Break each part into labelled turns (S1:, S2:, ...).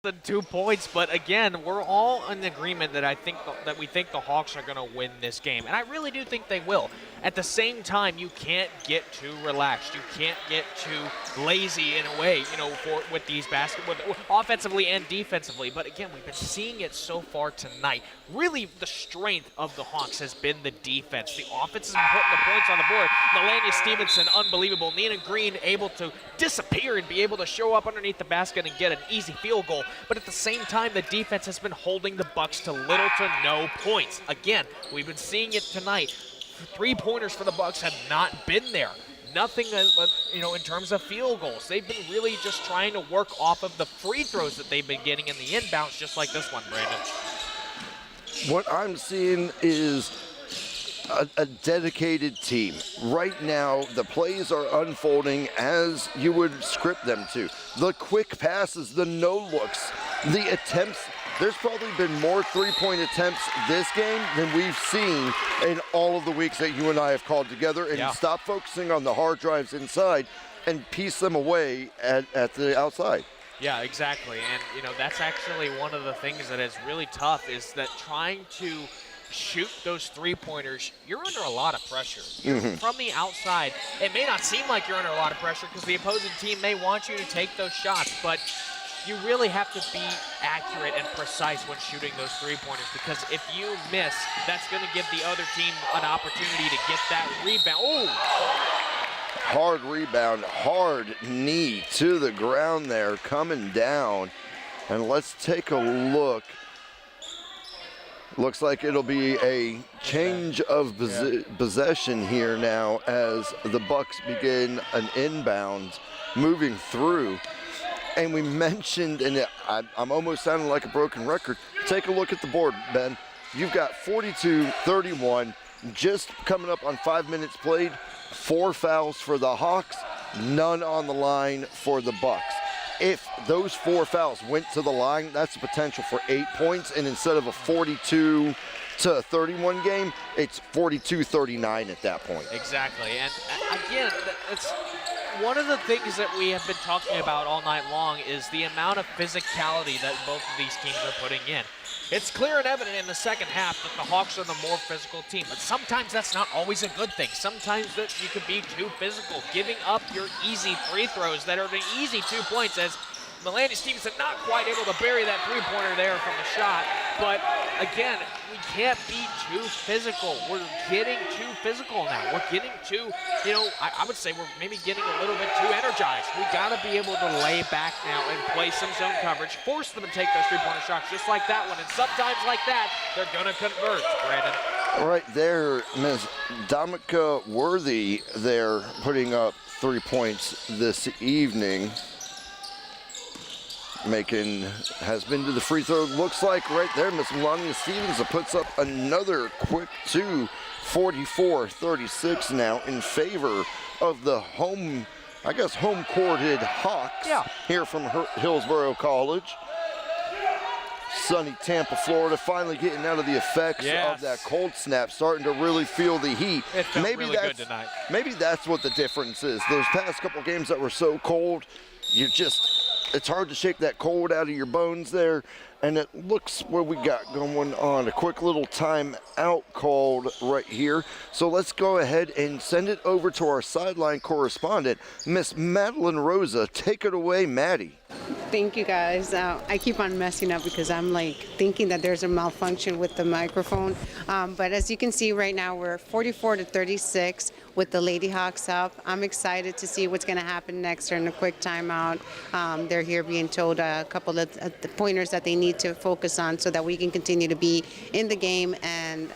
S1: than 2 points, but again, we're all in agreement that we think the Hawks are going to win this game, and I really do think they will. At the same time, you can't get too relaxed. You can't get too lazy in a way, with these offensively and defensively. But again, we've been seeing it so far tonight. Really, the strength of the Hawks has been the defense. The offense has been putting the points on the board. Melania Stevenson, unbelievable. Nina Green able to disappear and be able to show up underneath the basket and get an easy field goal. But at the same time, the defense has been holding the Bucks to little to no points. Again, we've been seeing it tonight. 3-pointers for the Bucks have not been there. Nothing, in terms of field goals. They've been really just trying to work off of the free throws that they've been getting in the inbounds, just like this one, Brandon.
S2: What I'm seeing is a dedicated team. Right now, the plays are unfolding as you would script them to. The quick passes, the no-looks, the attempts. There's probably been more three-point attempts this game than we've seen in all of the weeks that you and I have called together. And stop focusing on the hard drives inside and piece them away at the outside.
S1: Yeah, exactly. And, that's actually one of the things that is really tough is that trying to shoot those three-pointers, you're under a lot of pressure. From the outside, it may not seem like you're under a lot of pressure because the opposing team may want you to take those shots, but you really have to be accurate and precise when shooting those three-pointers because if you miss, that's going to give the other team an opportunity to get that rebound. Oh!
S2: Hard rebound, hard knee to the ground there, coming down. And let's take a look. Looks like it'll be a change of possession here now as the Bucks begin an inbound moving through. And we mentioned, and I'm almost sounding like a broken record, take a look at the board, Ben. You've got 42-31, just coming up on 5 minutes played, 4 fouls for the Hawks, none on the line for the Bucks. If those 4 fouls went to the line, that's the potential for 8 points, and instead of a 42-31 game, it's 42-39 at that point.
S1: Exactly, and again, it's one of the things that we have been talking about all night long is the amount of physicality that both of these teams are putting in. It's clear and evident in the second half that the Hawks are the more physical team, but sometimes that's not always a good thing. Sometimes that you can be too physical, giving up your easy free throws that are the easy 2 points as Melania Stevenson not quite able to bury that three-pointer there from the shot. But again, we can't be too physical. We're getting too physical now. We're getting too, I would say we're maybe getting a little bit too energized. We got to be able to lay back now and play some zone coverage, force them to take those three-pointer shots just like that one. And sometimes like that, they're going to convert, Brandon.
S2: Right there, Ms. Damika Worthy there putting up 3 points this evening. Has been to the free throw. Looks like right there, Miss Melania Stevenson puts up another quick 2, 44-36 now in favor of the home-courted Hawks here from Hillsborough College. Sunny Tampa, Florida, finally getting out of the effects of that cold snap, starting to really feel the heat.
S1: It felt really good tonight.
S2: Maybe that's what the difference is. Those past couple games that were so cold, it's hard to shake that cold out of your bones there. And it looks what we got going on. A quick little timeout called right here. So let's go ahead and send it over to our sideline correspondent, Miss Madeline Rosa. Take it away, Maddie.
S3: Thank you, guys. I keep on messing up because I'm thinking that there's a malfunction with the microphone. But as you can see right now, we're 44-36 with the Lady Hawks up. I'm excited to see what's going to happen next during a quick timeout. They're here being told a couple of the pointers that they need to focus on so that we can continue to be in the game and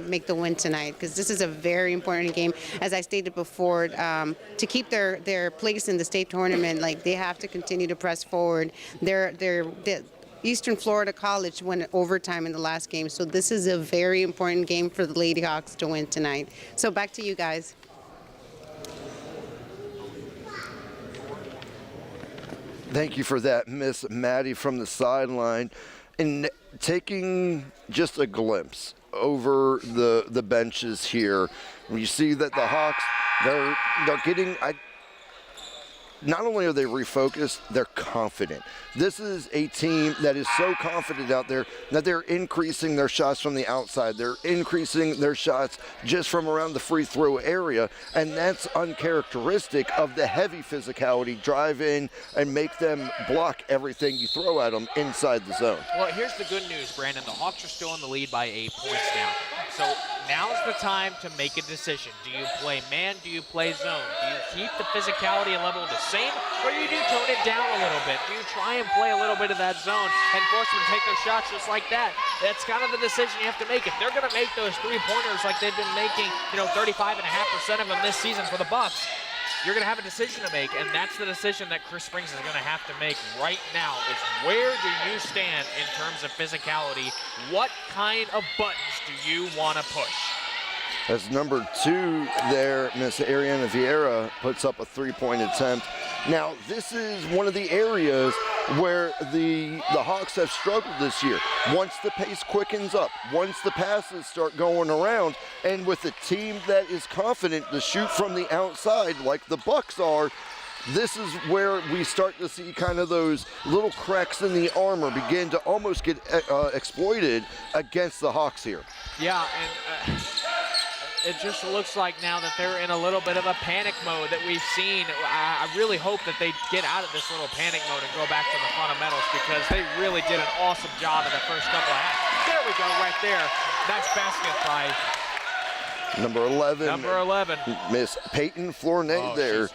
S3: make the win tonight, because this is a very important game. As I stated before, to keep their place in the state tournament, they have to continue to press forward. They're Eastern Florida College went overtime in the last game, so this is a very important game for the Lady Hawks to win tonight. So back to you guys.
S2: Thank you for that, Miss Maddie from the sideline. And taking just a glimpse over the benches here, you see that the Hawks, they're getting not only are they refocused, they're confident. This is a team that is so confident out there that they're increasing their shots from the outside. They're increasing their shots just from around the free throw area, and that's uncharacteristic of the heavy physicality, drive in and make them block everything you throw at them inside the zone.
S1: Well, here's the good news, Brandon. The Hawks are still in the lead by 8 points now. So now's the time to make a decision. Do you play man? Do you play zone? Do you keep the physicality and level the same, or do you tone it down a little bit? Do you try and play a little bit of that zone and force them to take their shots just like that? That's kind of the decision you have to make. If they're going to make those three-pointers like they've been making, 35.5% of them this season for the Bucks, you're going to have a decision to make, and that's the decision that Chris Springs is going to have to make right now is where do you stand in terms of physicality? What kind of buttons do you want to push?
S2: As number 2 there, Miss Ariana Vieira puts up a 3-point attempt. Now, this is one of the areas where the Hawks have struggled this year. Once the pace quickens up, once the passes start going around, and with a team that is confident to shoot from the outside like the Bucks are, this is where we start to see kind of those little cracks in the armor begin to almost get exploited against the Hawks here.
S1: Yeah, and it just looks like now that they're in a little bit of a panic mode that we've seen. I really hope that they get out of this little panic mode and go back to the fundamentals because they really did an awesome job in the first couple of halves. There we go, right there. Nice basket by
S2: Number 11.
S1: Number 11.
S2: Miss Peyton Flournoy there.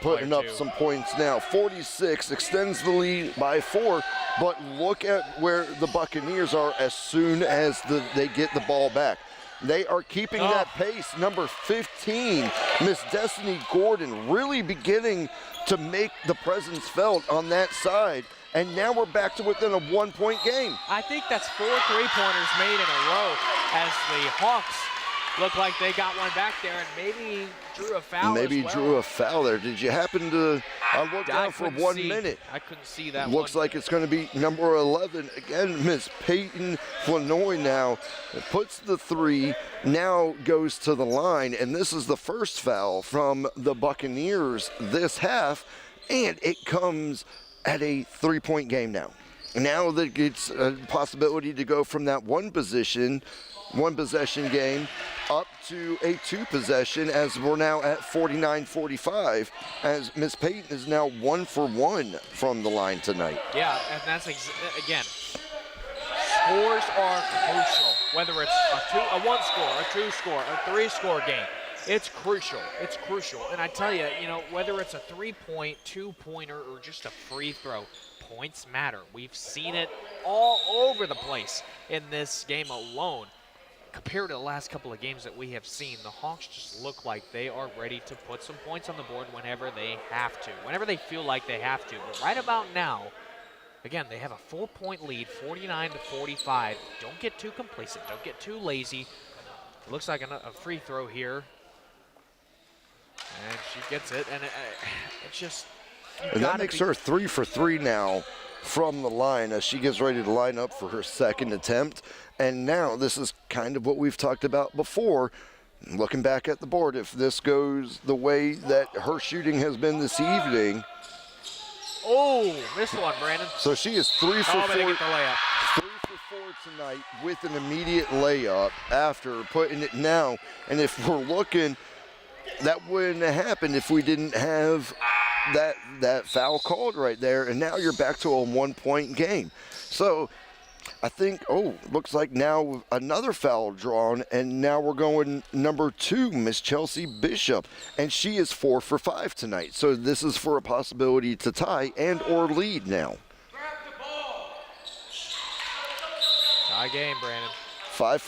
S2: Putting up some points now. 46 extends the lead by 4, but look at where the Buccaneers are as soon as they get the ball back. They are keeping that pace. Number 15, Miss Destiny Gordon, really beginning to make the presence felt on that side. And now we're back to within a 1-point game.
S1: I think that's 4 3-pointers made in a row as the Hawks look like they got one back there and maybe drew a foul
S2: Drew a foul there. Did you happen to look down for 1 minute?
S1: I couldn't see that.
S2: Looks like it's going to be number 11. Again, Miss Peyton Flournoy now puts the 3, now goes to the line, and this is the first foul from the Buccaneers this half, and it comes at a 3-point game now. Now that it's a possibility to go from that one possession game up to a 2-possession as we're now at 49-45 as Miss Peyton is now 1 for 1 from the line tonight.
S1: Yeah, and that's, again, scores are crucial, whether it's a 1-score, a 2-score, a 3-score game. It's crucial. It's crucial. And I tell you, whether it's a 3-point, 2-pointer, or just a free throw, points matter. We've seen it all over the place in this game alone. Compared to the last couple of games that we have seen, the Hawks just look like they are ready to put some points on the board whenever they have to, whenever they feel like they have to. But right about now, again, they have a 4-point lead, 49-45. Don't get too complacent. Don't get too lazy. It looks like a free throw here. And she gets it, and it's just...
S2: And that makes her 3 for 3 now from the line as she gets ready to line up for her second attempt. And now this is kind of what we've talked about before. Looking back at the board, if this goes the way that her shooting has been this evening.
S1: Oh, missed one, Brandon.
S2: So she is 3 for 4.
S1: Get the layup.
S2: 3 for 4 tonight with an immediate layup after putting it now. And if we're looking, that wouldn't have happened if we didn't have that foul called right there, and now you're back to a 1-point game. So I think, looks like now another foul drawn, and now we're going number 2, Miss Chelsea Bishop, and she is 4 for 5 tonight. So this is for a possibility to tie and or lead now.
S1: Tie game, Brandon.
S2: 5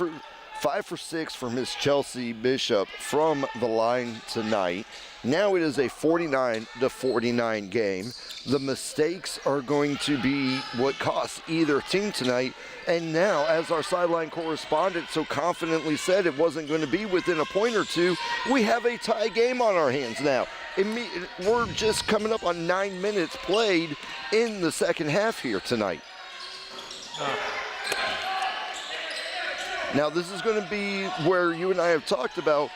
S2: for 6 for Miss Chelsea Bishop from the line tonight. Now it is a 49-49 game. The mistakes are going to be what costs either team tonight. And now, as our sideline correspondent so confidently said it wasn't going to be within a point or two, we have a tie game on our hands now. We're just coming up on 9 minutes played in the second half here tonight. Now, this is going to be where you and I have talked about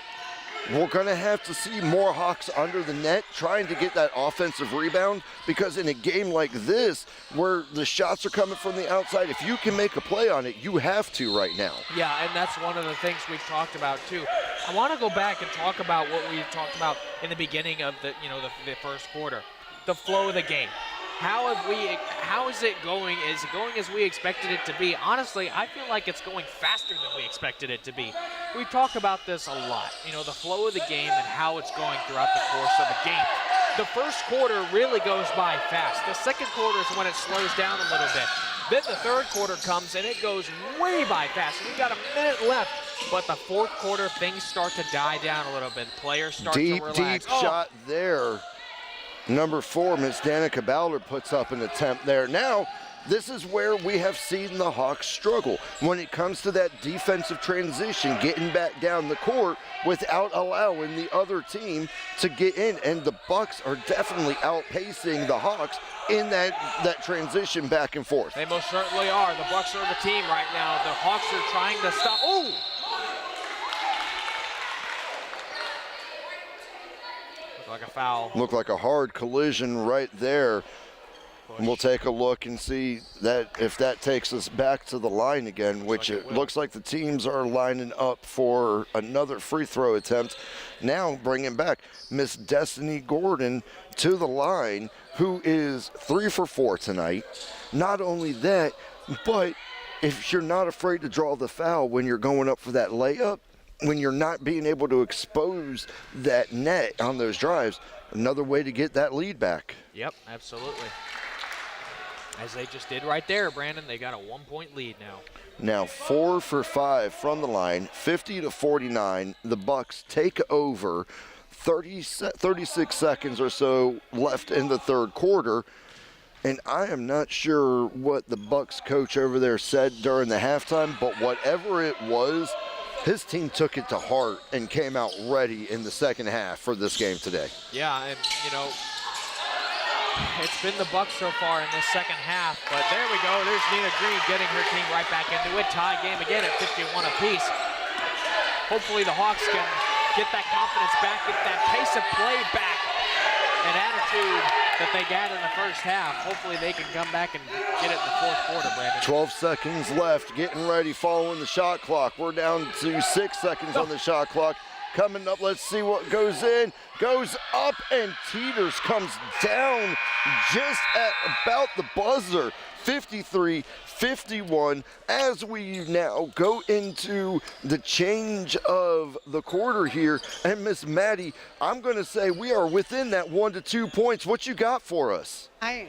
S2: we're going to have to see more Hawks under the net trying to get that offensive rebound, because in a game like this where the shots are coming from the outside, if you can make a play on it, you have to right now.
S1: Yeah, and that's one of the things we've talked about too. I want to go back and talk about what we talked about in the beginning of the first quarter, the flow of the game. How is it going? Is it going as we expected it to be? Honestly, I feel like it's going faster than we expected it to be. We've talked about this a lot, the flow of the game and how it's going throughout the course of the game. The first quarter really goes by fast. The second quarter is when it slows down a little bit. Then the third quarter comes and it goes way by fast. We've got a minute left, but the fourth quarter, things start to die down a little bit. Players start to relax.
S2: Deep shot there. Number 4, Miss Danica Ballard puts up an attempt there. Now, this is where we have seen the Hawks struggle when it comes to that defensive transition, getting back down the court without allowing the other team to get in. And the Bucks are definitely outpacing the Hawks in that transition back and forth.
S1: They most certainly are. The Bucks are the team right now. The Hawks are trying to stop. Oh! Like a foul.
S2: Looked like a hard collision right there. And we'll take a look and see that if that takes us back to the line again, which it looks like the teams are lining up for another free throw attempt. Now bringing back Miss Destiny Gordon to the line, who is 3 for 4 tonight. Not only that, but if you're not afraid to draw the foul when you're going up for that layup, when you're not being able to expose that net on those drives, another way to get that lead back.
S1: Yep, absolutely. As they just did right there, Brandon, they got a 1-point lead now.
S2: Now 4 for 5 from the line, 50-49. The Bucks take over. 36 seconds or so left in the third quarter. And I am not sure what the Bucks coach over there said during the halftime, but whatever it was, his team took it to heart and came out ready in the second half for this game today.
S1: Yeah, and it's been the Bucks so far in this second half, but there we go. There's Nina Green getting her team right back into it. Tie game again at 51 apiece. Hopefully the Hawks can get that confidence back, get that pace of play back, and attitude that they got in the first half. Hopefully they can come back and get it in the fourth quarter, Brandon.
S2: 12 seconds left, getting ready, following the shot clock. We're down to 6 seconds on the shot clock. Coming up, let's see what goes in. Goes up and teeters, comes down just at about the buzzer. 53-51 as we now go into the change of the quarter here. And Miss Maddie, I'm going to say we are within that 1 to 2 points. What you got for us?
S3: I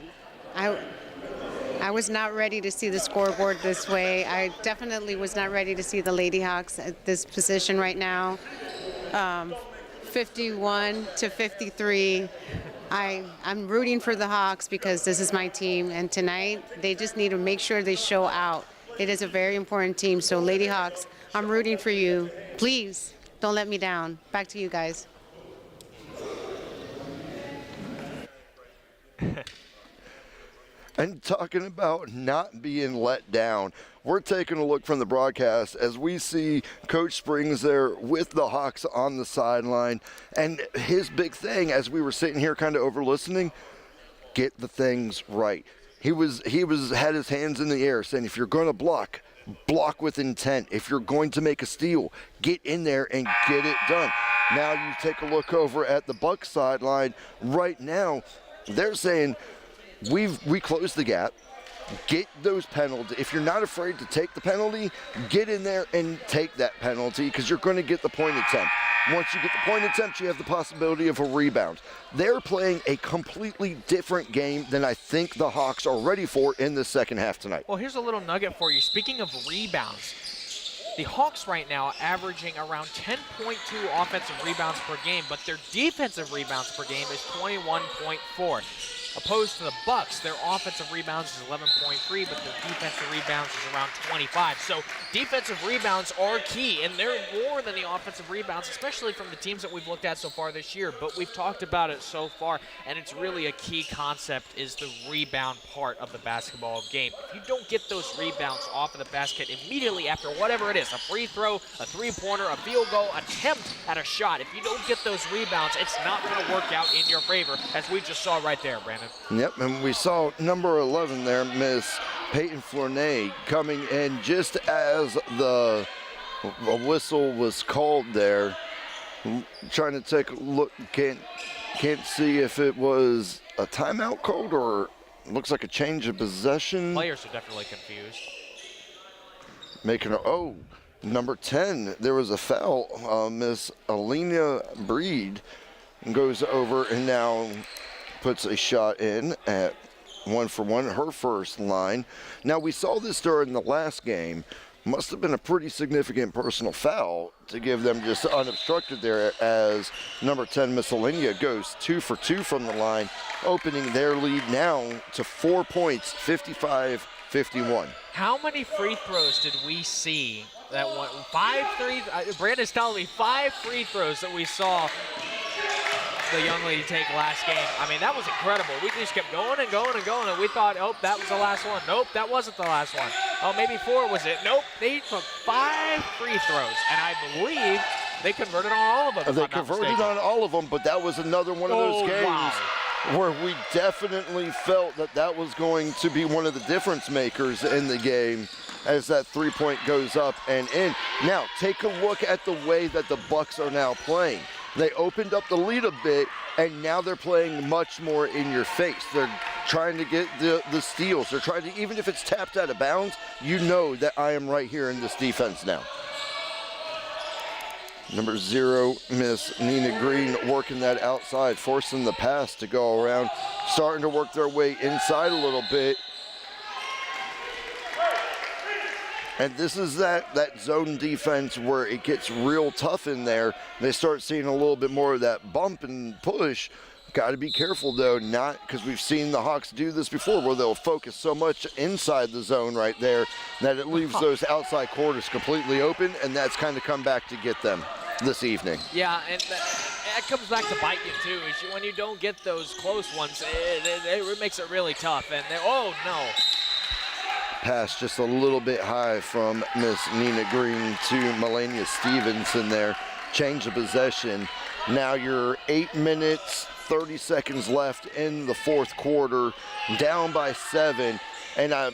S3: was not ready to see the scoreboard this way. I definitely was not ready to see the Lady Hawks at this position right now. 51-53. I'm rooting for the Hawks because this is my team, and tonight they just need to make sure they show out. It is a very important team, so Lady Hawks, I'm rooting for you. Please don't let me down. Back to you guys.
S2: And talking about not being let down, we're taking a look from the broadcast as we see Coach Springs there with the Hawks on the sideline. And his big thing, as we were sitting here kind of over listening, get the things right. He had his hands in the air saying, if you're going to block with intent. If you're going to make a steal, get in there and get it done. Now you take a look over at the Bucks sideline right now. They're saying, we closed the gap. Get those penalties. If you're not afraid to take the penalty, get in there and take that penalty because you're going to get the point attempt. Once you get the point attempt, you have the possibility of a rebound. They're playing a completely different game than I think the Hawks are ready for in the second half tonight.
S1: Well, here's a little nugget for you. Speaking of rebounds, the Hawks right now averaging around 10.2 offensive rebounds per game, but their defensive rebounds per game is 21.4. Opposed to the Bucks, their offensive rebounds is 11.3, but their defensive rebounds is around 25. So defensive rebounds are key, and they're more than the offensive rebounds, especially from the teams that we've looked at so far this year. But we've talked about it so far, and it's really a key concept is the rebound part of the basketball game. If you don't get those rebounds off of the basket immediately after whatever it is, a free throw, a three-pointer, a field goal, attempt at a shot, if you don't get those rebounds, it's not going to work out in your favor, as we just saw right there, Brandon.
S2: Yep, and we saw number 11 there, Miss Peyton Fournier, coming in just as the whistle was called there. Trying to take a look, can't see if it was a timeout called or looks like a change of possession.
S1: Players are definitely confused.
S2: Making number 10, there was a foul. Miss Alina Breed goes over and now puts a shot in at 1-for-1, her first line. Now, we saw this during the last game. Must have been a pretty significant personal foul to give them just unobstructed there, as number 10, Miss Alina, goes 2 for 2 from the line, opening their lead now to 4 points, 55-51.
S1: How many free throws did we see that one? 5 3. Brandon's telling me 5 free throws that we saw the young lady take last game. I mean, that was incredible. We just kept going and going and going, and we thought, oh, that was the last one. Nope, that wasn't the last one. Oh, maybe 4 was it. Nope, they took 5 free throws, and I believe they converted on all of them.
S2: They converted on all of them, but that was another one of those games where we definitely felt that that was going to be one of the difference makers in the game as that three-point goes up and in. Now, take a look at the way that the Bucks are now playing. They opened up the lead a bit, and now they're playing much more in your face. They're trying to get the steals. They're trying to, even if it's tapped out of bounds, you know that I am right here in this defense now. Number 0, Miss Nina Green, working that outside, forcing the pass to go around, starting to work their way inside a little bit. And this is that zone defense where it gets real tough in there. They start seeing a little bit more of that bump and push. Got to be careful, though, not because we've seen the Hawks do this before where they'll focus so much inside the zone right there that it leaves those outside quarters completely open, and that's kind of come back to get them this evening.
S1: Yeah, and that comes back to bite you, too. Is when you don't get those close ones, it makes it really tough. And oh, no.
S2: Pass just a little bit high from Miss Nina Green to Melania Stevenson there. Change of possession. Now you're 8 minutes, 30 seconds left in the fourth quarter, down by 7. And I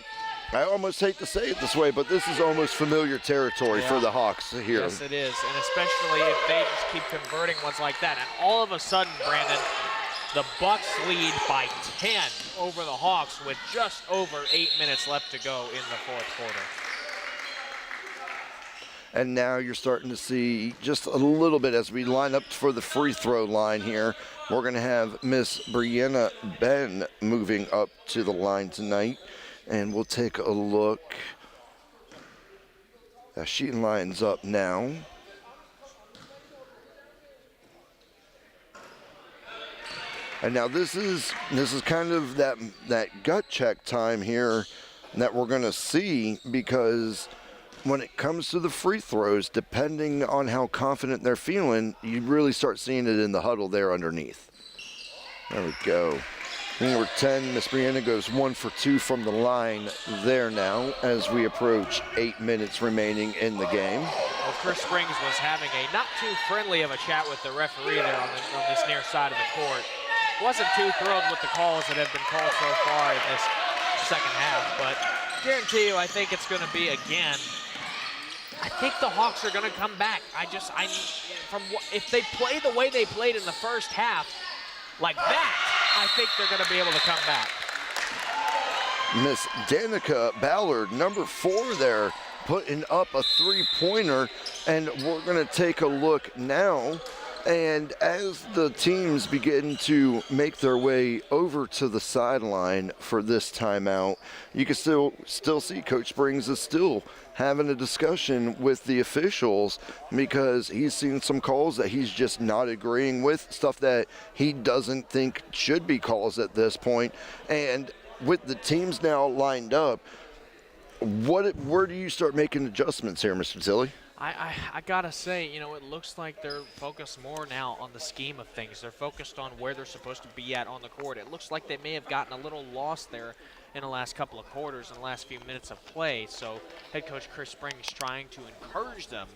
S2: almost hate to say it this way, but this is almost familiar territory for the Hawks here.
S1: Yes, it is, and especially if they just keep converting ones like that. And all of a sudden, Brandon, the Bucks lead by 10 over the Hawks with just over 8 minutes left to go in the fourth quarter.
S2: And now you're starting to see just a little bit as we line up for the free throw line here. We're going to have Miss Brianna Ben moving up to the line tonight. And we'll take a look. She lines up now. And now this is kind of that gut check time here that we're going to see, because when it comes to the free throws, depending on how confident they're feeling, you really start seeing it in the huddle there underneath. There we go. Number 10, Miss Brianna goes 1 for 2 from the line there now as we approach 8 minutes remaining in the game.
S1: Well, Chris Springs was having a not too friendly of a chat with the referee there on this near side of the court. Wasn't too thrilled with the calls that have been called so far in this second half, but guarantee you I think it's going to be again. I think the Hawks are going to come back. If they play the way they played in the first half, like that, I think they're going to be able to come back.
S2: Miss Danica Ballard, number 4 there, putting up a three-pointer, and we're going to take a look now. And as the teams begin to make their way over to the sideline for this timeout, you can still see Coach Springs is still having a discussion with the officials because he's seen some calls that he's just not agreeing with, stuff that he doesn't think should be calls at this point. And with the teams now lined up, where do you start making adjustments here, Mr. Tilley?
S1: I gotta say, it looks like they're focused more now on the scheme of things. They're focused on where they're supposed to be at on the court. It looks like they may have gotten a little lost there in the last couple of quarters, in the last few minutes of play. So head coach Chris Springs trying to encourage them,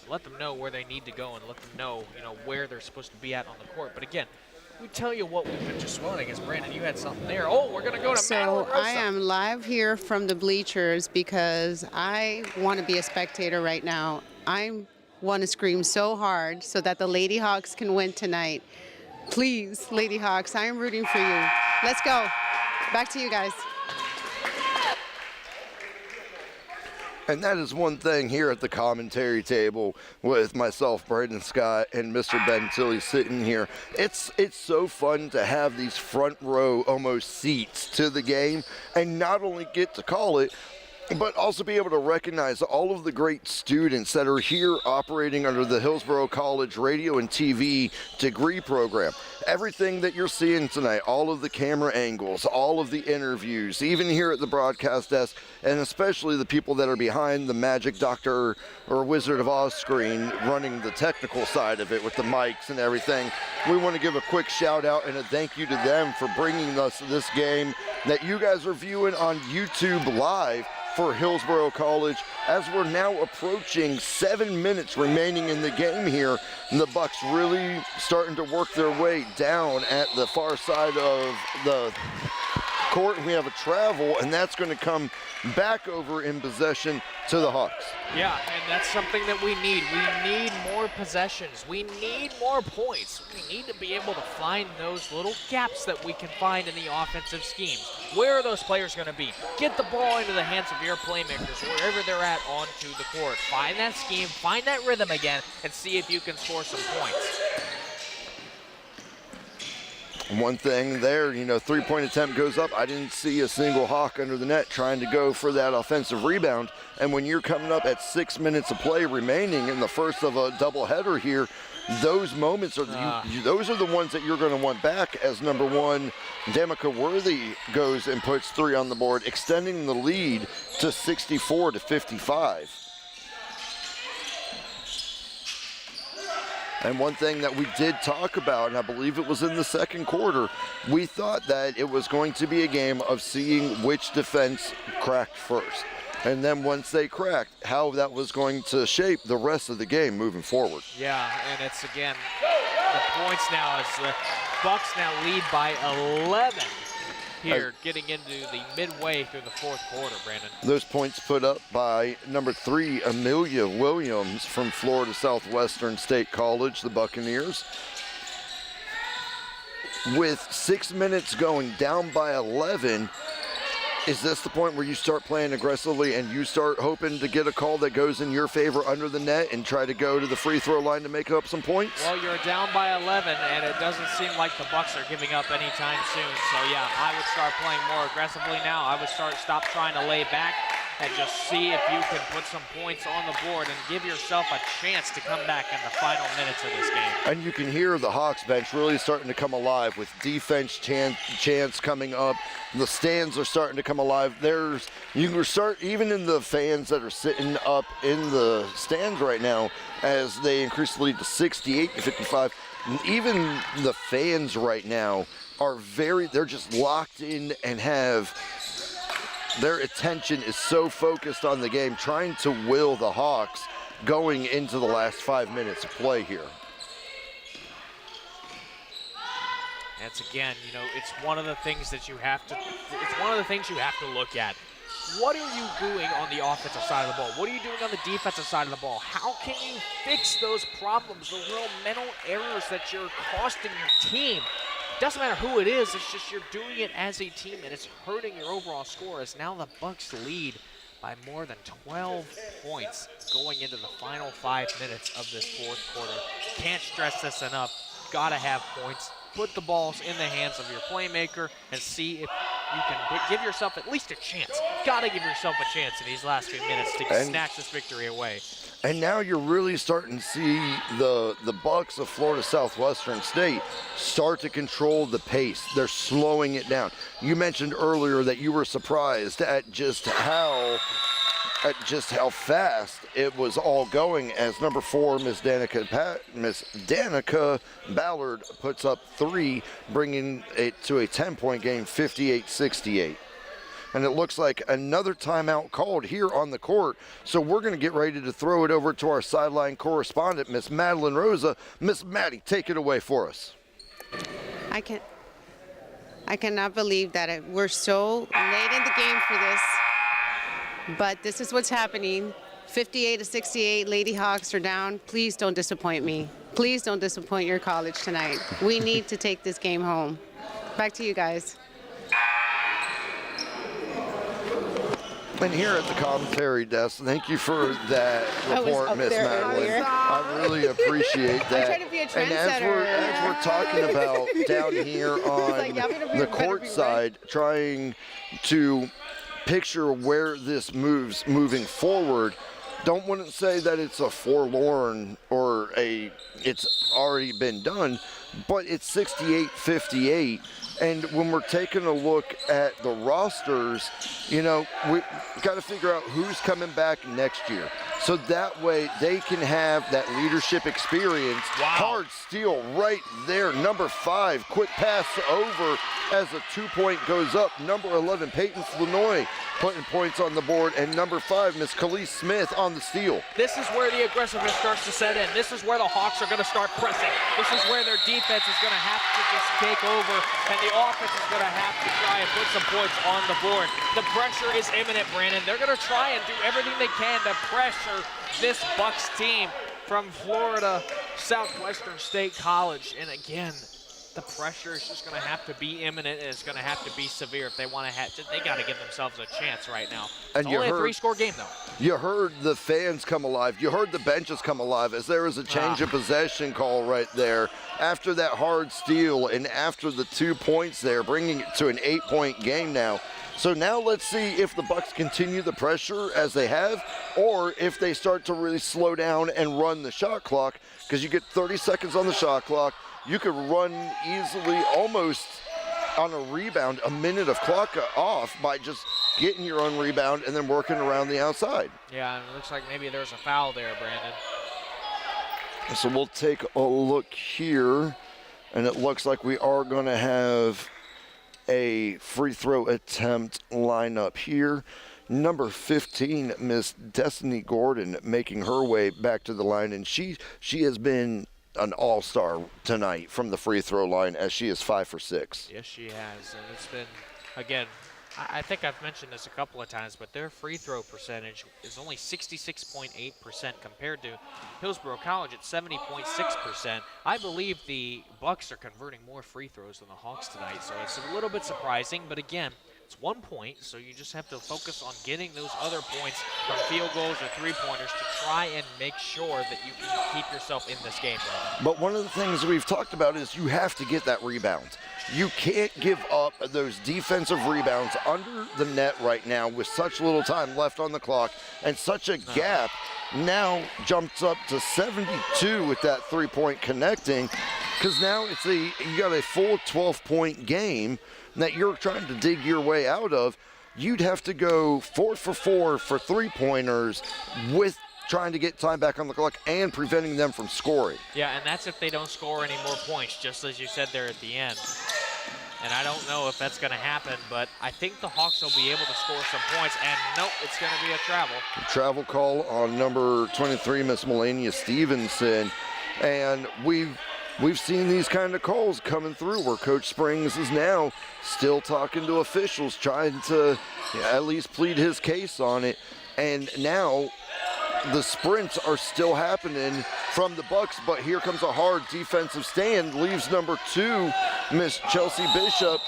S1: let them know where they need to go and let them know, where they're supposed to be at on the court. But again, we tell you what we've been just sweating. As Brandon, you had something there. Oh, we're gonna go to
S3: So I am live here from the bleachers because I want to be a spectator right now. I want to scream so hard so that the Lady Hawks can win tonight. Please, Lady Hawks, I am rooting for you. Let's go. Back to you guys.
S2: And that is one thing here at the commentary table with myself, Braden Scott, and Mr. Ben Tilley sitting here. It's so fun to have these front row almost seats to the game and not only get to call it, but also be able to recognize all of the great students that are here operating under the Hillsborough College Radio and TV degree program. Everything that you're seeing tonight, all of the camera angles, all of the interviews, even here at the broadcast desk, and especially the people that are behind the Magic Doctor or Wizard of Oz screen running the technical side of it with the mics and everything. We want to give a quick shout out and a thank you to them for bringing us this game that you guys are viewing on YouTube Live for Hillsborough College as we're now approaching 7 minutes remaining in the game here. And the Bucks really starting to work their way down at the far side of the court. We have a travel, and that's going to come back over in possession to the Hawks.
S1: Yeah, and that's something that we need. We need more possessions. We need more points. We need to be able to find those little gaps that we can find in the offensive schemes. Where are those players going to be? Get the ball into the hands of your playmakers wherever they're at onto the court. Find that scheme, find that rhythm again, and see if you can score some points.
S2: One thing there, three-point attempt goes up. I didn't see a single Hawk under the net trying to go for that offensive rebound. And when you're coming up at 6 minutes of play remaining in the first of a doubleheader here, those moments are those are the ones that you're going to want back as number one, Danica Worthy goes and puts 3 on the board, extending the lead to 64-55. And one thing that we did talk about, and I believe it was in the second quarter, we thought that it was going to be a game of seeing which defense cracked first. And then once they cracked, how that was going to shape the rest of the game moving forward.
S1: Yeah, and it's, again, the points now is the Bucks now lead by 11 here, getting into the midway through the fourth quarter, Brandon.
S2: Those points put up by number 3, Amelia Williams from Florida Southwestern State College, the Buccaneers. With 6 minutes going, down by 11, is this the point where you start playing aggressively and you start hoping to get a call that goes in your favor under the net and try to go to the free throw line to make up some points?
S1: Well, you're down by 11, and it doesn't seem like the Bucks are giving up anytime soon. So, yeah, I would start playing more aggressively now. I would stop trying to lay back and just see if you can put some points on the board and give yourself a chance to come back in the final minutes of this game.
S2: And you can hear the Hawks bench really starting to come alive with defense chants coming up. The stands are starting to come alive. You can start even in the fans that are sitting up in the stands right now as they increase the lead to 68-55. Even the fans right now are they're just locked in and have their attention is so focused on the game, trying to will the Hawks going into the last 5 minutes of play here.
S1: That's, again, it's one of the things that you have to. It's one of the things you have to look at. What are you doing on the offensive side of the ball? What are you doing on the defensive side of the ball? How can you fix those problems, those little mental errors that you're costing your team? Doesn't matter who it is, it's just you're doing it as a team, and it's hurting your overall score as now the Bucks lead by more than 12 points going into the final 5 minutes of this fourth quarter. Can't stress this enough. Gotta have points. Put the balls in the hands of your playmaker and see if you can give yourself at least a chance. Got to give yourself a chance in these last few minutes to snatch this victory away.
S2: And now you're really starting to see the Bucs of Florida Southwestern State start to control the pace. They're slowing it down. You mentioned earlier that you were surprised at just how fast it was all going as number 4, Miss Danica Ballard puts up 3, bringing it to a 10-point game, 58-68. And it looks like another timeout called here on the court. So we're going to get ready to throw it over to our sideline correspondent, Miss Madeline Rosa. Miss Maddie, take it away for us.
S3: I cannot believe that we're so late in the game for this. But this is what's happening. 58-68, Lady Hawks are down. Please don't disappoint me. Please don't disappoint your college tonight. We need to take this game home. Back to you guys.
S2: And here at the commentary desk, thank you for that report, Miss Madeline. I really appreciate that.
S3: I'm trying to be a trendsetter.
S2: And as we're talking about down here on the court side, trying to picture where this moves moving forward, wouldn't say that it's a forlorn or it's already been done, but it's 68-58. And when we're taking a look at the rosters, we got to figure out who's coming back next year. So that way they can have that leadership experience.
S1: Wow.
S2: Hard steal right there. Number 5, quick pass over as a 2-point goes up. Number 11, Peyton Flanoy putting points on the board. And number 5, Miss Khalees Smith on the steal.
S1: This is where the aggressiveness starts to set in. This is where the Hawks are going to start pressing. This is where their defense is going to have to just take over, and the offense is going to have to try and put some points on the board. The pressure is imminent, Brandon. They're going to try and do everything they can to pressure this Bucs team from Florida Southwestern State College. And again, the pressure is just going to have to be imminent, and it's going to have to be severe if they want to they got to give themselves a chance right now. It's only a 3-score game, though.
S2: You heard the fans come alive. You heard the benches come alive as there was a change of possession call right there after that hard steal and after the 2 points there, bringing it to an 8-point game now. So now let's see if the Bucs continue the pressure as they have, or if they start to really slow down and run the shot clock, because you get 30 seconds on the shot clock. You could run easily, almost on a rebound, a minute of clock off by just getting your own rebound and then working around the outside.
S1: Yeah, and it looks like maybe there's a foul there, Brandon.
S2: So we'll take a look here, and it looks like we are going to have a free throw attempt lineup here. Number 15, Miss Destiny Gordon, making her way back to the line, and she has been an all-star tonight from the free throw line, as she is 5 for 6.
S1: Yes, she has, and it's been, again, I think I've mentioned this a couple of times, but their free throw percentage is only 66.8% compared to Hillsborough College at 70.6%. I believe the Bucs are converting more free throws than the Hawks tonight, so it's a little bit surprising, but again, it's 1 point, so you just have to focus on getting those other points from field goals or three-pointers to try and make sure that you can keep yourself in this game, Brandon.
S2: But one of the things we've talked about is you have to get that rebound. You can't give up those defensive rebounds under the net right now with such little time left on the clock and such a gap. Now jumps up to 72 with that 3-point connecting, because now you got a full 12-point game that you're trying to dig your way out of. You'd have to go 4 for 4 for 3-pointers with trying to get time back on the clock and preventing them from scoring.
S1: Yeah, and that's if they don't score any more points, just as you said there at the end. And I don't know if that's going to happen, but I think the Hawks will be able to score some points. And nope, it's going to be a travel.
S2: Travel call on number 23, Miss Melania Stevenson. And we've seen these kind of calls coming through where Coach Springs is now still talking to officials, trying to at least plead his case on it. And now the sprints are still happening from the Bucs, but here comes a hard defensive stand, leaves number 2, Miss Chelsea Bishop.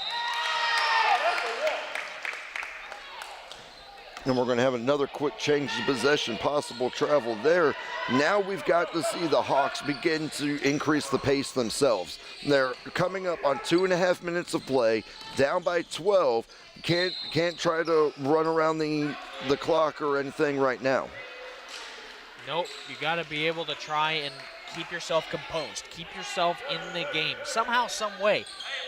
S2: And we're going to have another quick change of possession, possible travel there. Now we've got to see the Hawks begin to increase the pace themselves. They're coming up on 2.5 minutes of play, down by 12. Can't try to run around the clock or anything right now.
S1: Nope, you got to be able to try and keep yourself composed, keep yourself in the game somehow, some way.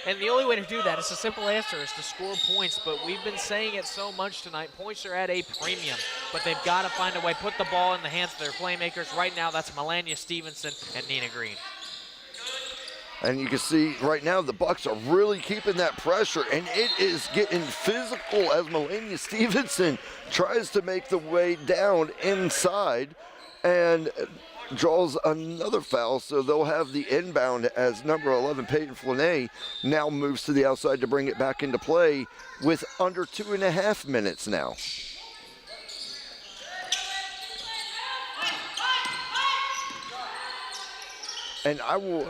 S1: And the only way to do that, it's a simple answer, is to score points. But we've been saying it so much tonight, points are at a premium. But they've got to find a way, put the ball in the hands of their playmakers. Right now, that's Melania Stevenson and Nina Green.
S2: And you can see right now the Bucks are really keeping that pressure, and it is getting physical as Melania Stevenson tries to make the way down inside and draws another foul, so they'll have the inbound as number 11, Peyton Flanae, now moves to the outside to bring it back into play with under 2.5 minutes now. And I will,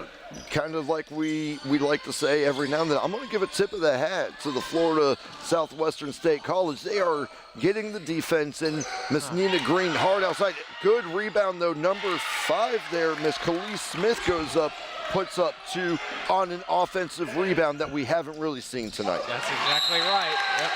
S2: kind of like we like to say every now and then, I'm going to give a tip of the hat to the Florida Southwestern State College. They are getting the defense in. Miss Nina Green hard outside. Good rebound, though. Number 5 there, Miss Khalees Smith goes up, puts up 2 on an offensive rebound that we haven't really seen tonight.
S1: That's exactly right. Yep.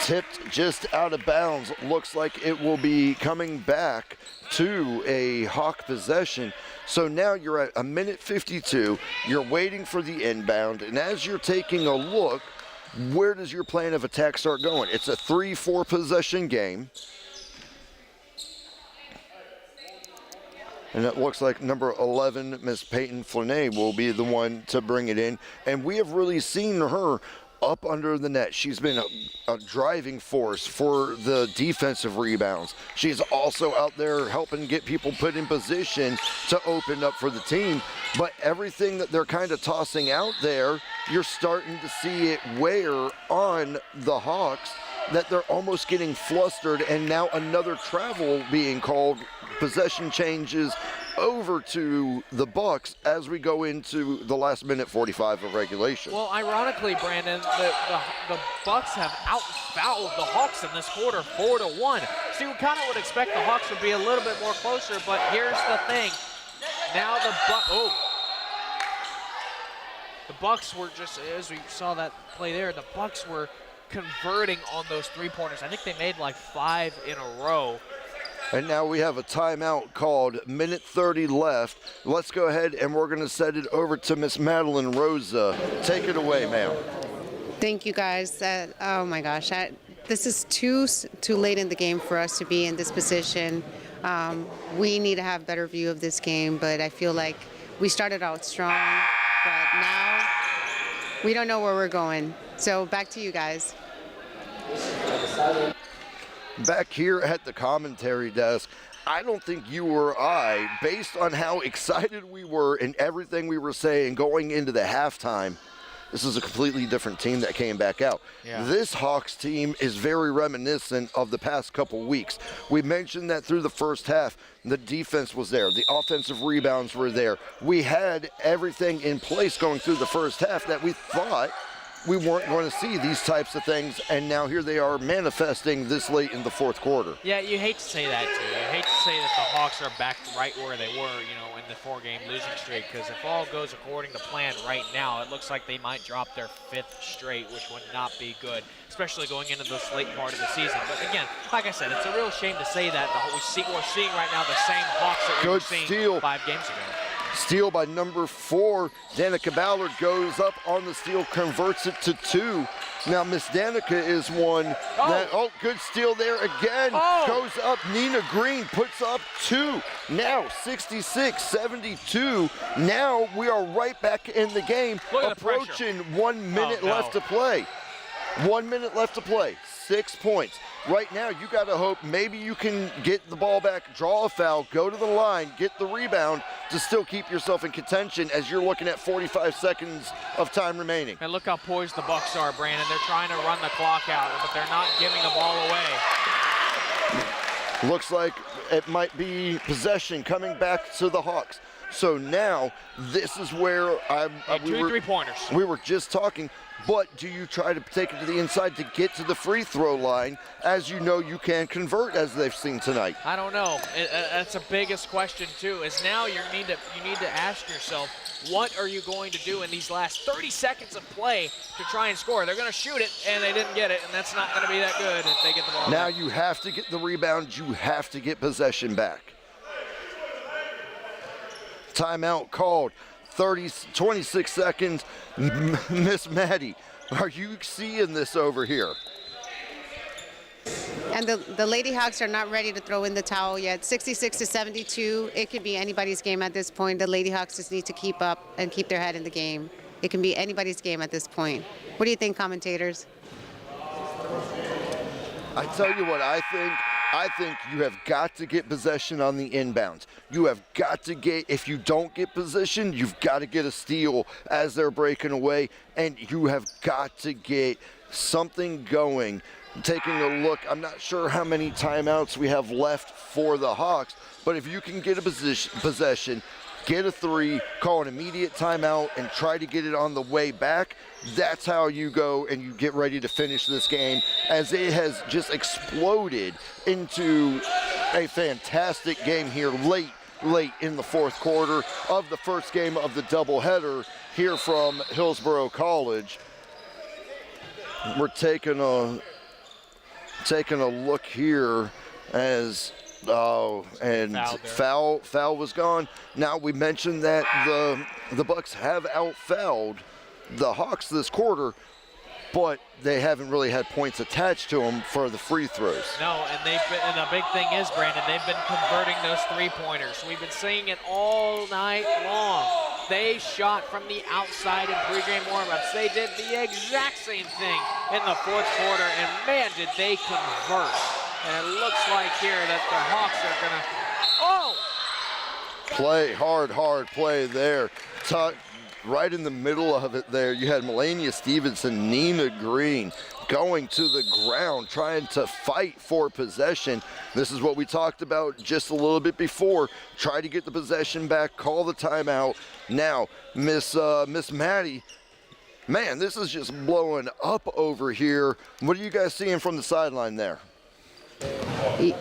S2: Tipped just out of bounds. Looks like it will be coming back to a Hawk possession. So now you're at 1:52. You're waiting for the inbound, and as you're taking a look, where does your plan of attack start going? It's a 3-4 possession game. And it looks like number 11, Miss Peyton Flanae, will be the one to bring it in. And we have really seen her up under the net. She's been a driving force for the defensive rebounds. She's also out there helping get people put in position to open up for the team. But everything that they're kind of tossing out there, you're starting to see it wear on the Hawks, that they're almost getting flustered, and now another travel being called. Possession changes over to the Bucks as we go into the last minute 45 of regulation.
S1: Well, ironically, Brandon, the Bucks have out-fouled the Hawks in this quarter 4-1. So you kind of would expect the Hawks would be a little bit more closer, but here's the thing. Now the Bucks were just, as we saw that play there, the Bucks were converting on those three-pointers. I think they made like 5 in a row.
S2: And now we have a timeout called, minute 30 left. Let's go ahead and we're going to set it over to Miss Madeline Rosa. Take it away, ma'am.
S3: Thank you, guys. Oh my gosh, this is too late in the game for us to be in this position. We need to have better view of this game, but I feel like we started out strong, but now we don't know where we're going. So back to you guys.
S2: Back here at the commentary desk, I don't think you or I, based on how excited we were and everything we were saying going into the halftime, this is a completely different team that came back out. Yeah. This Hawks team is very reminiscent of the past couple weeks. We mentioned that through the first half, the defense was there. The offensive rebounds were there. We had everything in place going through the first half that we thought we weren't going to see these types of things, and now here they are manifesting this late in the fourth quarter.
S1: Yeah, you hate to say that, too. You hate to say that the Hawks are back right where they were, in the 4-game losing streak, because if all goes according to plan right now, it looks like they might drop their 5th straight, which would not be good, especially going into this late part of the season. But again, like I said, it's a real shame to say that. We're seeing right now the same Hawks that we were seeing 5 games ago.
S2: Steal by number 4. Danica Ballard goes up on the steal, converts it to 2. Now, Miss Danica is one that, good steal there again. Goes up. Nina Green puts up 2. Now, 66-72. Now we are right back in the game, approaching 1 minute left to play. 1 minute left to play. 6 points. Right now, you got to hope maybe you can get the ball back, draw a foul, go to the line, get the rebound to still keep yourself in contention as you're looking at 45 seconds of time remaining.
S1: And look how poised the Bucks are, Brandon. They're trying to run the clock out, but they're not giving the ball away.
S2: Looks like it might be possession coming back to the Hawks. So now this is where
S1: Two three-pointers.
S2: we were just talking. But do you try to take it to the inside to get to the free throw line, as you know you can convert, as they've seen tonight?
S1: I don't know. That's the biggest question too. Is now you need to ask yourself, what are you going to do in these last 30 seconds of play to try and score? They're going to shoot it, and they didn't get it, and that's not going to be that good if they get the ball
S2: Now
S1: back.
S2: you have to get the rebound. You have to get possession back. Timeout called. 26 seconds. Miss Maddie, are you seeing this over here?
S3: And the Lady Hawks are not ready to throw in the towel yet. 66-72. It could be anybody's game at this point. The Lady Hawks just need to keep up and keep their head in the game. It can be anybody's game at this point. What do you think, commentators?
S2: I tell you what I think. I think you have got to get possession on the inbounds. You have got to get, if you don't get possession, you've got to get a steal as they're breaking away, and you have got to get something going. Taking a look, I'm not sure how many timeouts we have left for the Hawks, but if you can get a possession, get a three, call an immediate timeout, and try to get it on the way back, that's how you go and you get ready to finish this game, as it has just exploded into a fantastic game here late in the fourth quarter of the first game of the doubleheader here from Hillsborough College. We're taking a look here as foul was gone. Now we mentioned that the Bucks have outfouled the Hawks this quarter, but they haven't really had points attached to them for the free throws.
S1: No, and the big thing is, Brandon, they've been converting those three-pointers. We've been seeing it all night long. They shot from the outside in pregame warmups. They did the exact same thing in the fourth quarter, and man, did they convert. And it looks like here that the Hawks are gonna,
S2: Hard play there. Right in the middle of it there, you had Melania Stevenson, Nina Green going to the ground, trying to fight for possession. This is what we talked about just a little bit before. Try to get the possession back, call the timeout. Now, Miss Maddie, man, this is just blowing up over here. What are you guys seeing from the sideline there?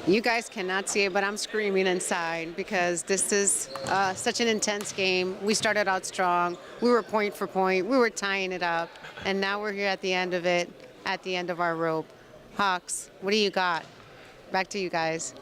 S3: You guys cannot see it, but I'm screaming inside because this is such an intense game. We started out strong. We were point for point. We were tying it up. And now we're here at the end of it, at the end of our rope. Hawks, what do you got? Back to you guys.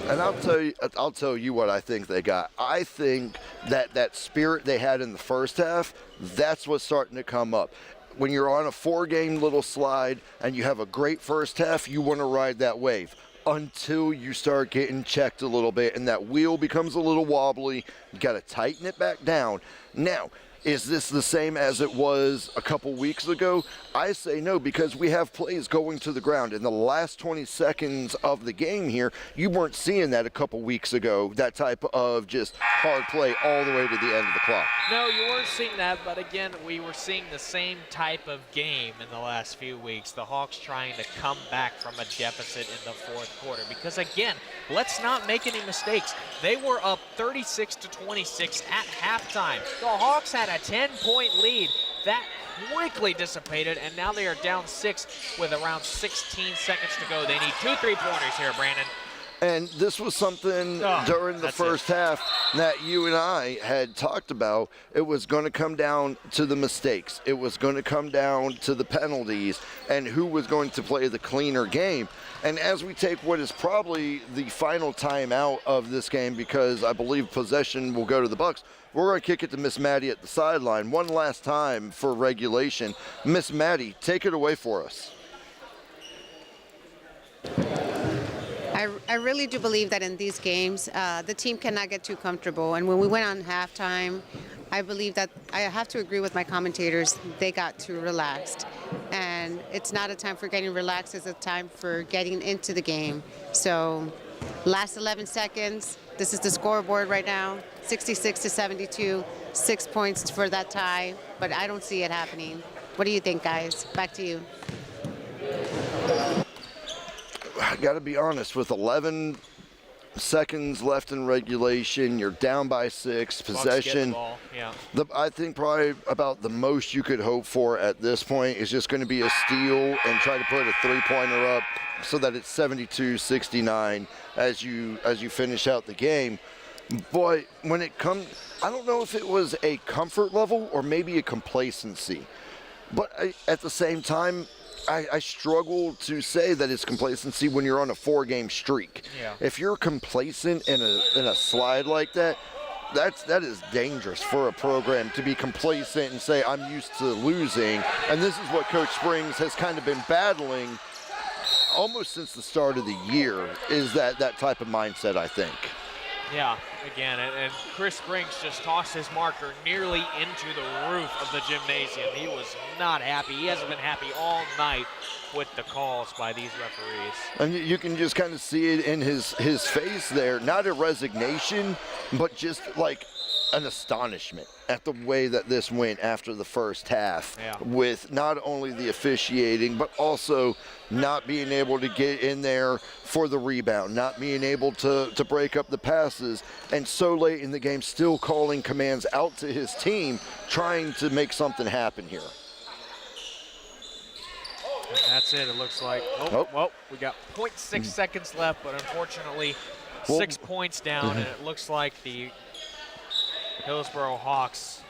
S2: And I'll tell you what I think they got. I think that spirit they had in the first half, that's what's starting to come up. When you're on a 4-game little slide and you have a great first half, you want to ride that wave until you start getting checked a little bit and that wheel becomes a little wobbly. You got to tighten it back down. Now, is this the same as it was a couple weeks ago? I say no, because we have plays going to the ground. In the last 20 seconds of the game here, you weren't seeing that a couple weeks ago, that type of just hard play all the way to the end of the clock.
S1: No, you weren't seeing that, but again, we were seeing the same type of game in the last few weeks. The Hawks trying to come back from a deficit in the fourth quarter. Because again, let's not make any mistakes. They were up 36-26 at halftime. The Hawks had a 10-point lead. That quickly dissipated, and now they are down 6 with around 16 seconds to go. They need 2 3-pointers here, Brandon.
S2: And this was something during the first half that you and I had talked about. It was going to come down to the mistakes. It was going to come down to the penalties and who was going to play the cleaner game. And as we take what is probably the final timeout of this game, because I believe possession will go to the Bucks, we're going to kick it to Miss Maddie at the sideline one last time for regulation. Miss Maddie, take it away for us.
S3: I really do believe that in these games, the team cannot get too comfortable. And when we went on halftime, I believe that I have to agree with my commentators. They got too relaxed. And it's not a time for getting relaxed. It's a time for getting into the game. So last 11 seconds, this is the scoreboard right now, 66-72, 6 points for that tie. But I don't see it happening. What do you think, guys? Back to you.
S2: I got to be honest, with 11 seconds left in regulation. You're down by 6.
S1: Bucks get the
S2: Possession.
S1: ball. Yeah.
S2: I think probably about the most you could hope for at this point is just going to be a steal and try to put a three-pointer up so that it's 72-69 as you finish out the game. But when it comes, I don't know if it was a comfort level or maybe a complacency. But at the same time, I struggle to say that it's complacency when you're on a 4-game streak.
S1: Yeah.
S2: If you're complacent in a slide like that, that is dangerous for a program to be complacent and say, I'm used to losing. And this is what Coach Springs has kind of been battling almost since the start of the year, is that type of mindset, I think.
S1: Yeah, again, and Chris Springs just tossed his marker nearly into the roof of the gymnasium. He was not happy. He hasn't been happy all night with the calls by these referees.
S2: And you can just kind of see it in his face there. Not a resignation, but just like an astonishment at the way that this went after the first half,
S1: Yeah.
S2: with not only the officiating, but also not being able to get in there for the rebound, not being able to break up the passes, and so late in the game still calling commands out to his team, trying to make something happen here.
S1: And that's it. It looks like, well, we got 0.6 seconds left, but unfortunately 6 points down, and it looks like the Hillsborough Hawks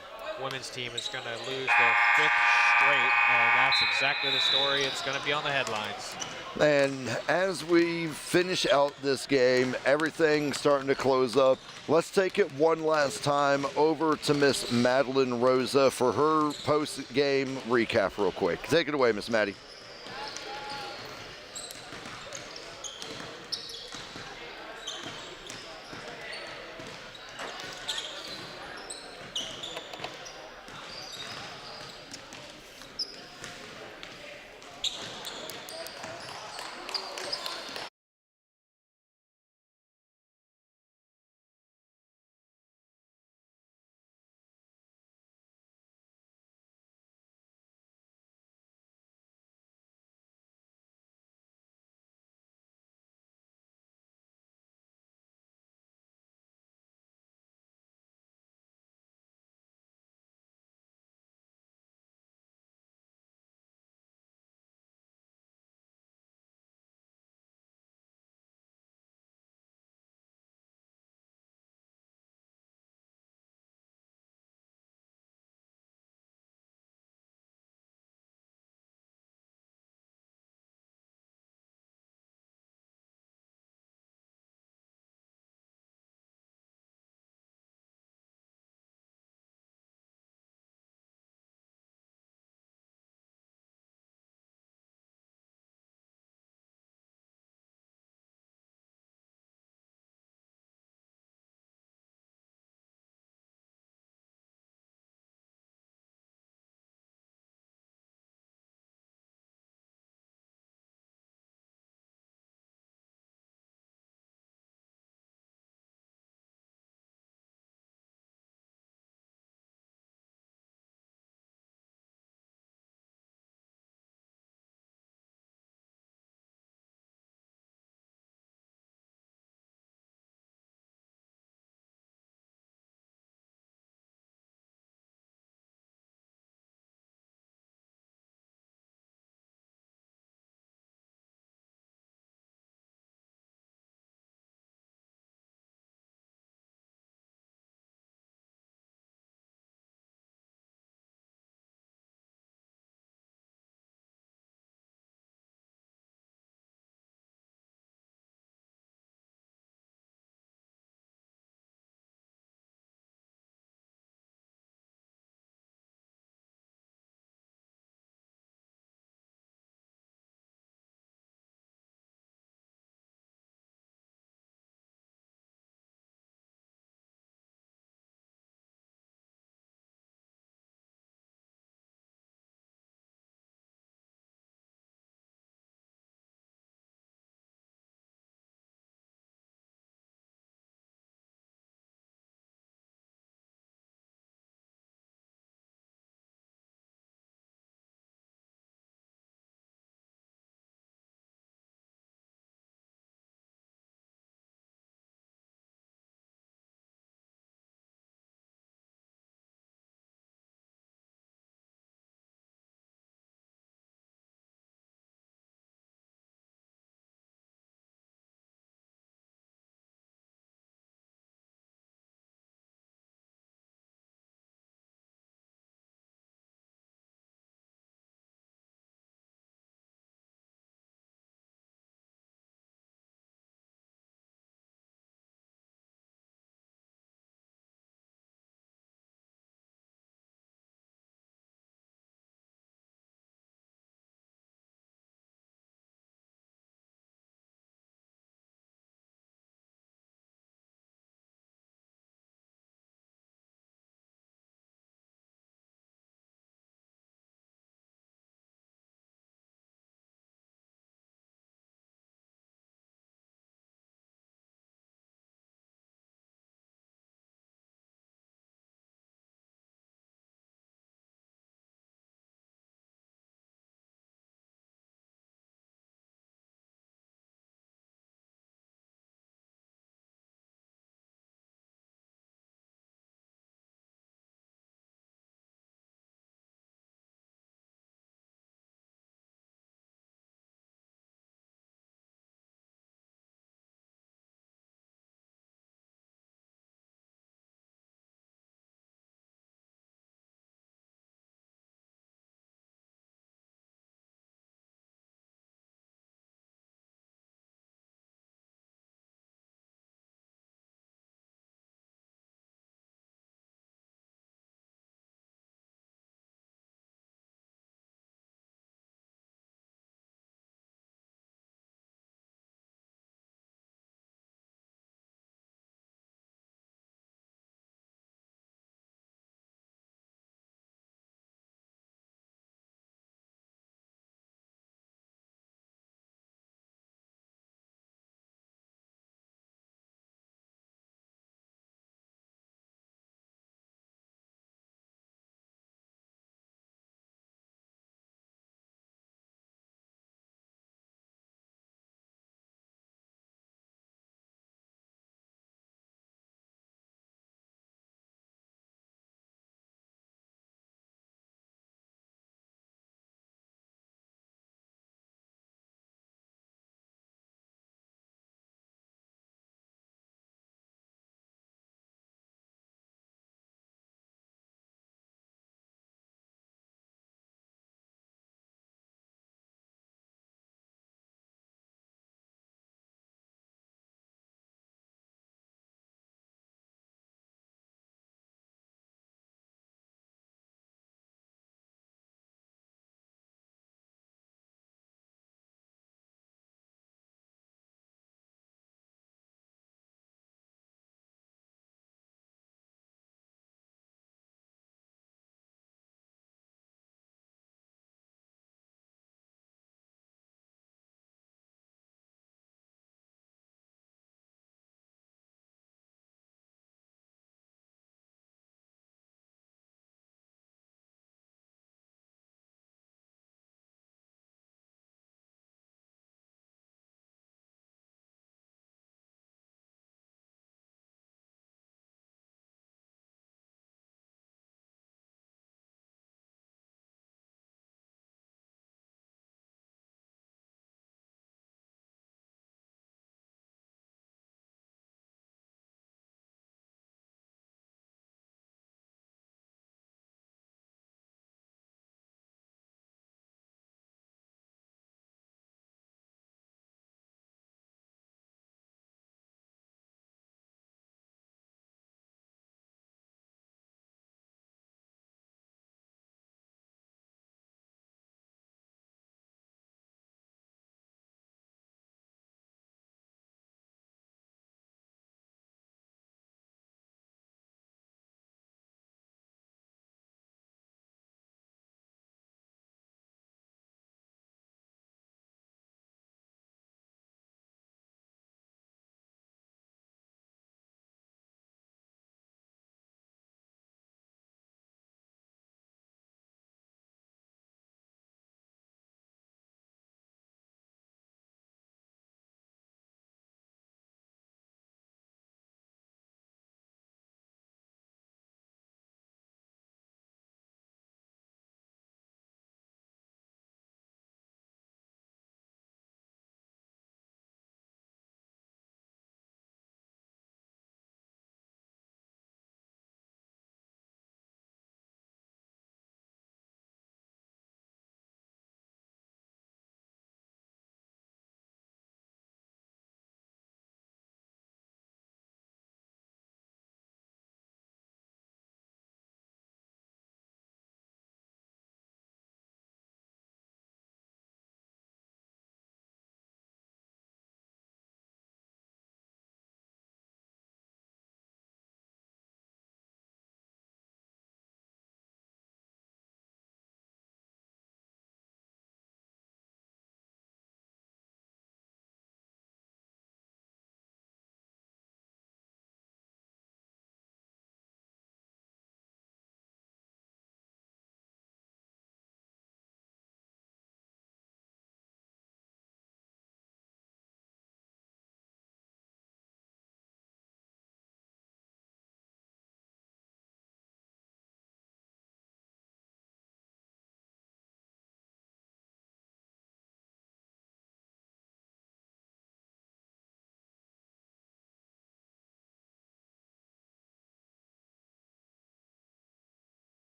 S1: women's team is going to lose their 5th straight, and that's exactly the story. It's going to be on the headlines.
S2: And as we finish out this game, everything's starting to close up. Let's take it one last time over to Miss Madeline Rosa for her post-game recap real quick. Take it away, Miss Maddie.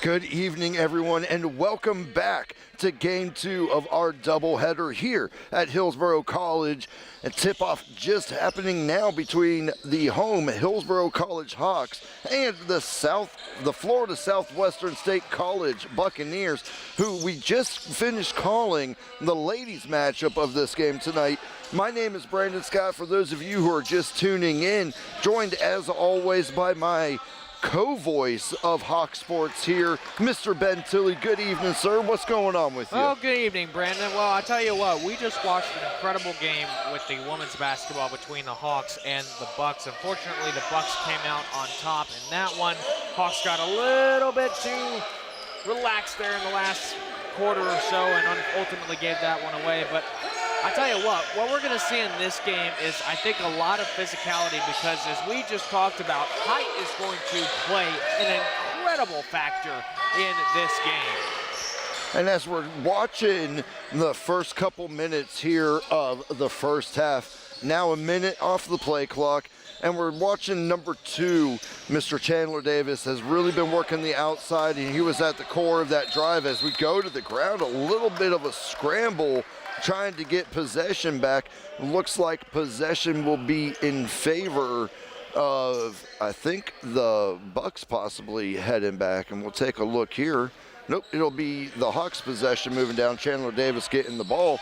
S2: Good evening, everyone, and welcome back to Game 2 of our doubleheader here at Hillsborough College. And tip-off just happening now between the home Hillsborough College Hawks and the Florida Southwestern State College Buccaneers, who we just finished calling the ladies' matchup of this game tonight. My name is Brandon Scott. For those of you who are just tuning in, joined as always by my co-voice of Hawk Sports here, Mr. Ben Tilley. Good evening, sir. What's going on with you?
S1: Oh, good evening, Brandon. Well, I tell you what, we just watched an incredible game with the women's basketball between the Hawks and the Bucks. Unfortunately, the Bucks came out on top in that one. Hawks got a little bit too relaxed there in the last quarter or so and ultimately gave that one away. But I tell you what we're going to see in this game is, I think, a lot of physicality, because as we just talked about, height is going to play an incredible factor in this game.
S2: And as we're watching the first couple minutes here of the first half, now a minute off the play clock, and we're watching number 2, Mr. Chandler Davis, has really been working the outside, and he was at the core of that drive. As we go to the ground, a little bit of a scramble trying to get possession back. Looks like possession will be in favor of, I think, the Bucks possibly heading back, and we'll take a look here. Nope, it'll be the Hawks possession moving down. Chandler Davis getting the ball.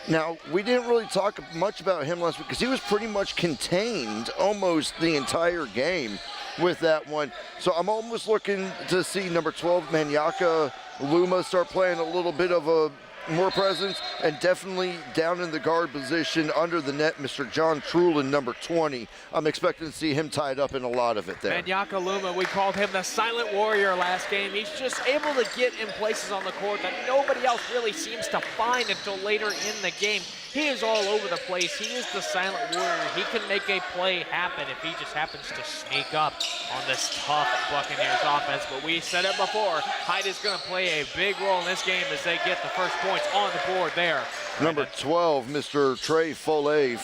S2: Now, we didn't really talk much about him last week because he was pretty much contained almost the entire game with that one. So I'm almost looking to see number 12, Manyaka Luma, start playing a little bit of a more presence, and definitely down in the guard position under the net, Mr. John Trulin, number 20. I'm expecting to see him tied up in a lot of it there.
S1: Manyaka Luma, we called him the silent warrior last game. He's just able to get in places on the court that nobody else really seems to find until later in the game. He is all over the place. He is the silent warrior. He can make a play happen if he just happens to sneak up on this tough Buccaneers offense. But we said it before, height is going to play a big role in this game as they get the first points on the board there.
S2: Number 12, Mr. Trey Foley,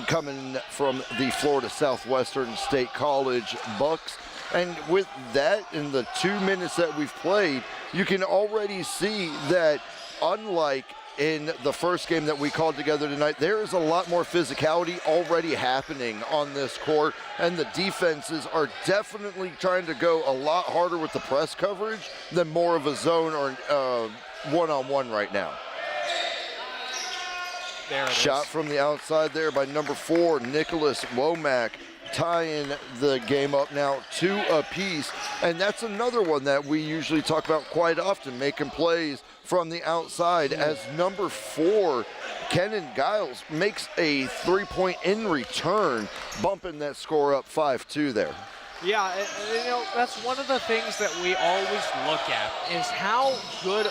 S2: coming from the Florida Southwestern State College Bucks. And with that, in the 2 minutes that we've played, you can already see that, unlike in the first game that we called together tonight, there is a lot more physicality already happening on this court, and the defenses are definitely trying to go a lot harder with the press coverage than more of a zone or one-on-one right now.
S1: There it
S2: Shot
S1: is.
S2: from the outside there by number 4, Nicholas Womack, tying the game up now 2 apiece. And that's another one that we usually talk about quite often, making plays from the outside, as number 4, Kenan Giles, makes a 3-point in return, bumping that score up 5-2 there.
S1: Yeah, you know, that's one of the things that we always look at is how good,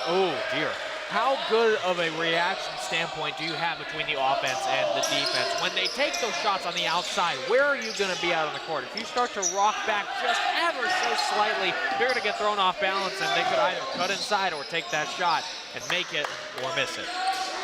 S1: how good of a reaction standpoint do you have between the offense and the defense? When they take those shots on the outside, where are you going to be out on the court? If you start to rock back just ever so slightly, you're going to get thrown off balance, and they could either cut inside or take that shot and make it or miss it.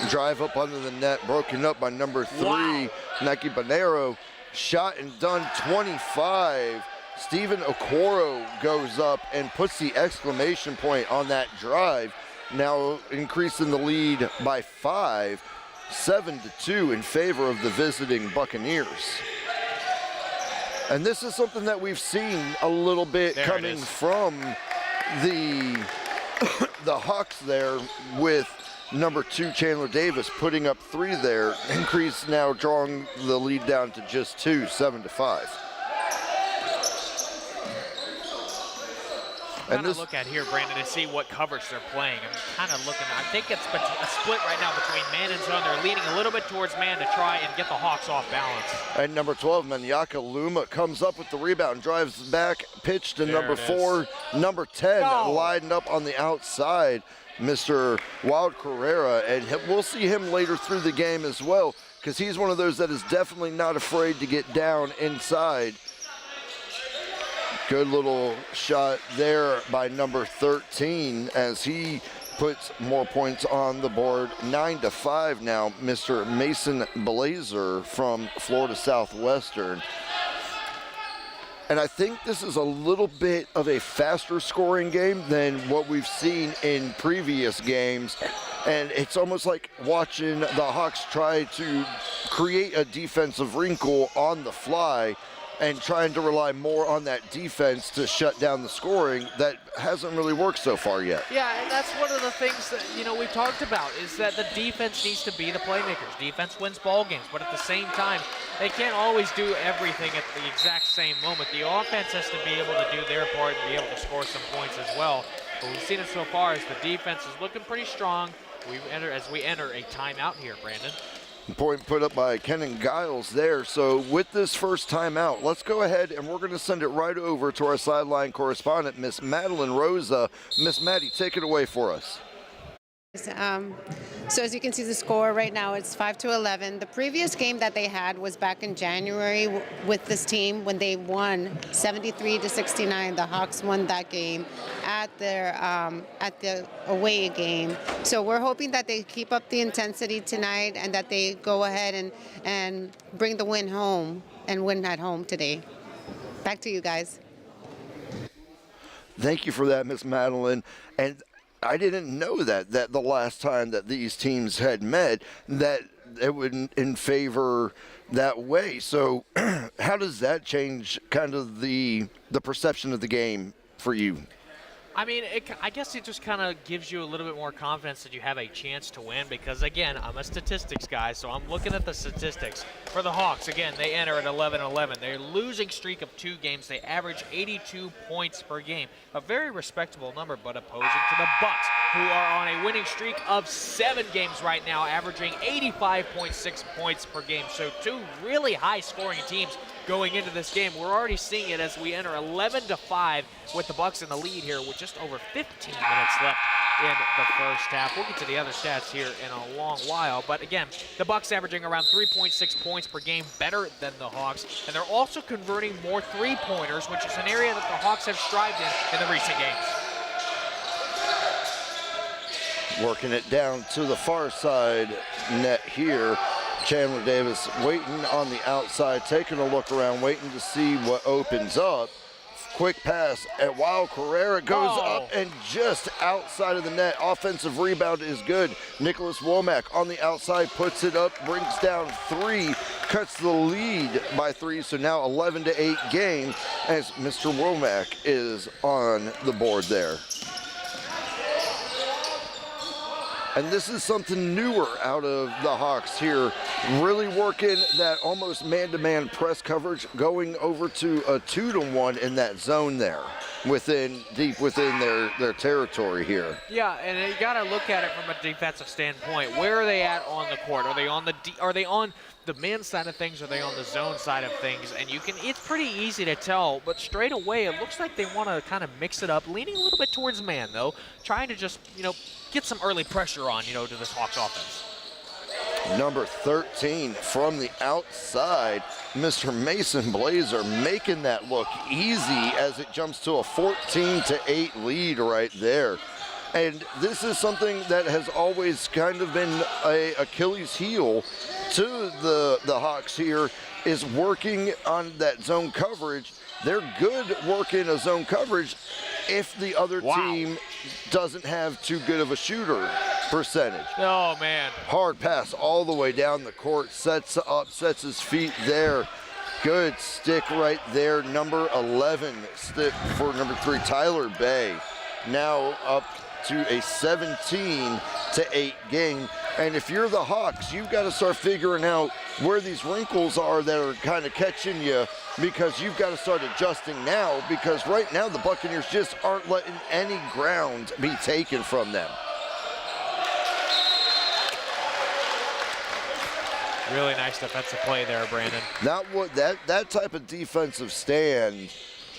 S2: Drive up under the net, broken up by number 3,
S1: Wow.
S2: Nike Bonero. Shot and done, 25. Stephen Okoro goes up and puts the exclamation point on that drive. Now increasing the lead by 5, 7-2 in favor of the visiting Buccaneers. And this is something that we've seen a little bit
S1: There
S2: coming from the Hawks there, with number 2, Chandler Davis, putting up 3 there. Increase now drawing the lead down to just 2, 7-5.
S1: Kind of look at here, Brandon, to see what coverage they're playing. I'm kind of looking. I think it's a split right now between man and zone. They're leaning a little bit towards man to try and get the Hawks off balance.
S2: And number 12, Manyaka Luma, comes up with the rebound, drives back, pitch to
S1: There
S2: number
S1: it
S2: 4. Number 10
S1: No.
S2: lined up on the outside, Mr. Wild Carrera. And we'll see him later through the game as well, because he's one of those that is definitely not afraid to get down inside. Good little shot there by number 13 as he puts more points on the board. 9-5 now, Mr. Mason Blazer from Florida Southwestern. And I think this is a little bit of a faster scoring game than what we've seen in previous games. And it's almost like watching the Hawks try to create a defensive wrinkle on the fly and trying to rely more on that defense to shut down the scoring that hasn't really worked so far yet.
S1: Yeah, and that's one of the things that, we've talked about is that the defense needs to be the playmakers. Defense wins ball games, but at the same time, they can't always do everything at the exact same moment. The offense has to be able to do their part and be able to score some points as well. But we've seen it so far as the defense is looking pretty strong. As we enter a timeout here, Brandon.
S2: Point put up by Kenan Giles there. So with this first timeout, let's go ahead and we're going to send it right over to our sideline correspondent, Miss Madeline Rosa. Miss Maddie, take it away for us.
S3: So as you can see the score right now, it's 5-11. The previous game that they had was back in January with this team when they won 73-69. The Hawks won that game at the away game. So we're hoping that they keep up the intensity tonight and that they go ahead and bring the win home and win at home today. Back to you guys.
S2: Thank you for that, Miss Madeline. And I didn't know that the last time that these teams had met, that it would in favor that way. So how does that change kind of the perception of the game for you?
S1: I mean, I guess it just kind of gives you a little bit more confidence that you have a chance to win because, again, I'm a statistics guy, so I'm looking at the statistics. For the Hawks, again, they enter at 11-11. They're losing streak of 2 games. They average 82 points per game, a very respectable number, but opposing to the Bucks, who are on a winning streak of 7 games right now, averaging 85.6 points per game. So 2 really high-scoring teams going into this game. We're already seeing it as we enter 11-5 with the Bucks in the lead here with just over 15 minutes left in the first half. We'll get to the other stats here in a long while, but again, the Bucks averaging around 3.6 points per game, better than the Hawks, and they're also converting more three-pointers, which is an area that the Hawks have strived in the recent games.
S2: Working it down to the far side net here. Chandler Davis waiting on the outside, taking a look around, waiting to see what opens up. Quick pass, and while Carrera goes up and just outside of the net. Offensive rebound is good. Nicholas Womack on the outside puts it up, brings down 3, cuts the lead by 3, so now 11-8 game as Mr. Womack is on the board there. And this is something newer out of the Hawks here, really working that almost man-to-man press coverage, going over to a 2-to-1 in that zone there, deep within their territory here.
S1: Yeah, and you got to look at it from a defensive standpoint. Where are they at on the court? Are they on the man side of things? Are they on the zone side of things? And it's pretty easy to tell, but straight away it looks like they want to kind of mix it up, leaning a little bit towards man though, trying to just get some early pressure on to this Hawks offense.
S2: Number 13 from the outside, Mr. Mason Blazer making that look easy as it jumps to a 14-8 lead right there. And this is something that has always kind of been a Achilles heel to the Hawks here, is working on that zone coverage. They're good working a zone coverage if the other team doesn't have too good of a shooter percentage.
S1: Oh, man.
S2: Hard pass all the way down the court, sets his feet there. Good stick right there, number 11 stick for number 3, Tyler Bay. Now up to a 17-8 game. And if you're the Hawks, you've got to start figuring out where these wrinkles are that are kind of catching you, because you've got to start adjusting now, because right now the Buccaneers just aren't letting any ground be taken from them.
S1: Really nice defensive play there, Brandon.
S2: That type of defensive stand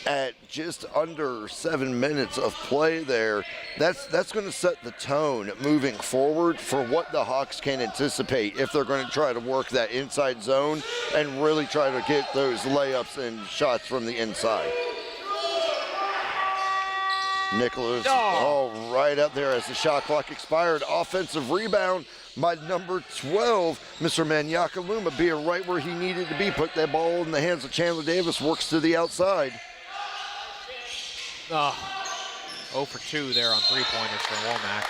S2: at just under 7 minutes of play there, that's going to set the tone moving forward for what the Hawks can anticipate if they're going to try to work that inside zone and really try to get those layups and shots from the inside. Nicholas, right up there as the shot clock expired. Offensive rebound by number 12, Mr. Manyaka Luma, being right where he needed to be. Put that ball in the hands of Chandler Davis, works to the outside.
S1: 0 for 2 there on three-pointers for Womack.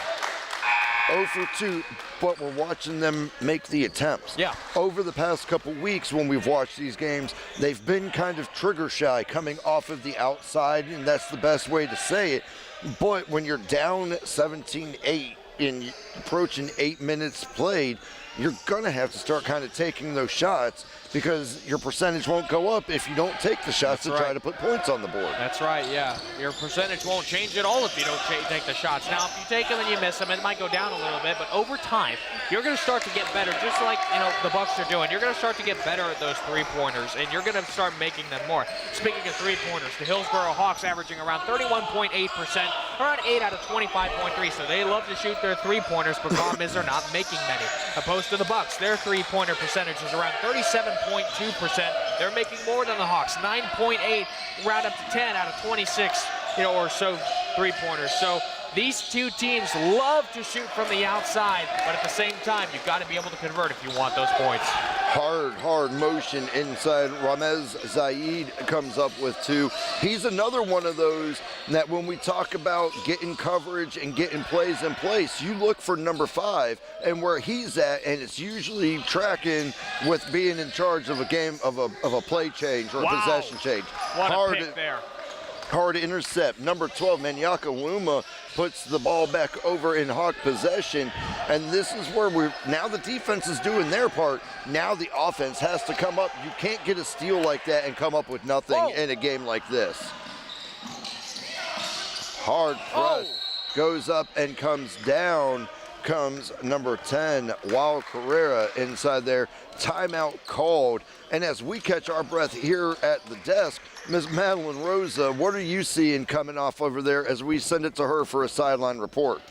S2: 0 for 2, but we're watching them make the attempts.
S1: Yeah.
S2: Over the past couple weeks when we've watched these games, they've been kind of trigger shy coming off of the outside, and that's the best way to say it. But when you're down 17-8 in approaching 8 minutes played, you're going to have to start kind of taking those shots because your percentage won't go up if you don't take the shots to try to put points on the board.
S1: That's right, yeah. Your percentage won't change at all if you don't take the shots. Now, if you take them and you miss them, it might go down a little bit, but over time, you're going to start to get better, just like the Bucks are doing. You're going to start to get better at those three-pointers, and you're going to start making them more. Speaking of three-pointers, the Hillsborough Hawks averaging around 31.8%, around 8 out of 25.3, so they love to shoot their three-pointers, but problem is they're not making many. Opposed to the Bucks, their three-pointer percentage is around 37.2%. They're making more than the Hawks, 9.8, round up to 10 out of 26, or so three-pointers. So these two teams love to shoot from the outside, but at the same time, you've got to be able to convert if you want those points.
S2: Hard motion inside. Ramez Zaid comes up with 2. He's another one of those that when we talk about getting coverage and getting plays in place, you look for number 5 and where he's at, and it's usually tracking with being in charge of a game, of a play change or a possession change.
S1: What a pick there.
S2: Hard intercept. Number 12, Manyaka Luma, puts the ball back over in Hawk possession. And this is where now the defense is doing their part. Now the offense has to come up. You can't get a steal like that and come up with nothing in a game like this. Hard press. Goes up and comes down. Comes number 10, Wild Carrera inside there. Timeout called. And as we catch our breath here at the desk, Ms. Madeline Rosa, what are you seeing coming off over there as we send it to her for a sideline report?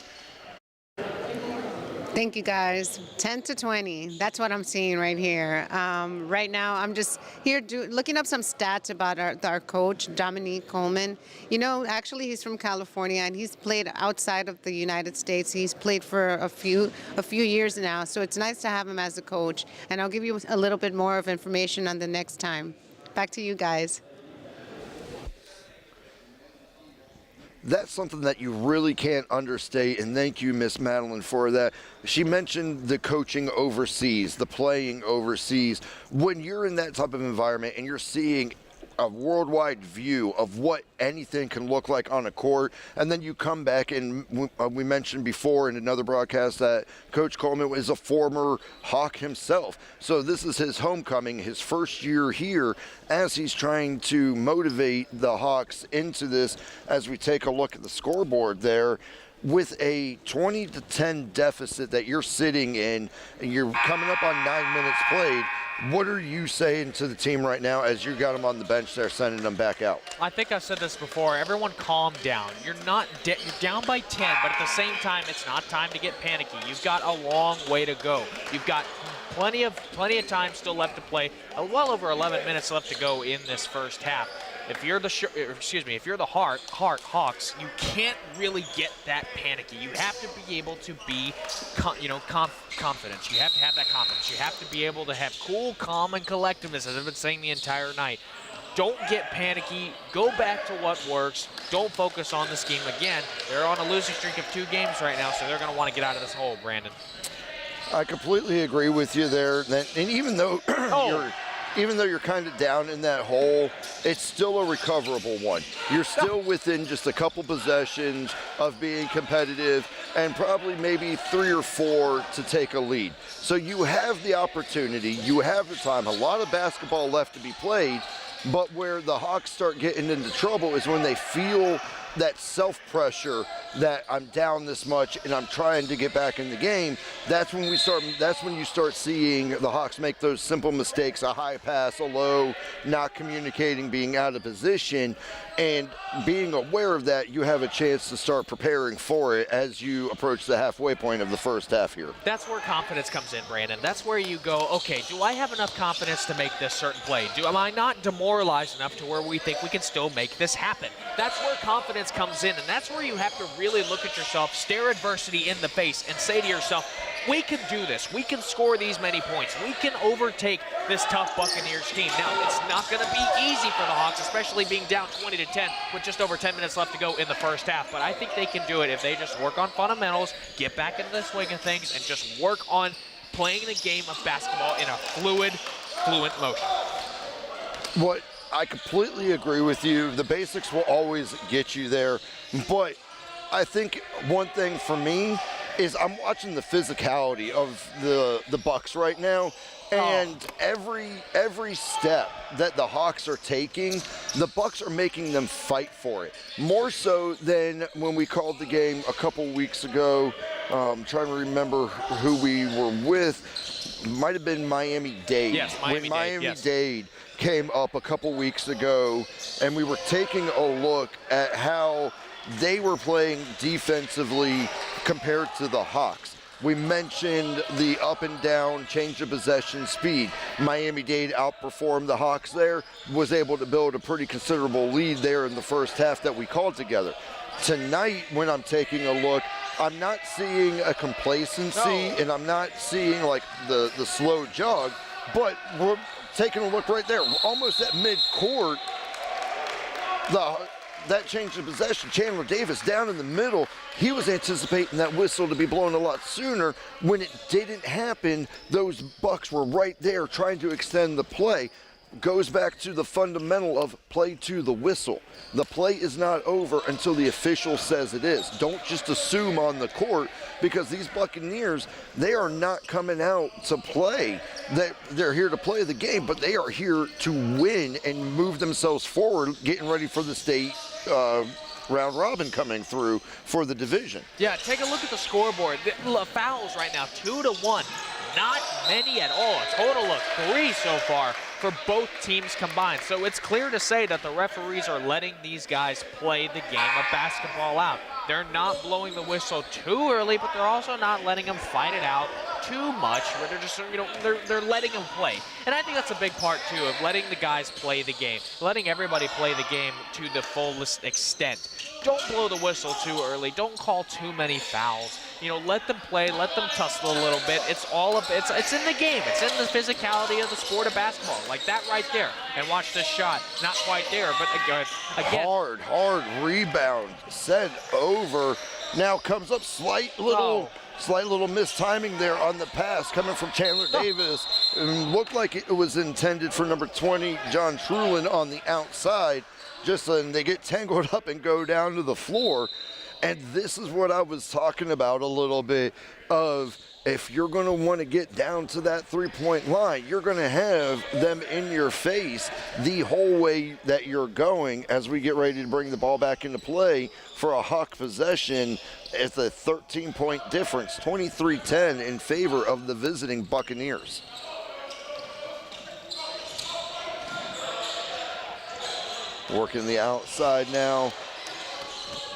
S3: Thank you, guys. 10-20. That's what I'm seeing right here. Right now, I'm just here looking up some stats about our coach, Dominique Coleman. Actually, he's from California, and he's played outside of the United States. He's played for a few years now, so it's nice to have him as a coach. And I'll give you a little bit more of information on the next time. Back to you guys.
S2: That's something that you really can't understate, and thank you, Miss Madeline, for that. She mentioned the coaching overseas, the playing overseas. When you're in that type of environment and you're seeing a worldwide view of what anything can look like on a court, and then you come back and we mentioned before in another broadcast that Coach Coleman is a former Hawk himself. So this is his homecoming, his first year here, as he's trying to motivate the Hawks into this. As we take a look at the scoreboard there, with a 20-10 deficit that you're sitting in, and you're coming up on 9 minutes played, what are you saying to the team right now as you got them on the bench there, sending them back out? I
S1: think I've said this before. Everyone calm down. You're down by 10, but at the same time, it's not time to get panicky. You've got a long way to go. You've got plenty of time still left to play. Well over 11 minutes left to go in this first half. If you're the Hawks, you can't really get that panicky. You have to be able to be, confidence. You have to have that confidence. You have to be able to have cool, calm, and collectiveness, as I've been saying the entire night. Don't get panicky. Go back to what works. Don't focus on the scheme. Again, they're on a losing streak of 2 games right now, so they're going to want to get out of this hole, Brandon.
S2: I completely agree with you there. And even though you're kind of down in that hole, it's still a recoverable one. You're still within just a couple possessions of being competitive and probably maybe 3 or 4 to take a lead. So you have the opportunity, you have the time, a lot of basketball left to be played, but where the Hawks start getting into trouble is when they feel that self-pressure that I'm down this much and I'm trying to get back in the game. That's when you start seeing the Hawks make those simple mistakes, a high pass, a low, not communicating, being out of position, and being aware of that, you have a chance to start preparing for it as you approach the halfway point of the first half here.
S1: That's where confidence comes in, Brandon. That's where you go, okay, do I have enough confidence to make this certain play? Am I not demoralized enough to where we think we can still make this happen? That's where confidence confidence comes in, and that's where you have to really look at yourself, stare adversity in the face, and say to yourself, we can do this. We can score these many points. We can overtake this tough Buccaneers team. Now, it's not going to be easy for the Hawks, especially being down 20-10 with just over 10 minutes left to go in the first half. But I think they can do it if they just work on fundamentals, get back into the swing of things, and just work on playing the game of basketball in a fluent motion.
S2: What I completely agree with you. The basics will always get you there. But I think one thing for me is I'm watching the physicality of the Bucks right now, and every step that the Hawks are taking, the Bucks are making them fight for it. More so than when we called the game a couple weeks ago. Trying to remember who we were with. Might have been Miami-Dade.
S1: Yes,
S2: when
S1: Miami-Dade
S2: came up a couple weeks ago, and we were taking a look at how they were playing defensively compared to the Hawks. We mentioned the up and down change of possession speed. Miami-Dade outperformed the Hawks there, was able to build a pretty considerable lead there in the first half that we called together. Tonight, when I'm taking a look, I'm not seeing a complacency, and I'm not seeing like the slow jog, but we're taking a look right there, almost at mid-court, that change of possession, Chandler Davis down in the middle, he was anticipating that whistle to be blown a lot sooner. When it didn't happen, those Bucks were right there trying to extend the play. Goes back to the fundamental of play to the whistle. The play is not over until the official says it is. Don't just assume on the court, because these Buccaneers, they are not coming out to play. They're here to play the game, but they are here to win and move themselves forward, getting ready for the state round robin coming through for the division.
S1: Yeah, take a look at the scoreboard. The fouls right now, 2-1. Not many at all. A total of 3 so far for both teams combined. So it's clear to say that the referees are letting these guys play the game of basketball out. They're not blowing the whistle too early, but they're also not letting them fight it out too much, where they're just, they're letting them play. And I think that's a big part too, of letting the guys play the game, letting everybody play the game to the fullest extent. Don't blow the whistle too early. Don't call too many fouls. Let them play, let them tussle a little bit. It's in the game. It's in the physicality of the sport of basketball, like that right there. And watch this shot. Not quite there, but again.
S2: Hard rebound, sent over. Now comes up slight little mistiming there on the pass coming from Chandler Davis. It looked like it was intended for number 20, John Trulin, on the outside. And they get tangled up and go down to the floor. And this is what I was talking about a little bit of, if you're going to want to get down to that three-point line, you're going to have them in your face the whole way that you're going as we get ready to bring the ball back into play for a Hawk possession. It's a 13-point difference, 23-10 in favor of the visiting Buccaneers. Working the outside now.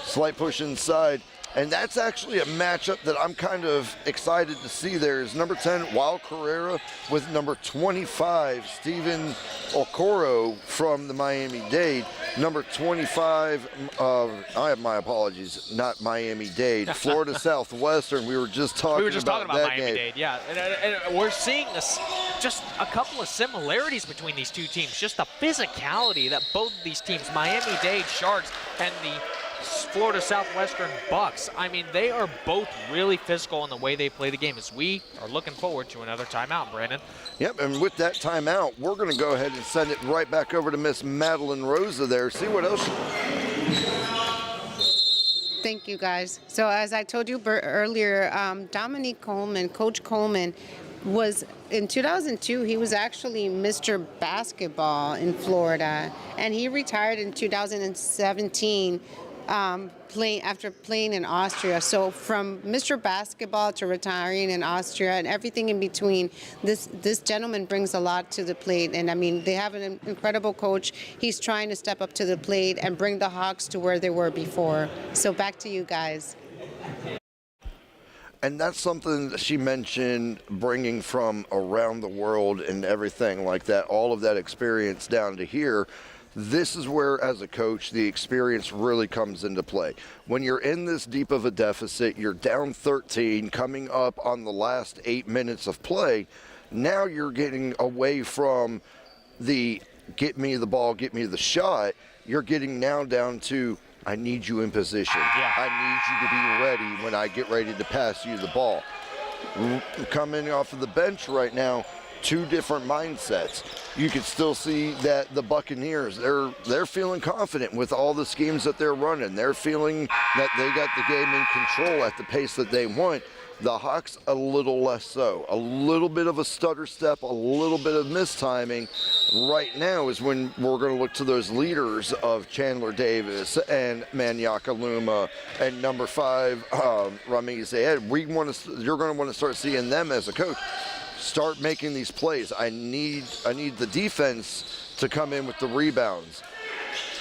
S2: Slight push inside. And that's actually a matchup that I'm kind of excited to see. There is number 10, Wild Carrera, with number 25, Steven Okoro from the Miami-Dade. Number 25, I have my apologies, not Miami-Dade, Florida Southwestern. We were just talking about
S1: Miami-Dade, yeah. And we're seeing this, just a couple of similarities between these two teams. Just the physicality that both of these teams, Miami-Dade Sharks and the Florida Southwestern Bucks, I mean, they are both really physical in the way they play the game, as we are looking forward to another timeout, Brandon.
S2: Yep, and with that timeout, we're going to go ahead and send it right back over to Miss Madeline Rosa there. See what else.
S3: Thank you, guys. So as I told you earlier, Dominique Coleman, Coach Coleman, was in 2002, he was actually Mr. Basketball in Florida, and he retired in 2017 after playing in Austria. So from Mr. Basketball to retiring in Austria and everything in between, this gentleman brings a lot to the plate. And I mean, they have an incredible coach. He's trying to step up to the plate and bring the Hawks to where they were before. So back to you guys.
S2: And that's something that she mentioned, bringing from around the world and everything like that, all of that experience down to here. This is where, as a coach, the experience really comes into play. When you're in this deep of a deficit, you're down 13, coming up on the last 8 minutes of play, now you're getting away from the get me the ball, get me the shot. You're getting now down to, I need you in position.
S1: Yeah.
S2: I need you to be ready when I get ready to pass you the ball. Coming off of the bench right now, two different mindsets. You can still see that the Buccaneers, they're feeling confident with all the schemes that they're running. They're feeling that they got the game in control at the pace that they want. The Hawks, a little less so. A little bit of a stutter step, a little bit of mistiming. Right now is when we're going to look to those leaders of Chandler Davis and Maniaka Luma and number 5, Ramiz Ayed. You're going to want to start seeing them as a coach start making these plays. I need the defense to come in with the rebounds.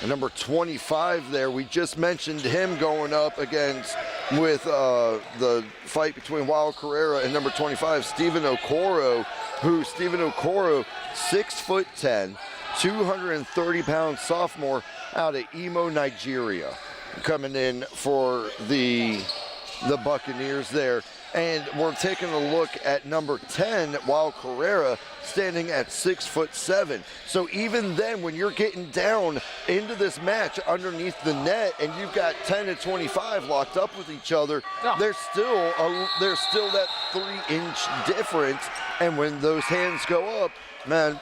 S2: And number 25 there, we just mentioned him going up against with the fight between Wild Carrera and number 25, Stephen Okoro, 6'10", 230-pound sophomore out of Imo, Nigeria, coming in for the Buccaneers there. And we're taking a look at number 10, Wild Carrera, standing at 6'7". So even then, when you're getting down into this match underneath the net, and you've got 10 and 25 locked up with each other, there's still that 3-inch difference. And when those hands go up, man,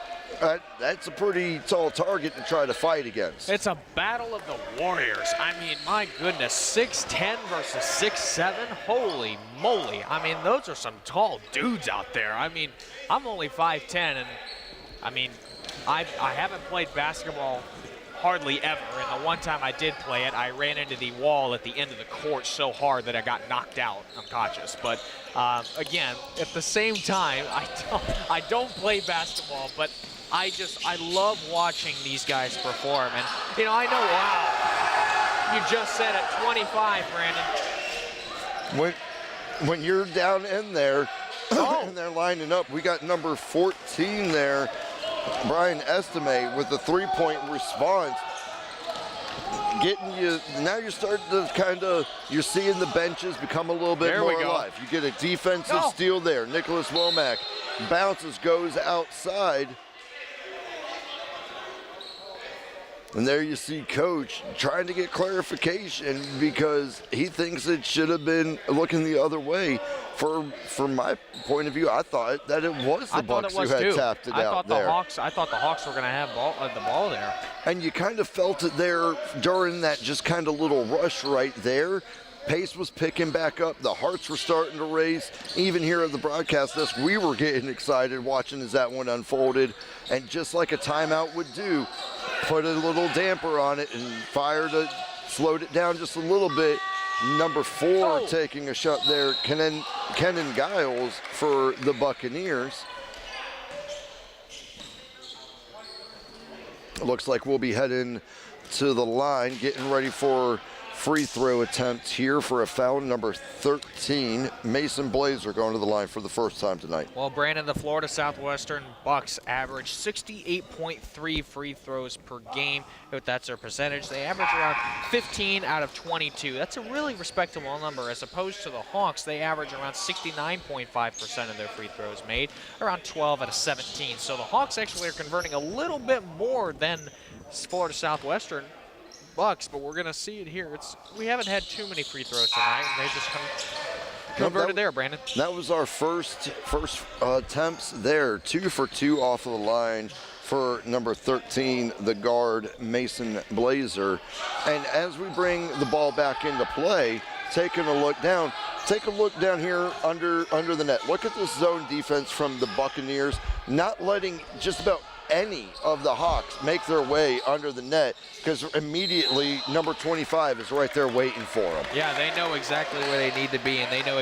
S2: that's a pretty tall target to try to fight against.
S1: It's a battle of the warriors. I mean, my goodness, 6'10 versus 6'7. Holy moly. I mean, those are some tall dudes out there. I mean, I'm only 5'10", and I mean, I haven't played basketball hardly ever, and the one time I did play it, I ran into the wall at the end of the court so hard that I got knocked out unconscious. But again, at the same time, I don't play basketball, but I love watching these guys perform. And, you know, I know, wow, you just said it, 25, Brandon.
S2: When you're down in there, and they're lining up, we got number 14 there, Brian Estime, with the three-point response. Getting you, now you're starting to you're seeing the benches become a little bit more alive. You get a defensive steal there. Nicholas Womack bounces, goes outside. And there you see Coach trying to get clarification because he thinks it should have been looking the other way. From my point of view, I thought that it was the Bucks who had tapped it out there.
S1: I thought the Hawks were going to have the ball there.
S2: And you kind of felt it there during that just kind of little rush right there. Pace was picking back up. The hearts were starting to race. Even here at the broadcast desk, we were getting excited watching as that one unfolded. And just like a timeout would do, put a little damper on it and slowed it down just a little bit. Number 4 taking a shot there, Kenan Giles for the Buccaneers. It looks like we'll be heading to the line, getting ready for free throw attempt here for a foul. Number 13, Mason Blazer, going to the line for the first time tonight.
S1: Well, Brandon, the Florida Southwestern Bucks average 68.3 free throws per game. If that's their percentage, they average around 15 out of 22. That's a really respectable number, as opposed to the Hawks. They average around 69.5% of their free throws made, around 12 out of 17. So the Hawks actually are converting a little bit more than Florida Southwestern Bucks, but we're going to see it here. We haven't had too many free throws tonight, and they just converted there, Brandon.
S2: That was our first attempts there. 2 for 2 off of the line for number 13, the guard, Mason Blazer. And as we bring the ball back into play, taking a look down, take a look down here under the net. Look at this zone defense from the Buccaneers, not letting just about any of the Hawks make their way under the net, because immediately number 25 is right there waiting for them.
S1: Yeah, they know exactly where they need to be, and they know,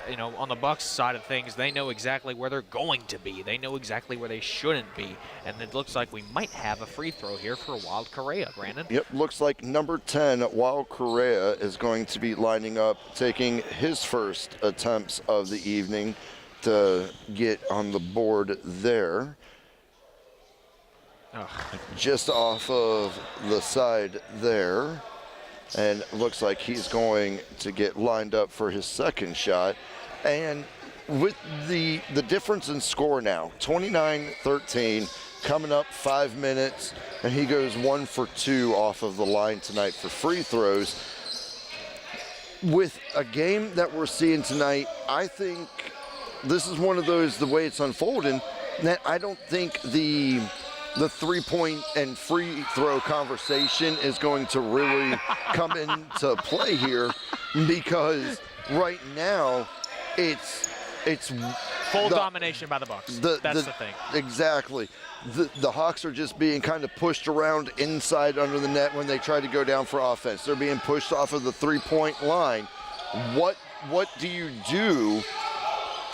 S1: you know, on the Bucks side of things, they know exactly where they're going to be. They know exactly where they shouldn't be, and it looks like we might have a free throw here for Wild Correa, Brandon.
S2: Yep, looks like number 10, Wild Correa, is going to be lining up, taking his first attempts of the evening to get on the board there.
S1: Ugh.
S2: just off of the side there. And looks like he's going to get lined up for his second shot. And with the difference in score now, 29-13, coming up 5 minutes, and he goes 1 for 2 off of the line tonight for free throws. With a game that we're seeing tonight, I think this is one of those, the way it's unfolding, that I don't think the 3-point and free throw conversation is going to really come into play here, because right now it's
S1: full domination by the Bucks. That's the thing.
S2: Exactly. The Hawks are just being kind of pushed around inside under the net when they try to go down for offense. They're being pushed off of the 3-point line. What do you do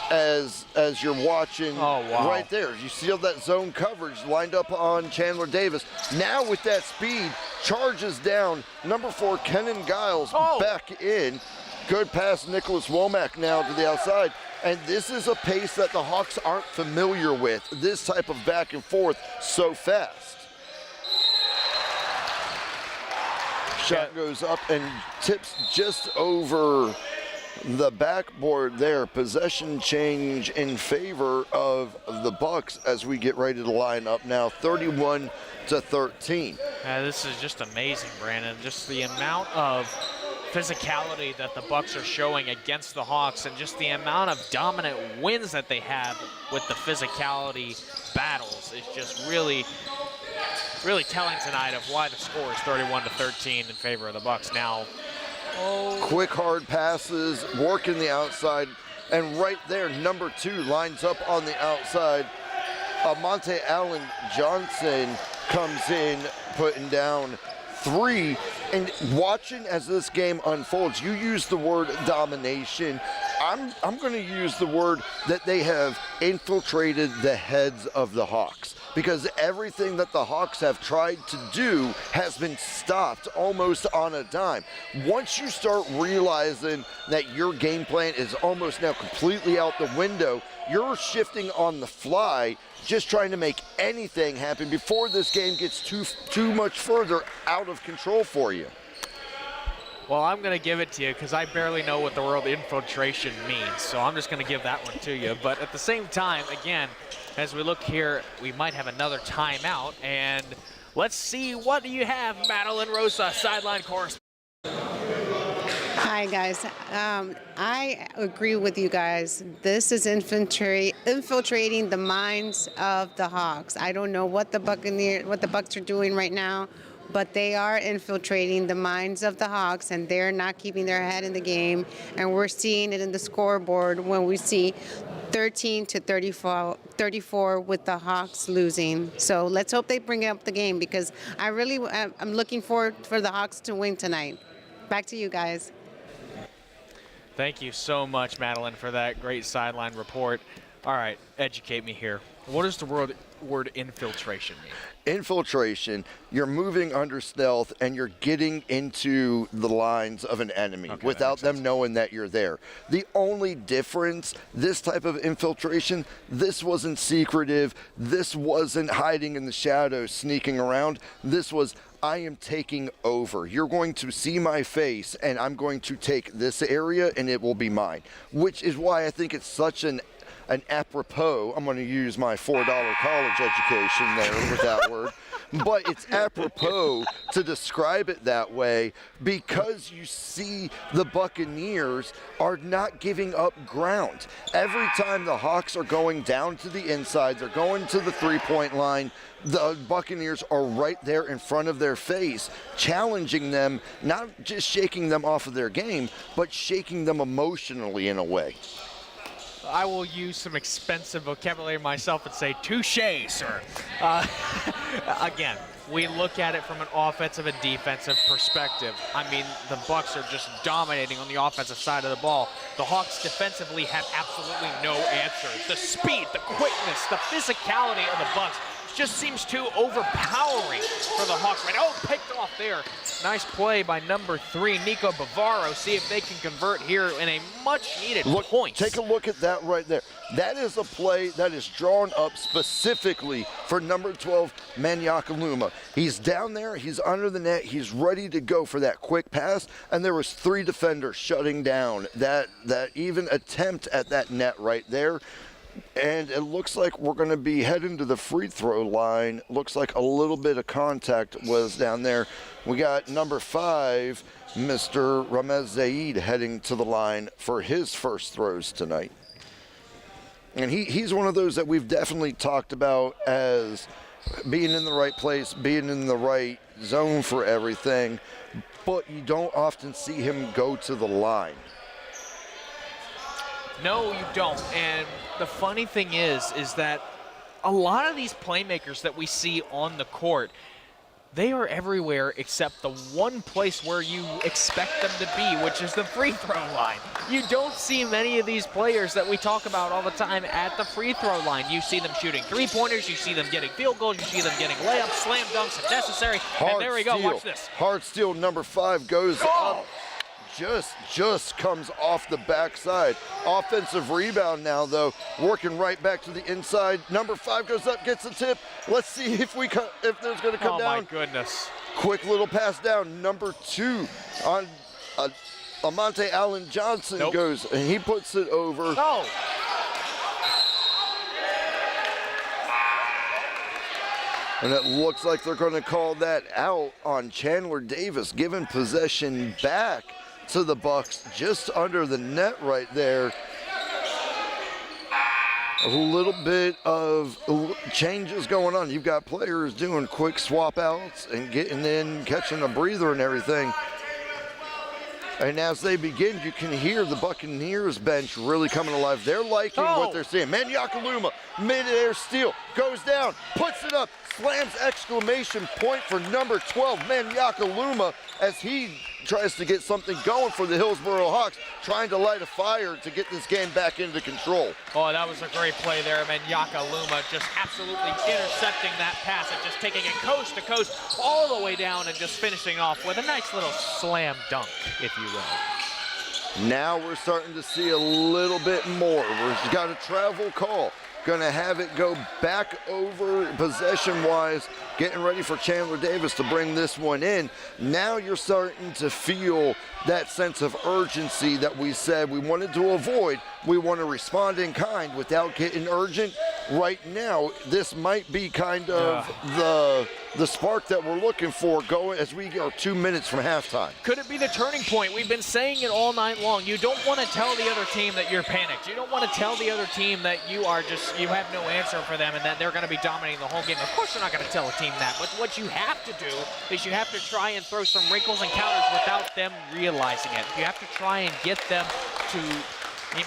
S2: as you're watching right there? You see all that zone coverage lined up on Chandler Davis. Now with that speed, charges down. Number 4, Kenan Giles back in. Good pass, Nicholas Womack now to the outside. And this is a pace that the Hawks aren't familiar with, this type of back and forth so fast. Shot goes up and tips just over the backboard there. Possession change in favor of the Bucks as we get ready to line up now, 31-13.
S1: This is just amazing, Brandon. Just the amount of physicality that the Bucks are showing against the Hawks, and just the amount of dominant wins that they have with the physicality battles is just really telling tonight of why the score is 31-13 in favor of the Bucks. Now,
S2: quick hard passes, working the outside, and right there, number 2 lines up on the outside. Monte Allen Johnson comes in, putting down 3. And watching as this game unfolds, you use the word domination. I'm going to use the word that they have infiltrated the heads of the Hawks, because everything that the Hawks have tried to do has been stopped almost on a dime. Once you start realizing that your game plan is almost now completely out the window, you're shifting on the fly, just trying to make anything happen before this game gets too much further out of control for you.
S1: Well, I'm going to give it to you because I barely know what the word infiltration means, so I'm just going to give that one to you. But at the same time, again, as we look here, we might have another timeout, and let's see, what do you have, Madeline Rosa, sideline correspondent?
S3: Hi, guys. I agree with you guys. This is infiltrating the minds of the Hawks. I don't know what the Bucks are doing right now, but they are infiltrating the minds of the Hawks, and they're not keeping their head in the game. And we're seeing it in the scoreboard when we see 13-34 with the Hawks losing. So let's hope they bring up the game, because I'm looking forward for the Hawks to win tonight. Back to you guys.
S1: Thank you so much, Madeline, for that great sideline report. All right, educate me here. What does the word infiltration mean?
S2: Infiltration, you're moving under stealth and you're getting into the lines of an enemy without them knowing that you're there. The only difference, this type of infiltration, this wasn't secretive, this wasn't hiding in the shadows, sneaking around. This was, I am taking over. You're going to see my face and I'm going to take this area and it will be mine, which is why I think it's such an apropos, I'm going to use my $4 college education there with that word, but it's apropos to describe it that way, because you see the Buccaneers are not giving up ground. Every time the Hawks are going down to the inside, they're going to the 3-point line, the Buccaneers are right there in front of their face, challenging them, not just shaking them off of their game, but shaking them emotionally in a way.
S1: I will use some expensive vocabulary myself and say, touche, sir. Again, we look at it from an offensive and defensive perspective. I mean, the Bucks are just dominating on the offensive side of the ball. The Hawks defensively have absolutely no answer. The speed, the quickness, the physicality of the Bucks just seems too overpowering for the Hawks right now. Oh, picked off there. Nice play by number 3, Nico Bavaro. See if they can convert here in a much-needed point.
S2: Take a look at that right there. That is a play that is drawn up specifically for number 12, Manyakaluma. He's down there, he's under the net, he's ready to go for that quick pass, and there was 3 defenders shutting down that even attempt at that net right there. And it looks like we're going to be heading to the free throw line. Looks like a little bit of contact was down there. We got number 5, Mr. Ramez Zaid, heading to the line for his first throws tonight. And he's one of those that we've definitely talked about as being in the right place, being in the right zone for everything, but you don't often see him go to the line.
S1: No, you don't. And the funny thing is that a lot of these playmakers that we see on the court, they are everywhere except the one place where you expect them to be, which is the free throw line. You don't see many of these players that we talk about all the time at the free throw line. You see them shooting three-pointers, you see them getting field goals, you see them getting layups, slam dunks if necessary. And there we go, watch this.
S2: Hard steal, number 5 goes up. Just comes off the backside. Offensive rebound now, though, working right back to the inside. Number 5 goes up, gets the tip. Let's see if there's going to come down.
S1: Oh, my goodness.
S2: Quick little pass down. Number 2 on Amonte Allen Johnson goes, and he puts it over.
S1: Oh.
S2: And it looks like they're going to call that out on Chandler Davis, giving possession back to the Bucks just under the net right there. A little bit of changes going on. You've got players doing quick swap outs and getting in, catching a breather and everything. And as they begin, you can hear the Buccaneers bench really coming alive. They're liking what they're seeing. Manyakaluma, mid-air steal, goes down, puts it up, slams exclamation point for number 12, Manyakaluma, as he tries to get something going for the Hillsborough Hawks, trying to light a fire to get this game back into control.
S1: Oh, that was a great play there. Manyakaluma just absolutely intercepting that pass and just taking it coast to coast all the way down and just finishing off with a nice little slam dunk, if you will.
S2: Now we're starting to see a little bit more. We've got a travel call. Gonna have it go back over possession-wise, getting ready for Chandler Davis to bring this one in. Now you're starting to feel that sense of urgency that we said we wanted to avoid. We want to respond in kind without getting urgent. Right now, this might be kind of the spark that we're looking for going as we are 2 minutes from halftime.
S1: Could it be the turning point? We've been saying it all night long. You don't want to tell the other team that you're panicked. You don't want to tell the other team that you have no answer for them and that they're going to be dominating the whole game. Of course you're not going to tell a team that, but what you have to do is you have to try and throw some wrinkles and counters without them realizing it. You have to try and get them to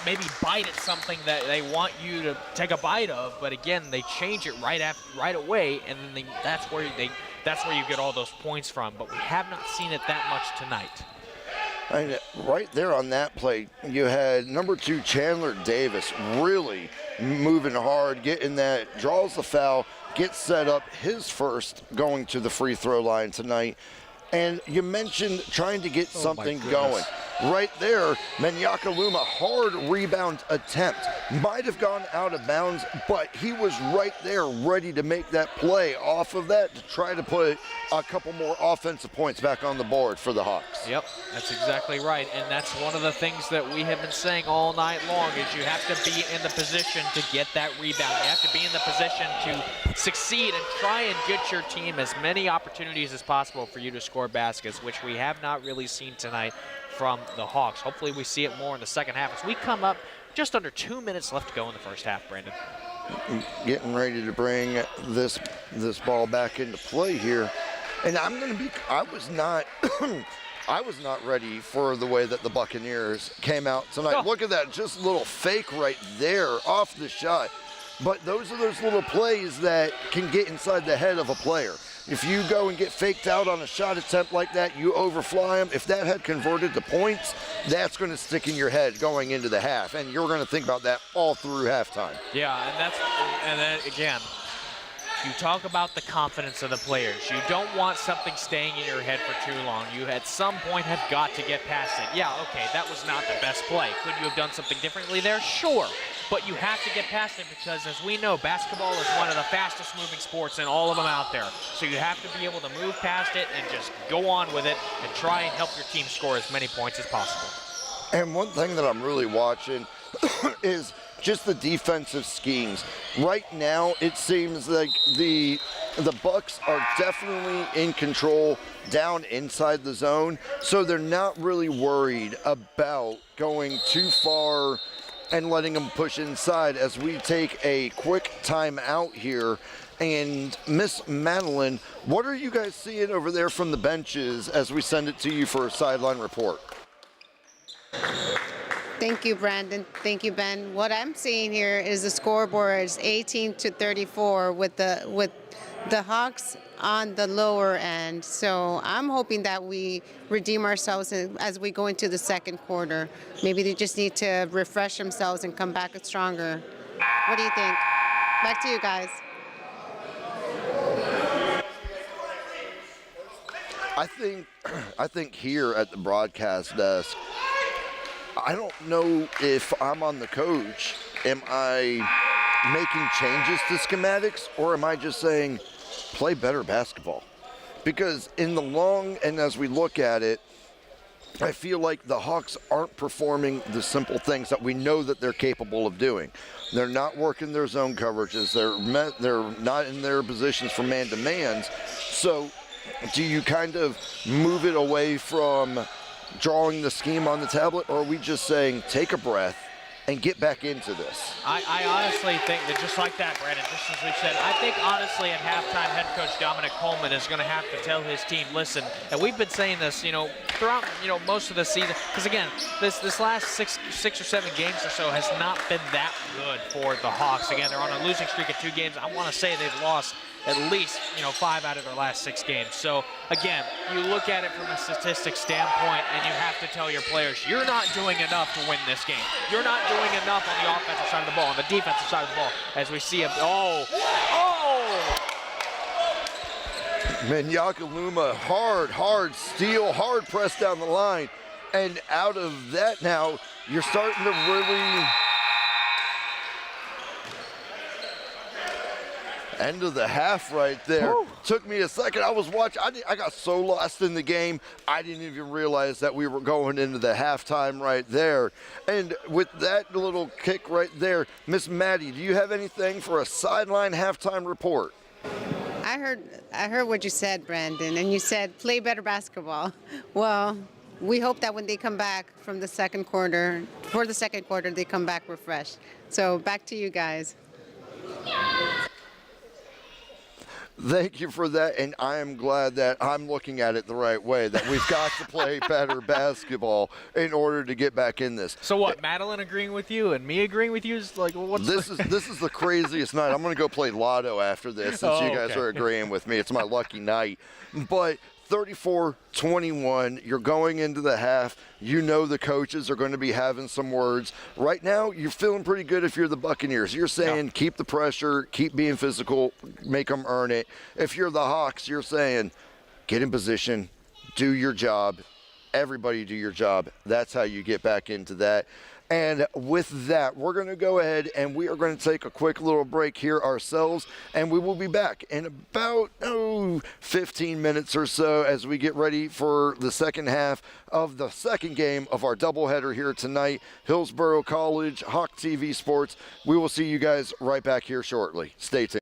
S1: maybe bite at something that they want you to take a bite of, but again, they change it right away, and then that's where you get all those points from. But we have not seen it that much tonight.
S2: And right there on that play, you had number 2 Chandler Davis really moving hard, getting that, draws the foul, gets set up, his first going to the free throw line tonight. And you mentioned trying to get something going. Right there, Manyakaluma, hard rebound attempt. Might have gone out of bounds, but he was right there ready to make that play off of that to try to put a couple more offensive points back on the board for the Hawks.
S1: Yep, that's exactly right. And that's one of the things that we have been saying all night long is you have to be in the position to get that rebound. You have to be in the position to succeed and try and get your team as many opportunities as possible for you to score baskets, which we have not really seen tonight from the Hawks. Hopefully we see it more in the second half as we come up just under 2 minutes left to go in the first half, Brandon.
S2: Getting ready to bring this ball back into play here. And I was not I was not ready for the way that the Buccaneers came out tonight. Look at that, just a little fake right there off the shot. But those are those little plays that can get inside the head of a player. If you go and get faked out on a shot attempt like that, you overfly them. If that had converted to points, that's going to stick in your head going into the half, and you're going to think about that all through halftime.
S1: Yeah, and then again, You talk about the confidence of the players. You don't want something staying in your head for too long. You at some point have got to get past it. Yeah, okay, that was not the best play. Could you have done something differently there? Sure. But you have to get past it because, as we know, basketball is one of the fastest moving sports in all of them out there. So you have to be able to move past it and just go on with it and try and help your team score as many points as possible.
S2: And one thing that I'm really watching is just the defensive schemes. Right now, it seems like the Bucks are definitely in control down inside the zone, so they're not really worried about going too far and letting them push inside as we take a quick timeout here. And Miss Madeline, what are you guys seeing over there from the benches as we send it to you for a sideline report?
S3: Thank you, Brandon. Thank you, Ben. What I'm seeing here is the scoreboard is 18-34 with the Hawks on the lower end. So I'm hoping that we redeem ourselves as we go into the second quarter. Maybe they just need to refresh themselves and come back stronger. What do you think? Back to you guys.
S2: I think here at the broadcast desk, I don't know if I'm on the coach. Am I making changes to schematics, or am I just saying play better basketball? Because in the long, and as we look at it, I feel like the Hawks aren't performing the simple things that we know that they're capable of doing. They're not working their zone coverages. They're not in their positions for man-to-mans. So do you kind of move it away from drawing the scheme on the tablet, or are we just saying take a breath and get back into this?
S1: I honestly think that just like that, Brandon, just as we said, I think honestly at halftime head coach Dominic Coleman is going to have to tell his team, listen, and we've been saying this, throughout, most of the season, because again, this last six or seven games or so has not been that good for the Hawks. Again, they're on a losing streak of 2 games. I want to say they've lost at least 5 out of their last 6 games. So again, you look at it from a statistics standpoint, and you have to tell your players, you're not doing enough to win this game. You're not doing enough on the offensive side of the ball, on the defensive side of the ball, as we see
S2: Menyakaluma, hard steal, hard press down the line. And out of that now, you're starting to really end of the half right there. Woo. Took me a second. I was watching. I got so lost in the game, I didn't even realize that we were going into the halftime right there. And with that little kick right there, Miss Maddie, do you have anything for a sideline halftime report?
S3: I heard what you said, Brandon, and you said play better basketball. Well, we hope that when they come back from the second quarter, they come back refreshed. So back to you guys.
S2: Thank you for that, and I am glad that I'm looking at it the right way, that we've got to play better basketball in order to get back in this.
S1: So what, Madeline agreeing with you and me agreeing with you is like, what's
S2: this is the craziest night. I'm going to go play lotto after this since you guys are agreeing with me. It's my lucky night. But 34-21, you're going into the half. You know the coaches are going to be having some words. Right now, you're feeling pretty good if you're the Buccaneers. You're saying keep the pressure, keep being physical, make them earn it. If you're the Hawks, you're saying get in position, do your job. Everybody do your job. That's how you get back into that. And with that, we're going to go ahead and we are going to take a quick little break here ourselves, and we will be back in about 15 minutes or so as we get ready for the second half of the second game of our doubleheader here tonight. Hillsborough College, Hawk TV Sports. We will see you guys right back here shortly. Stay tuned.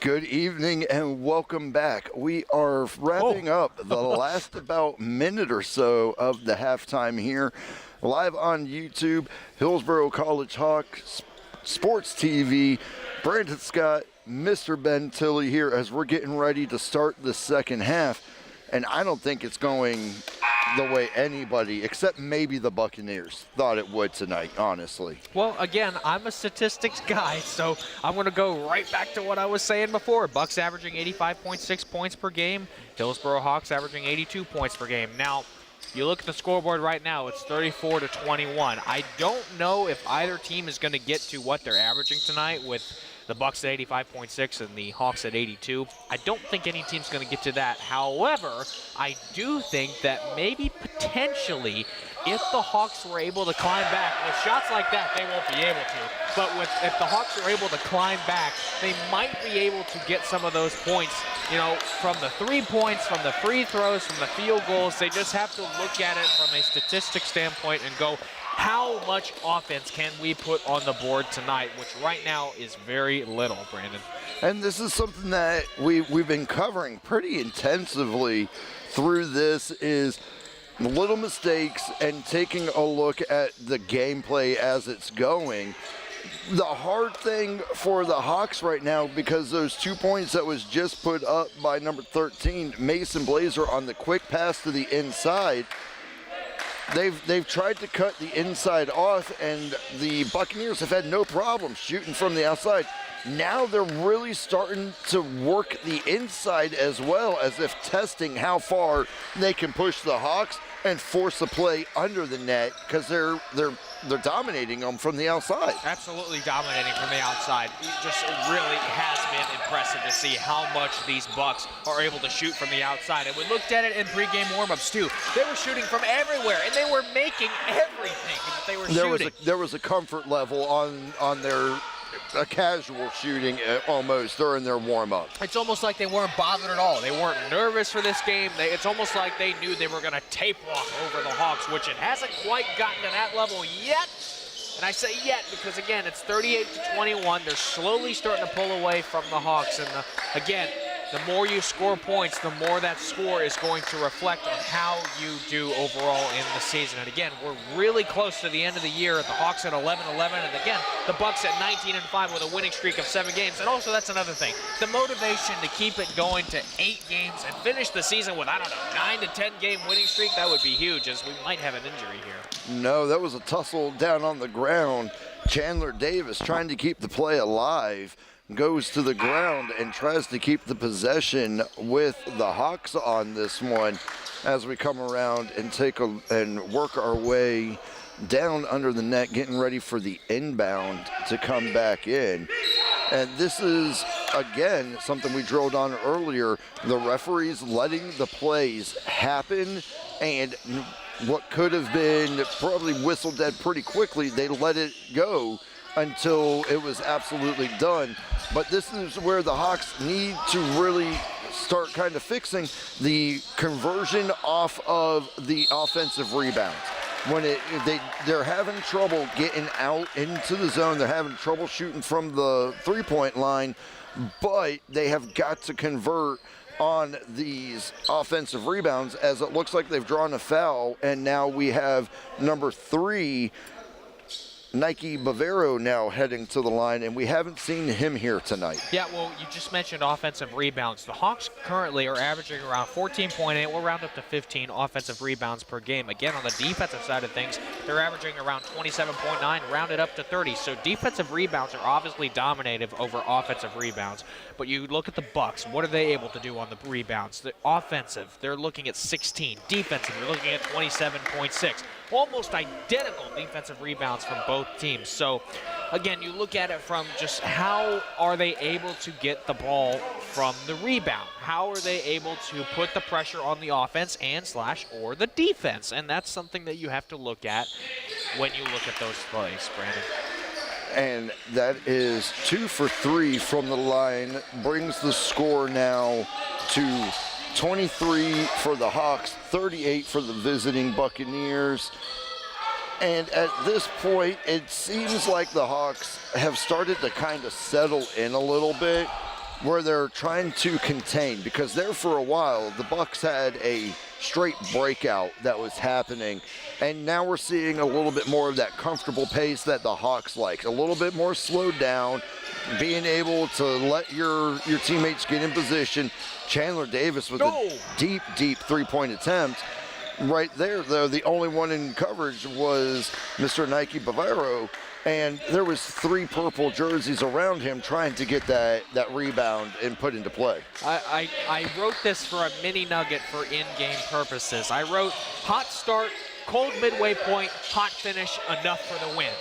S2: Good evening and welcome back. We are wrapping up the last about minute or so of the halftime here, live on YouTube, Hillsborough College Hawks Sports TV. Brandon Scott, Mr. Ben Tilley here as we're getting ready to start the second half. And I don't think it's going the way anybody, except maybe the Buccaneers, thought it would tonight, honestly.
S1: Well, again, I'm a statistics guy, so I'm going to go right back to what I was saying before. Bucks averaging 85.6 points per game. Hillsborough Hawks averaging 82 points per game. Now, you look at the scoreboard right now, it's 34-21. I don't know if either team is going to get to what they're averaging tonight with the Bucks at 85.6 and the Hawks at 82. I don't think any team's going to get to that. However, I do think that maybe potentially if the Hawks were able to climb back, with shots like that, they won't be able to. But if the Hawks are able to climb back, they might be able to get some of those points, you know, from the 3 points, from the free throws, from the field goals. They just have to look at it from a statistics standpoint and go, how much offense can we put on the board tonight, which right now is very little, Brandon.
S2: And this is something that we've been covering pretty intensively through this, is little mistakes and taking a look at the gameplay as it's going. The hard thing for the Hawks right now, because those 2 points that was just put up by number 13, Mason Blazer, on the quick pass to the inside, They've tried to cut the inside off, and the Buccaneers have had no problem shooting from the outside. Now they're really starting to work the inside as well, as if testing how far they can push the Hawks and force a play under the net, because they're dominating them from the outside.
S1: Absolutely dominating from the outside. It really has been impressive to see how much these Bucks are able to shoot from the outside. And we looked at it in pregame warmups too. They were shooting from everywhere, and they were making everything that they were shooting.
S2: There was a comfort level on their casual shooting almost during their warm-up.
S1: It's almost like they weren't bothered at all. They weren't nervous for this game. It's almost like they knew they were going to tape walk over the Hawks, which it hasn't quite gotten to that level yet. And I say yet because, again, it's 38-21. They're slowly starting to pull away from the Hawks. And, again, the more you score points, the more that score is going to reflect on how you do overall in the season. And again, we're really close to the end of the year. The Hawks at 11-11, and again, the Bucks at 19-5 with a winning streak of 7 games. And also, that's another thing, the motivation to keep it going to 8 games and finish the season with, 9 to 10 game winning streak. That would be huge, as we might have an injury here.
S2: No, that was a tussle down on the ground. Chandler Davis trying to keep the play alive, goes to the ground and tries to keep the possession with the Hawks on this one, as we come around and work our way down under the net, getting ready for the inbound to come back in. And this is, again, something we drilled on earlier, the referees letting the plays happen, and what could have been probably whistled at pretty quickly, they let it go until it was absolutely done. But this is where the Hawks need to really start kind of fixing the conversion off of the offensive rebounds. When they're having trouble getting out into the zone, they're having trouble shooting from the three-point line, but they have got to convert on these offensive rebounds, as it looks like they've drawn a foul, and now we have number 3, Nike Bavero, now heading to the line, and we haven't seen him here tonight.
S1: Yeah, well, you just mentioned offensive rebounds. The Hawks currently are averaging around 14.8. We'll round up to 15 offensive rebounds per game. Again, on the defensive side of things, they're averaging around 27.9, rounded up to 30. So defensive rebounds are obviously dominative over offensive rebounds. But you look at the Bucks, what are they able to do on the rebounds? The offensive, they're looking at 16. Defensive, they're looking at 27.6. Almost identical defensive rebounds from both teams. So, again, you look at it from just how are they able to get the ball from the rebound? How are they able to put the pressure on the offense or the defense? And that's something that you have to look at when you look at those plays, Brandon.
S2: And that is 2 for 3 from the line, brings the score now to 23 for the Hawks, 38 for the visiting Buccaneers. And at this point, it seems like the Hawks have started to kind of settle in a little bit. where they're trying to contain, because there for a while the Bucks had a straight breakout that was happening, and now we're seeing a little bit more of that comfortable pace that the Hawks like, a little bit more slowed down, being able to let your teammates get in position. Chandler Davis with a deep three-point attempt. Right there, though, the only one in coverage was Mr. Nike Bavaro, and there was 3 purple jerseys around him trying to get that rebound and put into play.
S1: I wrote this for a mini nugget for in-game purposes. I wrote hot start, cold midway point, hot finish, enough for the win.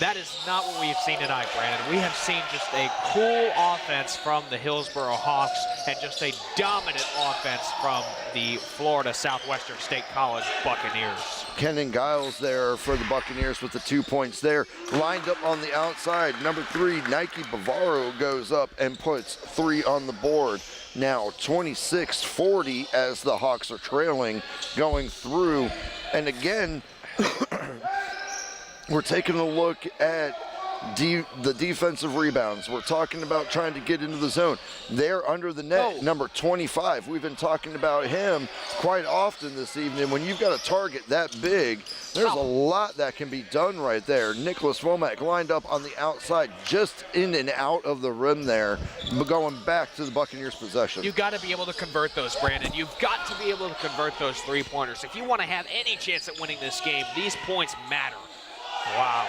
S1: That is not what we have seen tonight, Brandon. We have seen just a cool offense from the Hillsborough Hawks and just a dominant offense from the Florida Southwestern State College Buccaneers.
S2: Kenan Giles there for the Buccaneers with the 2 points there. Lined up on the outside, number 3, Nike Bavaro goes up and puts 3 on the board. Now 26-40 as the Hawks are trailing going through. And again, we're taking a look at the defensive rebounds. We're talking about trying to get into the zone. They're under the net, number 25. We've been talking about him quite often this evening. When you've got a target that big, there's a lot that can be done right there. Nicholas Womack lined up on the outside, just in and out of the rim there, going back to the Buccaneers' possession.
S1: You've got to be able to convert those, Brandon. You've got to be able to convert those three-pointers. If you want to have any chance at winning this game, these points matter. Wow.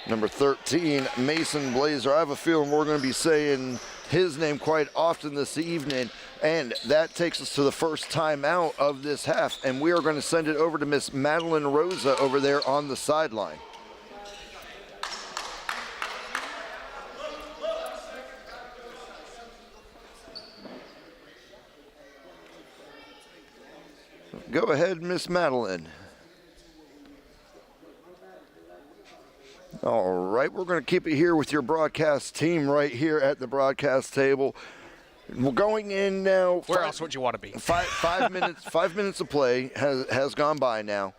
S2: Number 13, Mason Blazer. I have a feeling we're going to be saying his name quite often this evening, and that takes us to the first timeout of this half, and we are going to send it over to Miss Madeline Rosa over there on the sideline. Go ahead, Miss Madeline. All right, we're going to keep it here with your broadcast team right here at the broadcast table. We're going in now.
S1: Where else would you want to be?
S2: 5 minutes. 5 minutes of play has gone by now.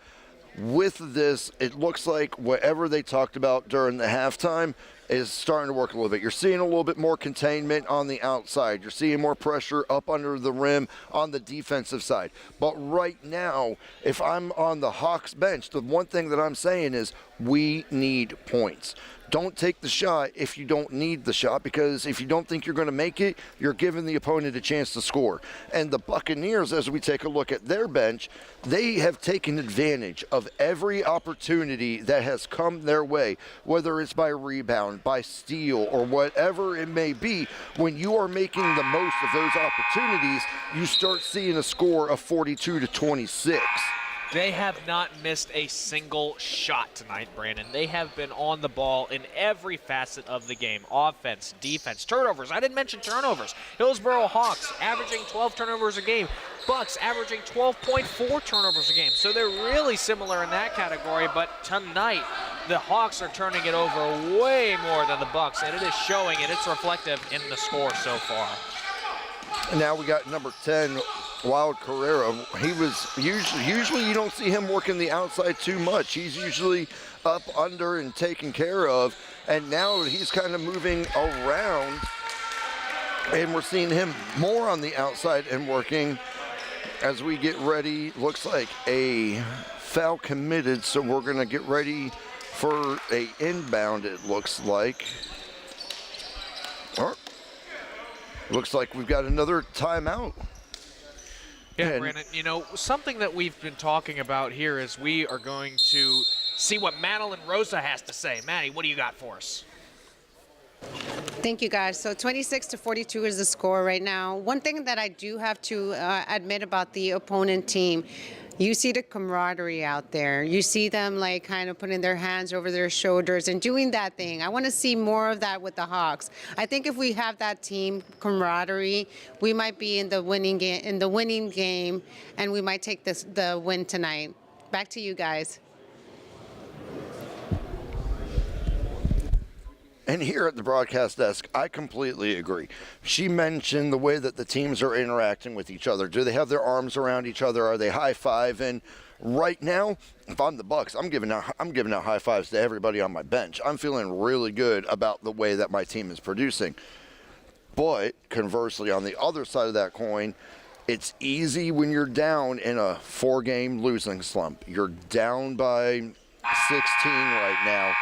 S2: With this, it looks like whatever they talked about during the halftime is starting to work a little bit. You're seeing a little bit more containment on the outside. You're seeing more pressure up under the rim on the defensive side. But right now, if I'm on the Hawks bench, the one thing that I'm saying is we need points. Don't take the shot if you don't need the shot, because if you don't think you're going to make it, you're giving the opponent a chance to score. And the Buccaneers, as we take a look at their bench, they have taken advantage of every opportunity that has come their way, whether it's by rebound, by steal, or whatever it may be. When you are making the most of those opportunities, you start seeing a score of 42-26.
S1: They have not missed a single shot tonight, Brandon. They have been on the ball in every facet of the game. Offense, defense, turnovers. I didn't mention turnovers. Hillsborough Hawks averaging 12 turnovers a game. Bucks averaging 12.4 turnovers a game. So they're really similar in that category, but tonight the Hawks are turning it over way more than the Bucks, and it is showing, and it's reflective in the score so far.
S2: And now we got number 10, Wild Carrera. He was usually you don't see him working the outside too much. He's usually up under and taken care of, and now he's kind of moving around, and we're seeing him more on the outside and working as we get ready. Looks like a foul committed, so we're going to get ready for a inbound, it looks like. Or, looks like we've got another timeout.
S1: Yeah, Brandon, you know, something that we've been talking about here is we are going to see what Madeline Rosa has to say. Maddie, what do you got for us?
S3: Thank you, guys. So 26-42 is the score right now. One thing that I do have to admit about the opponent team, you see the camaraderie out there. You see them like kind of putting their hands over their shoulders and doing that thing. I want to see more of that with the Hawks. I think if we have that team camaraderie, we might be in the winning game, and we might take the win tonight. Back to you guys.
S2: And here at the broadcast desk, I completely agree. She mentioned the way that the teams are interacting with each other. Do they have their arms around each other? Are they high-fiving? Right now, if I'm the Bucks, I'm giving out high fives to everybody on my bench. I'm feeling really good about the way that my team is producing. But conversely, on the other side of that coin, it's easy when you're down in a 4-game losing slump. You're down by 16 right now.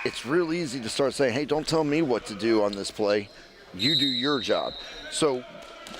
S2: It's real easy to start saying, hey, don't tell me what to do on this play. You do your job. So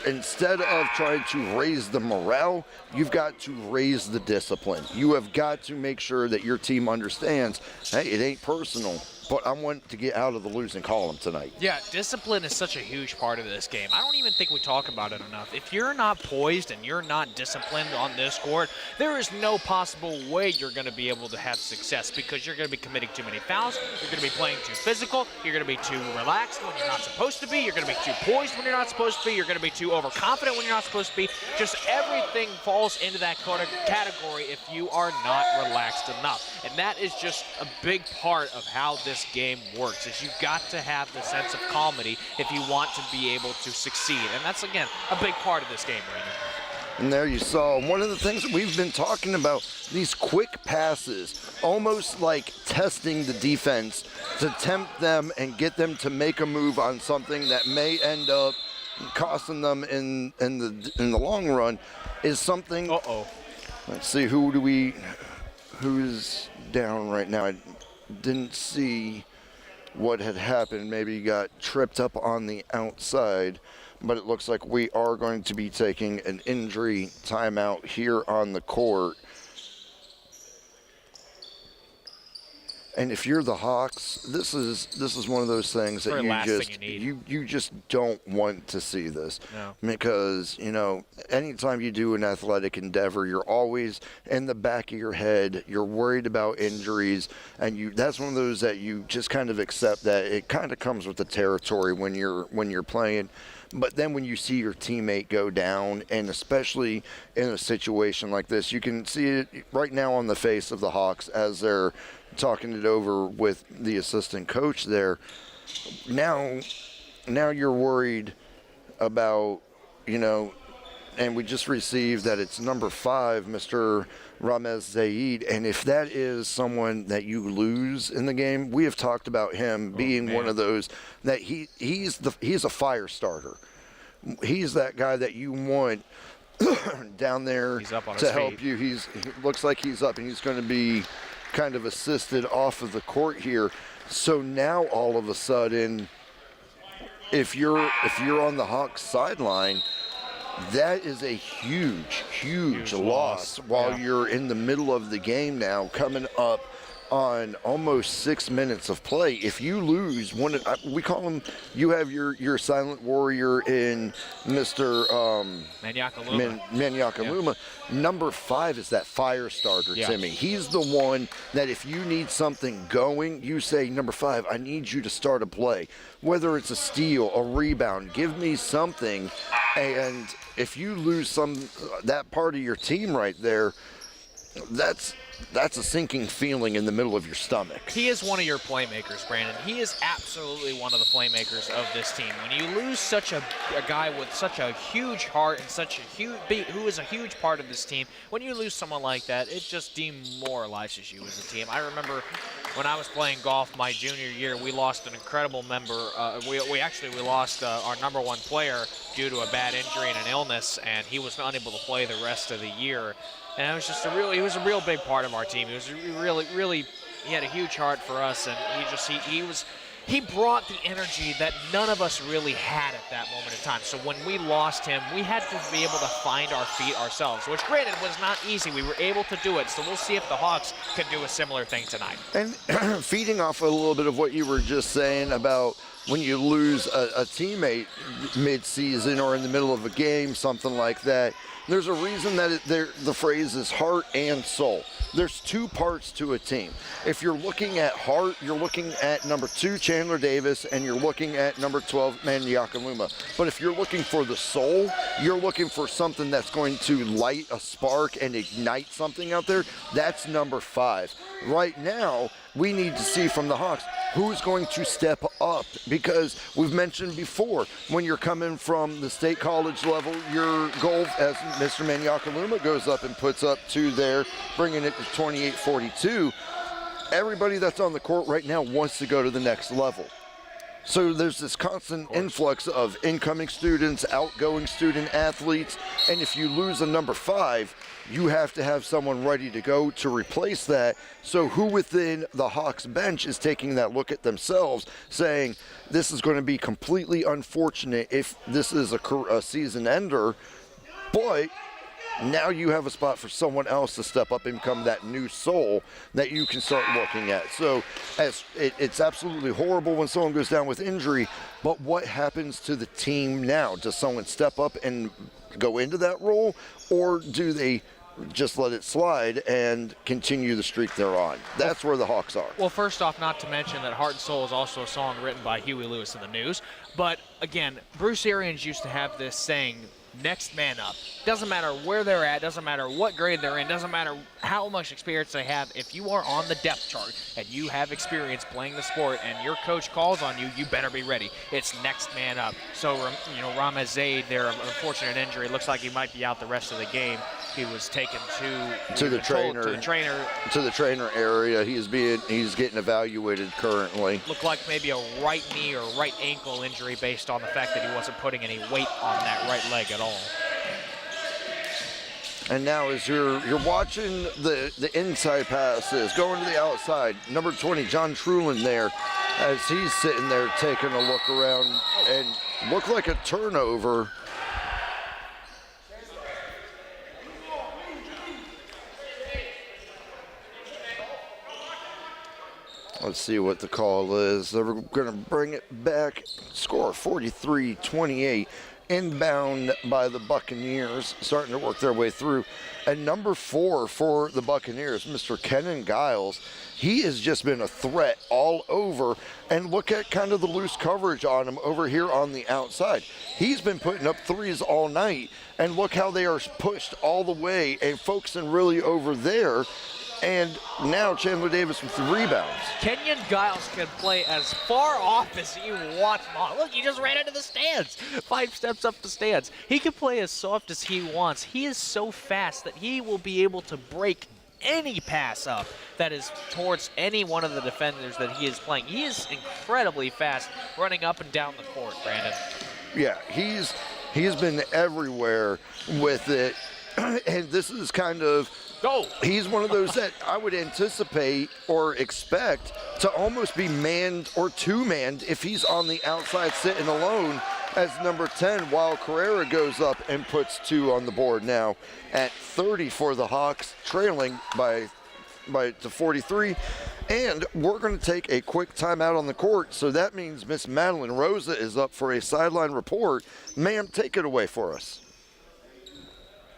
S2: instead of trying to raise the morale, you've got to raise the discipline. You have got to make sure that your team understands, hey, it ain't personal, but I want to get out of the losing column tonight.
S1: Yeah, discipline is such a huge part of this game. I don't even think we talk about it enough. If you're not poised and you're not disciplined on this court, there is no possible way you're going to be able to have success because you're going to be committing too many fouls, you're going to be playing too physical, you're going to be too relaxed when you're not supposed to be, you're going to be too poised when you're not supposed to be, you're going to be too overconfident when you're not supposed to be. Just everything falls into that category if you are not relaxed enough. And that is just a big part of how this game works, is you've got to have the sense of calmity if you want to be able to succeed. And that's, again, a big part of this game, Brandon.
S2: And there you saw one of the things that we've been talking about, these quick passes, almost like testing the defense to tempt them and get them to make a move on something that may end up costing them in the long run, is something. Let's see, who's down right now? I didn't see what had happened. Maybe he got tripped up on the outside, but it looks like we are going to be taking an injury timeout here on the court. And if you're the Hawks, this is one of those things that you just don't want to see this.
S1: No.
S2: Because, anytime you do an athletic endeavor, you're always in the back of your head, you're worried about injuries, and that's one of those that you just kind of accept that it kind of comes with the territory when you're playing. But then when you see your teammate go down, and especially in a situation like this, you can see it right now on the face of the Hawks as they're talking it over with the assistant coach there. Now you're worried about, and we just received that it's number 5, Mr. Ramez Zaid, and if that is someone that you lose in the game, we have talked about him being one of those that he's a fire starter. He's that guy that you want down there to help you. He looks like he's up, and he's going to be kind of assisted off of the court here. So now all of a sudden, if you're on the Hawks sideline, that is a huge loss while you're in the middle of the game now, coming up on almost 6 minutes of play. If you lose one, we call him, you have your silent warrior in Mr. Manyakaluma. Number 5 is that fire starter, Timmy. He's the one that if you need something going, you say, number 5, I need you to start a play. Whether it's a steal, a rebound, give me something. And if you lose that part of your team right there, that's a sinking feeling in the middle of your stomach.
S1: Is one of your playmakers, Brandon. He is absolutely one of the playmakers of this team. When you lose such a guy with such a huge heart and who is a huge part of this team, when you lose someone like that, it just demoralizes you as a team. I remember when I was playing golf my junior year, we lost an incredible member. We lost our number 1 player due to a bad injury and an illness, and he was unable to play the rest of the year. And it was just he was a real big part of our team. He was really, he had a huge heart for us, and he brought the energy that none of us really had at that moment in time. So when we lost him, we had to be able to find our feet ourselves, which granted was not easy. We were able to do it. So we'll see if the Hawks can do a similar thing tonight.
S2: And feeding off a little bit of what you were just saying about when you lose a teammate mid-season or in the middle of a game, something like that, there's a reason that the phrase is heart and soul. There's 2 parts to a team. If you're looking at heart, you're looking at number 2, Chandler Davis, and you're looking at number 12, Manyakaluma. But if you're looking for the soul, you're looking for something that's going to light a spark and ignite something out there, that's number 5. Right now, we need to see from the Hawks who's going to step up, because we've mentioned before, when you're coming from the state college level, your goal, as Mr. Manyakaluma goes up and puts up 2 there, bringing it to 28-42. Everybody that's on the court right now wants to go to the next level. So there's this constant influx of incoming students, outgoing student athletes, and if you lose a number 5, you have to have someone ready to go to replace that. So who within the Hawks bench is taking that look at themselves, saying this is going to be completely unfortunate if this is a season ender, but now you have a spot for someone else to step up and become that new soul that you can start looking at. So it's absolutely horrible when someone goes down with injury, but what happens to the team now? Does someone step up and go into that role, or do they just let it slide and continue the streak they're on? That's where the Hawks are.
S1: Well, first off, not to mention that Heart and Soul is also a song written by Huey Lewis and the News. But again, Bruce Arians used to have this saying, next man up. Doesn't matter where they're at, doesn't matter what grade they're in, doesn't matter how much experience they have. If you are on the depth chart and you have experience playing the sport and your coach calls on you, you better be ready. It's next man up. So, Ramez Zaid, their unfortunate injury, looks like he might be out the rest of the game. He was taken to the
S2: trainer area. He's getting evaluated currently.
S1: Looked like maybe a right knee or right ankle injury based on the fact that he wasn't putting any weight on that right leg at all.
S2: And now as you're watching the inside passes going to the outside, number 20 John Trulin there, as he's sitting there taking a look around and looked like a turnover. Let's see what the call is. They're going to bring it back. Score 43-28. Inbound by the Buccaneers, starting to work their way through. And number 4 for the Buccaneers, Mr. Kenan Giles, he has just been a threat all over. And look at kind of the loose coverage on him over here on the outside. He's been putting up threes all night. And look how they are pushed all the way and focusing really over there. And now Chandler Davis with the rebounds.
S1: Kenyon Giles can play as far off as he wants. Oh, look, he just ran into the stands. 5 steps up the stands. He can play as soft as he wants. He is so fast that he will be able to break any pass up that is towards any one of the defenders that he is playing. He is incredibly fast running up and down the court, Brandon.
S2: Yeah, he's been everywhere with it. And this is kind of, he's one of those that I would anticipate or expect to almost be manned or two-manned if he's on the outside sitting alone as number 10, while Carrera goes up and puts 2 on the board now at 30 for the Hawks, trailing by to 43. And we're going to take a quick timeout on the court, so that means Miss Madeline Rosa is up for a sideline report. Ma'am, take it away for us.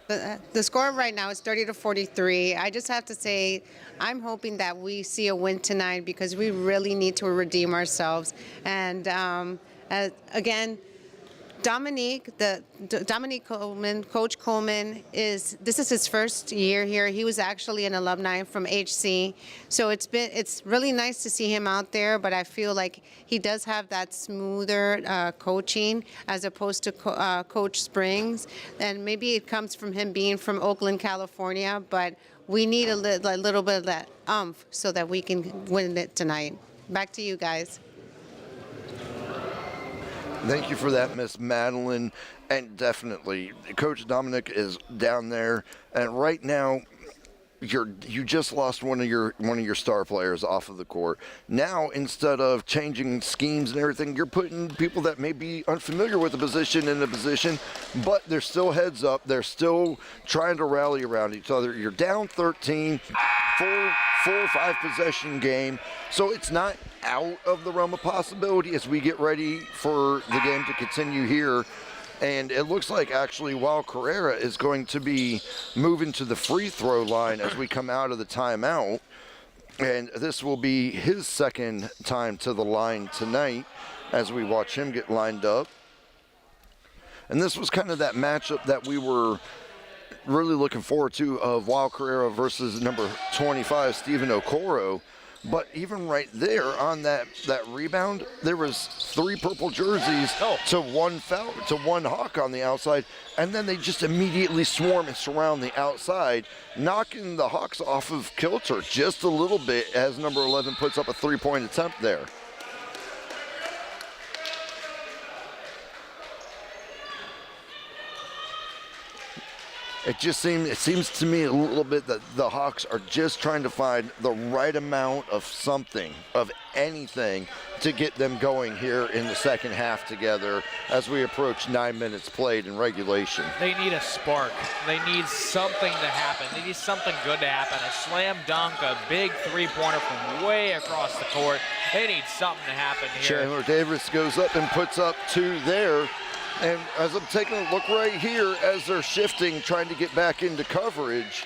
S3: The score right now is 30-43. I just have to say, I'm hoping that we see a win tonight because we really need to redeem ourselves. And again, Dominique Coleman, Coach Coleman, this is his first year here. He was actually an alumni from HC, so it's really nice to see him out there. But I feel like he does have that smoother coaching as opposed to Coach Springs, and maybe it comes from him being from Oakland, California. But we need a little bit of that oomph so that we can win it tonight. Back to you guys.
S2: Thank you for that, Miss Madeline. And definitely, Coach Dominic is down there. And right now, you just lost one of your star players off of the court. Now, instead of changing schemes and everything, you're putting people that may be unfamiliar with the position in a position, but they're still heads up. They're still trying to rally around each other. You're down 13, 4 or 5 possession game, so it's not out of the realm of possibility as we get ready for the game to continue here. And it looks like actually Wild Carrera is going to be moving to the free throw line as we come out of the timeout. And this will be his second time to the line tonight as we watch him get lined up. And this was kind of that matchup that we were really looking forward to, of Wild Carrera versus number 25, Stephen Okoro. But even right there on that rebound, there was 3 purple jerseys to 1 foul, to 1 Hawk on the outside, and then they just immediately swarm and surround the outside, knocking the Hawks off of kilter just a little bit as number 11 puts up a 3-point attempt there. It seems to me a little bit that the Hawks are just trying to find the right amount of something, of anything, to get them going here in the second half together as we approach 9 minutes played in regulation.
S1: They need a spark. They need something to happen. They need something good to happen. A slam dunk, a big three-pointer from way across the court. They need something to happen here.
S2: Chandler Davis goes up and puts up 2 there. And as I'm taking a look right here, as they're shifting, trying to get back into coverage,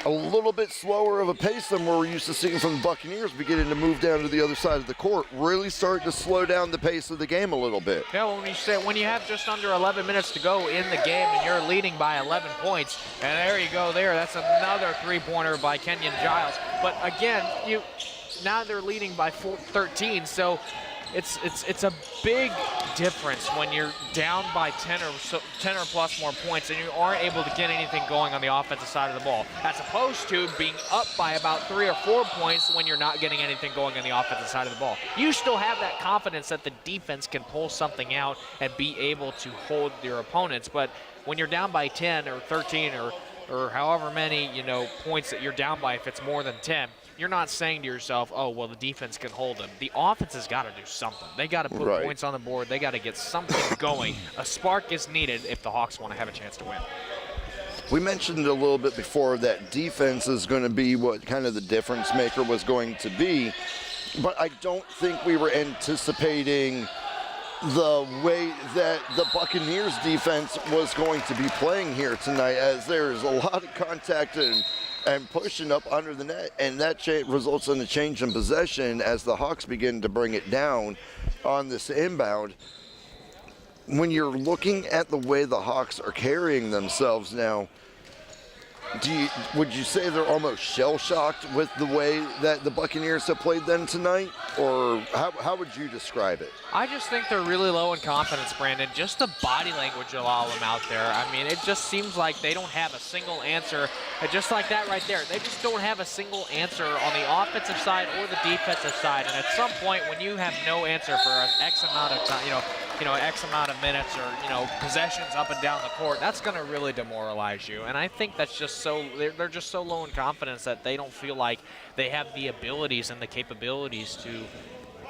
S2: a little bit slower of a pace than we're used to seeing from the Buccaneers, beginning to move down to the other side of the court, really starting to slow down the pace of the game a little bit.
S1: Yeah, when you have just under 11 minutes to go in the game and you're leading by 11 points, and there you go there, that's another three-pointer by Kenyon Giles. But again, now they're leading by 13, so it's a big difference when you're down by 10 or plus more points and you aren't able to get anything going on the offensive side of the ball, as opposed to being up by about 3 or 4 points when you're not getting anything going on the offensive side of the ball. You still have that confidence that the defense can pull something out and be able to hold your opponents, but when you're down by 10 or 13 or however many points that you're down by, if it's more than 10, you're not saying to yourself, oh, well, the defense can hold them. The offense has got to do something. They got to put points on the board. They got to get something going. A spark is needed if the Hawks want to have a chance to win.
S2: We mentioned a little bit before that defense is going to be what kind of the difference maker was going to be, but I don't think we were anticipating the way that the Buccaneers defense was going to be playing here tonight, as there's a lot of contact and pushing up under the net, and that results in a change in possession as the Hawks begin to bring it down on this inbound. When you're looking at the way the Hawks are carrying themselves now, would you say they're almost shell-shocked with the way that the Buccaneers have played them tonight, or how would you describe it?
S1: I just think they're really low in confidence, Brandon. Just the body language of all of them out there. I mean, it just seems like they don't have a single answer. Just like that right there, they just don't have a single answer on the offensive side or the defensive side. And at some point, when you have no answer for an X amount of time, X amount of minutes or, possessions up and down the court, that's going to really demoralize you. And I think that's just they're just so low in confidence that they don't feel like they have the abilities and the capabilities to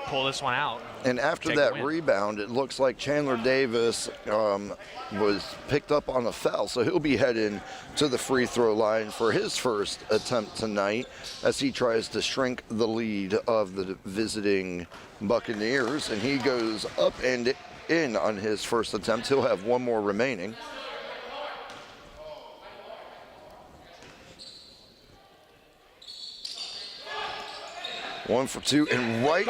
S1: pull this one out.
S2: And after that rebound, it looks like Chandler Davis was picked up on a foul, so he'll be heading to the free throw line for his first attempt tonight as he tries to shrink the lead of the visiting Buccaneers, and he goes up and in on his first attempt. He'll have one more remaining. One for two, and right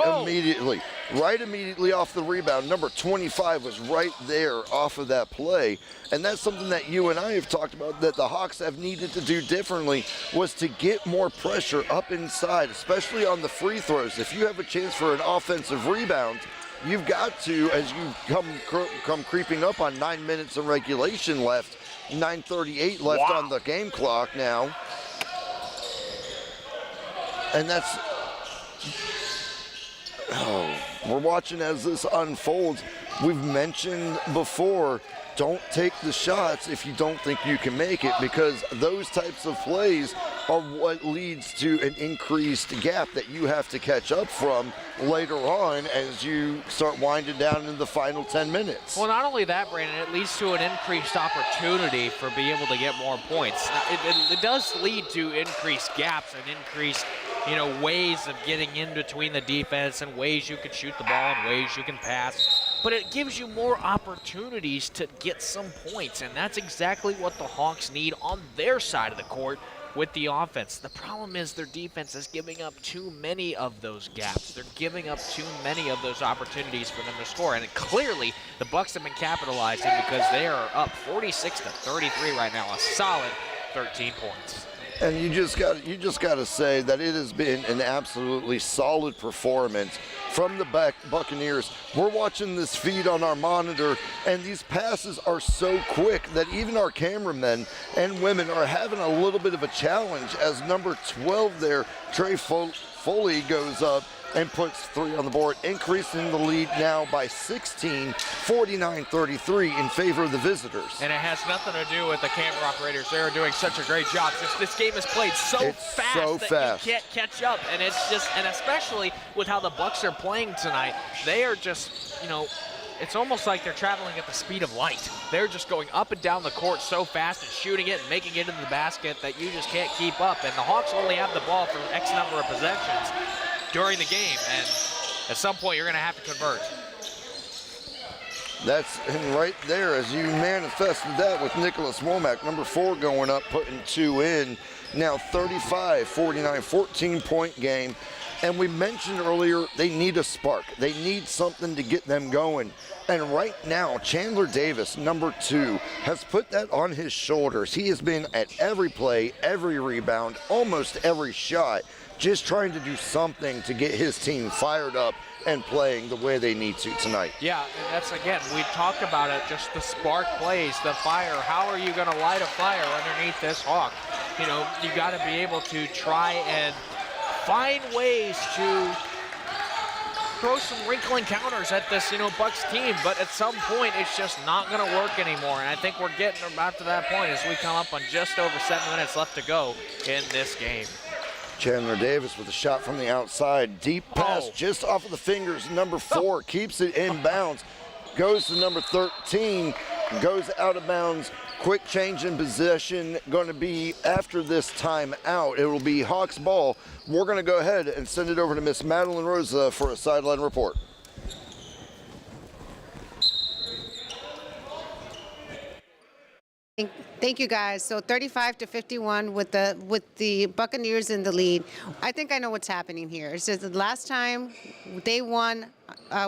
S2: immediately off the rebound, number 25 was right there off of that play. And that's something that you and I have talked about that the Hawks have needed to do differently, was to get more pressure up inside, especially on the free throws. If you have a chance for an offensive rebound, you've got to, as you come creeping up on 9 minutes of regulation left, 9:38 left on the game clock now. And that's... we're watching as this unfolds. We've mentioned before, don't take the shots if you don't think you can make it, because those types of plays are what leads to an increased gap that you have to catch up from later on as you start winding down in the final 10 minutes.
S1: Well, not only that, Brandon, it leads to an increased opportunity for being able to get more points. Now, it does lead to increased gaps and increased ways of getting in between the defense and ways you can shoot the ball and ways you can pass. But it gives you more opportunities to get some points, and that's exactly what the Hawks need on their side of the court with the offense. The problem is their defense is giving up too many of those gaps. They're giving up too many of those opportunities for them to score, and clearly the Bucks have been capitalizing because they are up 46-33 right now, a solid 13 points.
S2: And you just got to say that it has been an absolutely solid performance from the Buccaneers. We're watching this feed on our monitor, and these passes are so quick that even our cameramen and women are having a little bit of a challenge as number 12 there, Trey Foley goes up and puts 3 on the board, increasing the lead now by 16, 49-33 in favor of the visitors.
S1: And it has nothing to do with the camera operators. They're doing such a great job. This game is played so fast you can't catch up. And it's just, and especially with how the Bucks are playing tonight, they are just, you know, it's almost like they're traveling at the speed of light. They're just going up and down the court so fast and shooting it and making it into the basket that you just can't keep up. And the Hawks only have the ball for X number of possessions during the game, and at some point you're going to have to convert.
S2: That's right there as you manifested that with Nicholas Womack, number 4 going up, putting 2 in. Now 35-49, 14-point game. And we mentioned earlier they need a spark. They need something to get them going. And right now, Chandler Davis, number 2, has put that on his shoulders. He has been at every play, every rebound, almost every shot, just trying to do something to get his team fired up and playing the way they need to tonight.
S1: Yeah, and that's, again, we talked about it, just the spark plays, the fire. How are you going to light a fire underneath this Hawk? You know, you got to be able to try and find ways to throw some wrinkling counters at this, you know, Bucks team, but at some point it's just not going to work anymore. And I think we're getting about to that point as we come up on just over 7 minutes left to go in this game.
S2: Chandler Davis with a shot from the outside. Deep pass just off of the fingers. Number 4 keeps it in bounds. Goes to number 13. Goes out of bounds. Quick change in possession. Going to be after this timeout. It will be Hawks ball. We're going to go ahead and send it over to Miss Madeline Rosa for a sideline report.
S3: Thank you, guys. So 35-51 with the Buccaneers in the lead. I think I know what's happening here. It's just the last time they won,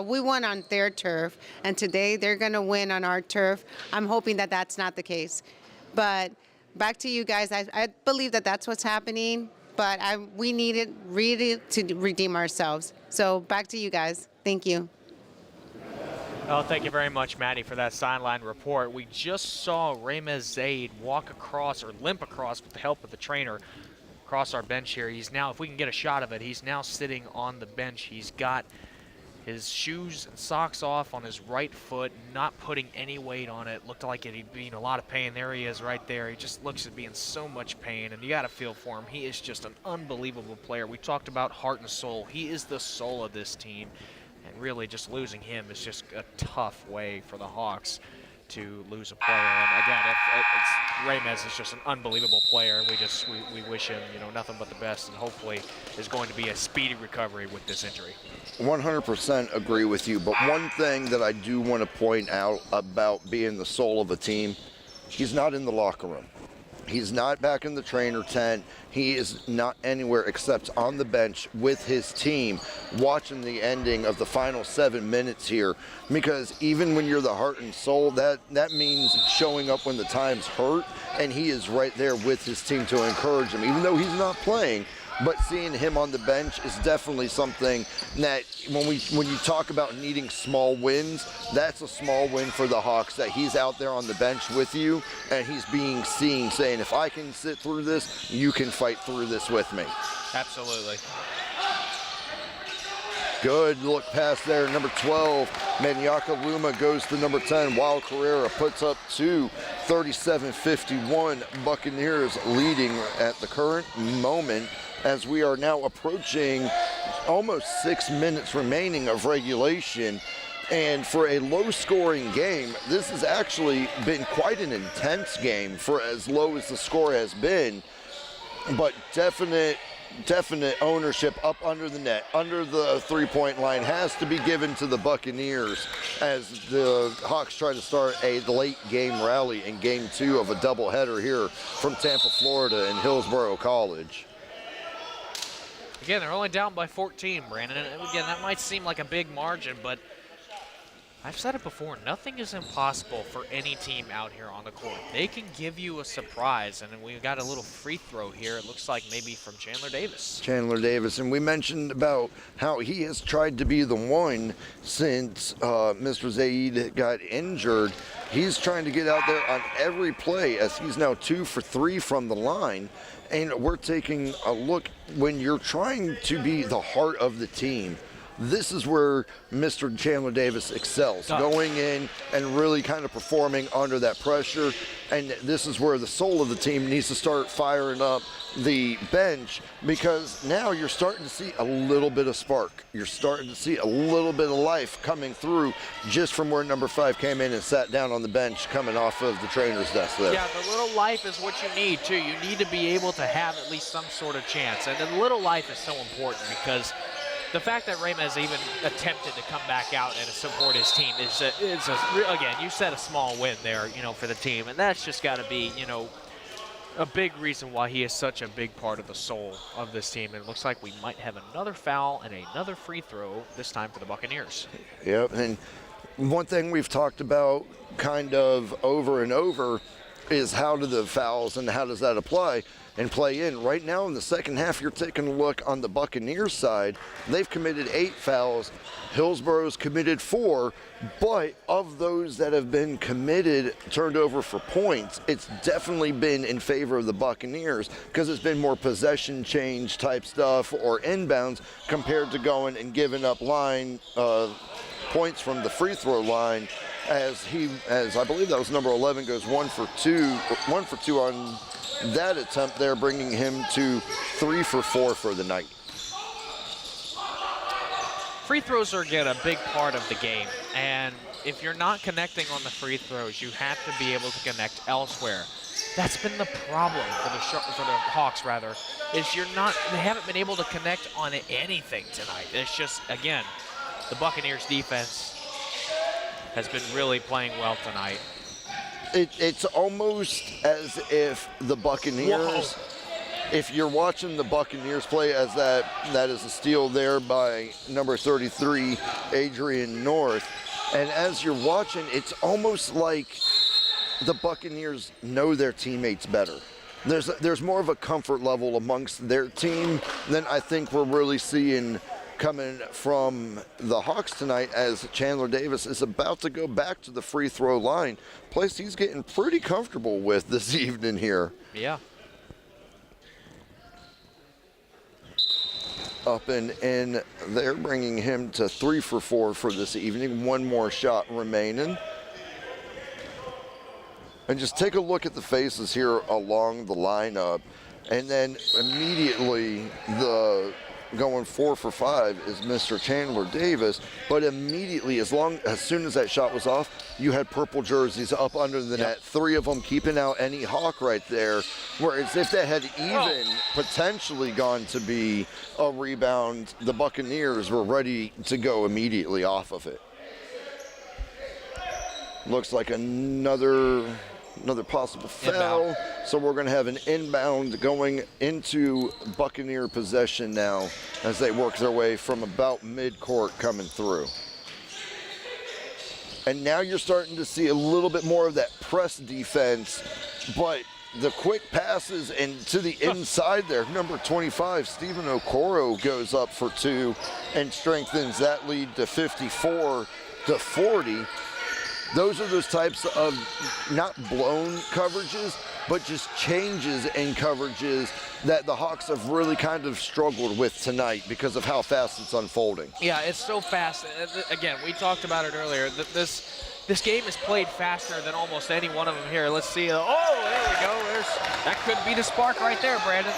S3: we won on their turf, and today they're going to win on our turf. I'm hoping that that's not the case. But back to you guys. I believe that that's what's happening, but we need it really to redeem ourselves. So back to you guys. Thank you.
S1: Oh, thank you very much, Maddie, for that sideline report. We just saw Ramez Zaid walk across or limp across with the help of the trainer across our bench here. He's now, if we can get a shot of it, he's now sitting on the bench. He's got his shoes and socks off on his right foot, not putting any weight on it. Looked like he'd be in a lot of pain. There he is right there. He just looks to be in so much pain, and you got to feel for him. He is just an unbelievable player. We talked about heart and soul. He is the soul of this team. And really just losing him is just a tough way for the Hawks to lose a player. And again, Ramez is just an unbelievable player, and we wish him, you know, nothing but the best, and hopefully is going to be a speedy recovery with this injury.
S2: 100% agree with you, but one thing that I do want to point out about being the soul of a team, he's not in the locker room. He's not back in the trainer tent. He is not anywhere except on the bench with his team watching the ending of the final 7 minutes here, because even when you're the heart and soul, that means showing up when the times hurt, and he is right there with his team to encourage him, even though he's not playing. But seeing him on the bench is definitely something that when you talk about needing small wins, that's a small win for the Hawks, that he's out there on the bench with you and he's being seen saying, if I can sit through this, you can fight through this with me.
S1: Absolutely.
S2: Good look pass there, number 12. Maniaka Luma goes to number 10. While Carrera puts up 2, 37-51. Buccaneers leading at the current moment as we are now approaching almost 6 minutes remaining of regulation. And for a low-scoring game, this has actually been quite an intense game for as low as the score has been. But definite ownership up under the net, under the three-point line has to be given to the Buccaneers as the Hawks try to start a late game rally in game 2 of a doubleheader here from Tampa, Florida and Hillsborough College.
S1: Again, they're only down by 14, Brandon. And again, that might seem like a big margin, but I've said it before, nothing is impossible for any team out here on the court. They can give you a surprise, and we've got a little free throw here. It looks like maybe from Chandler Davis.
S2: Chandler Davis, and we mentioned about how he has tried to be the one since Mr. Zaid got injured. He's trying to get out there on every play as he's now 2 for 3 from the line. And we're taking a look when you're trying to be the heart of the team. This is where Mr. Chandler Davis excels, going in and really kind of performing under that pressure. And this is where the soul of the team needs to start firing up the bench, because now you're starting to see a little bit of spark. You're starting to see a little bit of life coming through just from where number 5 came in and sat down on the bench coming off of the trainer's desk there.
S1: Yeah, the little life is what you need, too. You need to be able to have at least some sort of chance. And the little life is so important, because the fact that Raymond has even attempted to come back out and support his team is again, you said a small win there, for the team. And that's just got to be, a big reason why he is such a big part of the soul of this team. And it looks like we might have another foul and another free throw, this time for the Buccaneers.
S2: Yep, and one thing we've talked about kind of over and over is how do the fouls and how does that apply and play in. Right now in the second half, you're taking a look on the Buccaneers side. They've committed 8 fouls. Hillsboro's committed 4, but of those that have been committed, turned over for points, it's definitely been in favor of the Buccaneers, because it's been more possession change type stuff or inbounds compared to going and giving up line points from the free throw line, as I believe that was number 11, goes 1 for 2 on that attempt there, bringing him to 3 for 4 for the night.
S1: Free throws are, again, a big part of the game, and if you're not connecting on the free throws, you have to be able to connect elsewhere. That's been the problem for the Hawks, is they haven't been able to connect on anything tonight. It's just, again, the Buccaneers defense has been really playing well tonight.
S2: It's almost as if the Buccaneers, if you're watching the Buccaneers play, as that is a steal there by number 33, Adrian North, and as you're watching, it's almost like the Buccaneers know their teammates better. There's more of a comfort level amongst their team than I think we're really seeing coming from the Hawks tonight, as Chandler Davis is about to go back to the free throw line, place he's getting pretty comfortable with this evening here.
S1: Yeah.
S2: Up and in there, bringing him to 3 for 4 for this evening. One more shot remaining. And just take a look at the faces here along the lineup, and then immediately going 4 for 5 is Mr. Chandler Davis, but immediately, as soon as that shot was off, you had purple jerseys up under the net, 3 of them keeping out any Hawk right there, whereas if that had even potentially gone to be a rebound, the Buccaneers were ready to go immediately off of it. Looks like another possible foul.
S1: Inbound.
S2: So we're going to have an inbound going into Buccaneer possession now as they work their way from about mid-court coming through. And now you're starting to see a little bit more of that press defense, but the quick passes and to the inside there, number 25, Stephen Okoro, goes up for 2 and strengthens that lead to 54-40. Those are those types of not blown coverages, but just changes in coverages that the Hawks have really kind of struggled with tonight because of how fast it's unfolding.
S1: Yeah, it's so fast. Again, we talked about it earlier. This game is played faster than almost any one of them here. Let's see. There we go. That could be the spark right there, Brandon.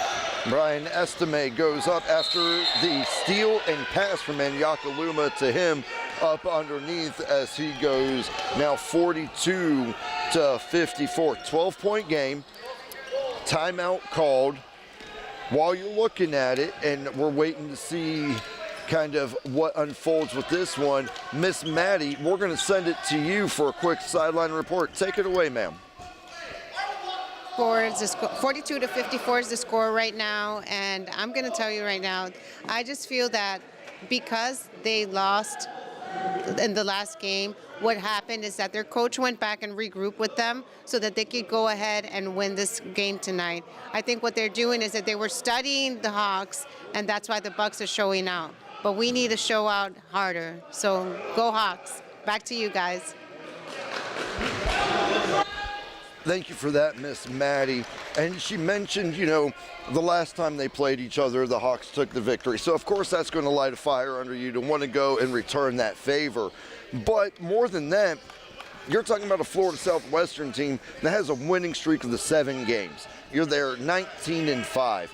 S2: Brian Estime goes up after the steal and pass from Anyakaluma to him up underneath as he goes now 42-54. 12-point game. Timeout called. While you're looking at it, and we're waiting to see kind of what unfolds with this one, Miss Maddie, we're going to send it to you for a quick sideline report. Take it away, ma'am.
S3: 42-54 is the score right now, and I'm going to tell you right now, I just feel that because they lost in the last game, what happened is that their coach went back and regrouped with them so that they could go ahead and win this game tonight. I think what they're doing is that they were studying the Hawks, and that's why the Bucks are showing out. But we need to show out harder. So go Hawks. Back to you guys.
S2: Thank you for that, Miss Maddie. And she mentioned, you know, the last time they played each other, the Hawks took the victory. So, of course, that's going to light a fire under you to want to go and return that favor. But more than that, you're talking about a Florida Southwestern team that has a winning streak of the 7 games. You're there 19-5.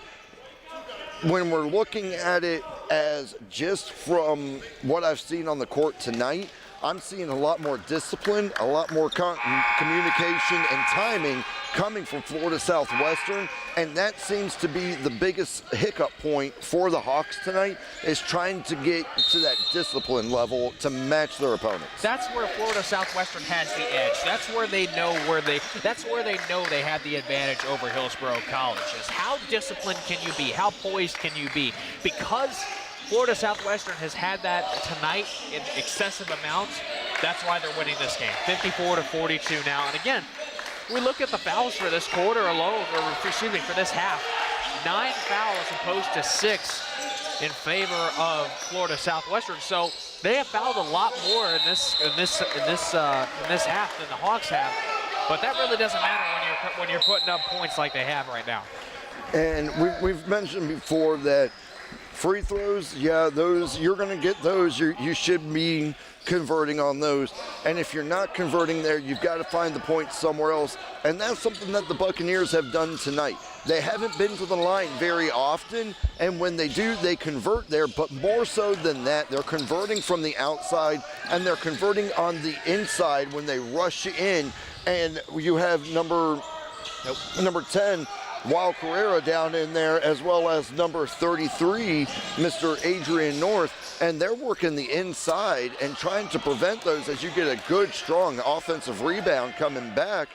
S2: When we're looking at it as just from what I've seen on the court tonight, I'm seeing a lot more discipline, a lot more communication and timing coming from Florida Southwestern, and that seems to be the biggest hiccup point for the Hawks tonight, is trying to get to that discipline level to match their opponents.
S1: That's where Florida Southwestern has the edge. That's where they know they have the advantage over Hillsborough College. Is how disciplined can you be? How poised can you be? Because Florida Southwestern has had that tonight in excessive amounts. That's why they're winning this game, 54-42 now. And again, we look at the fouls for this quarter alone, or excuse me, for this half. 9 fouls opposed to 6 in favor of Florida Southwestern. So they have fouled a lot more in this half than the Hawks have. But that really doesn't matter when you're putting up points like they have right now.
S2: And we've mentioned before that free throws, yeah, those you're going to get those. You should be converting on those. And if you're not converting there, you've got to find the points somewhere else. And that's something that the Buccaneers have done tonight. They haven't been to the line very often, and when they do, they convert there. But more so than that, they're converting from the outside, and they're converting on the inside when they rush in. And you have number 10, Wild Carrera down in there, as well as number 33, Mr. Adrian North, and they're working the inside and trying to prevent those as you get a good, strong offensive rebound coming back.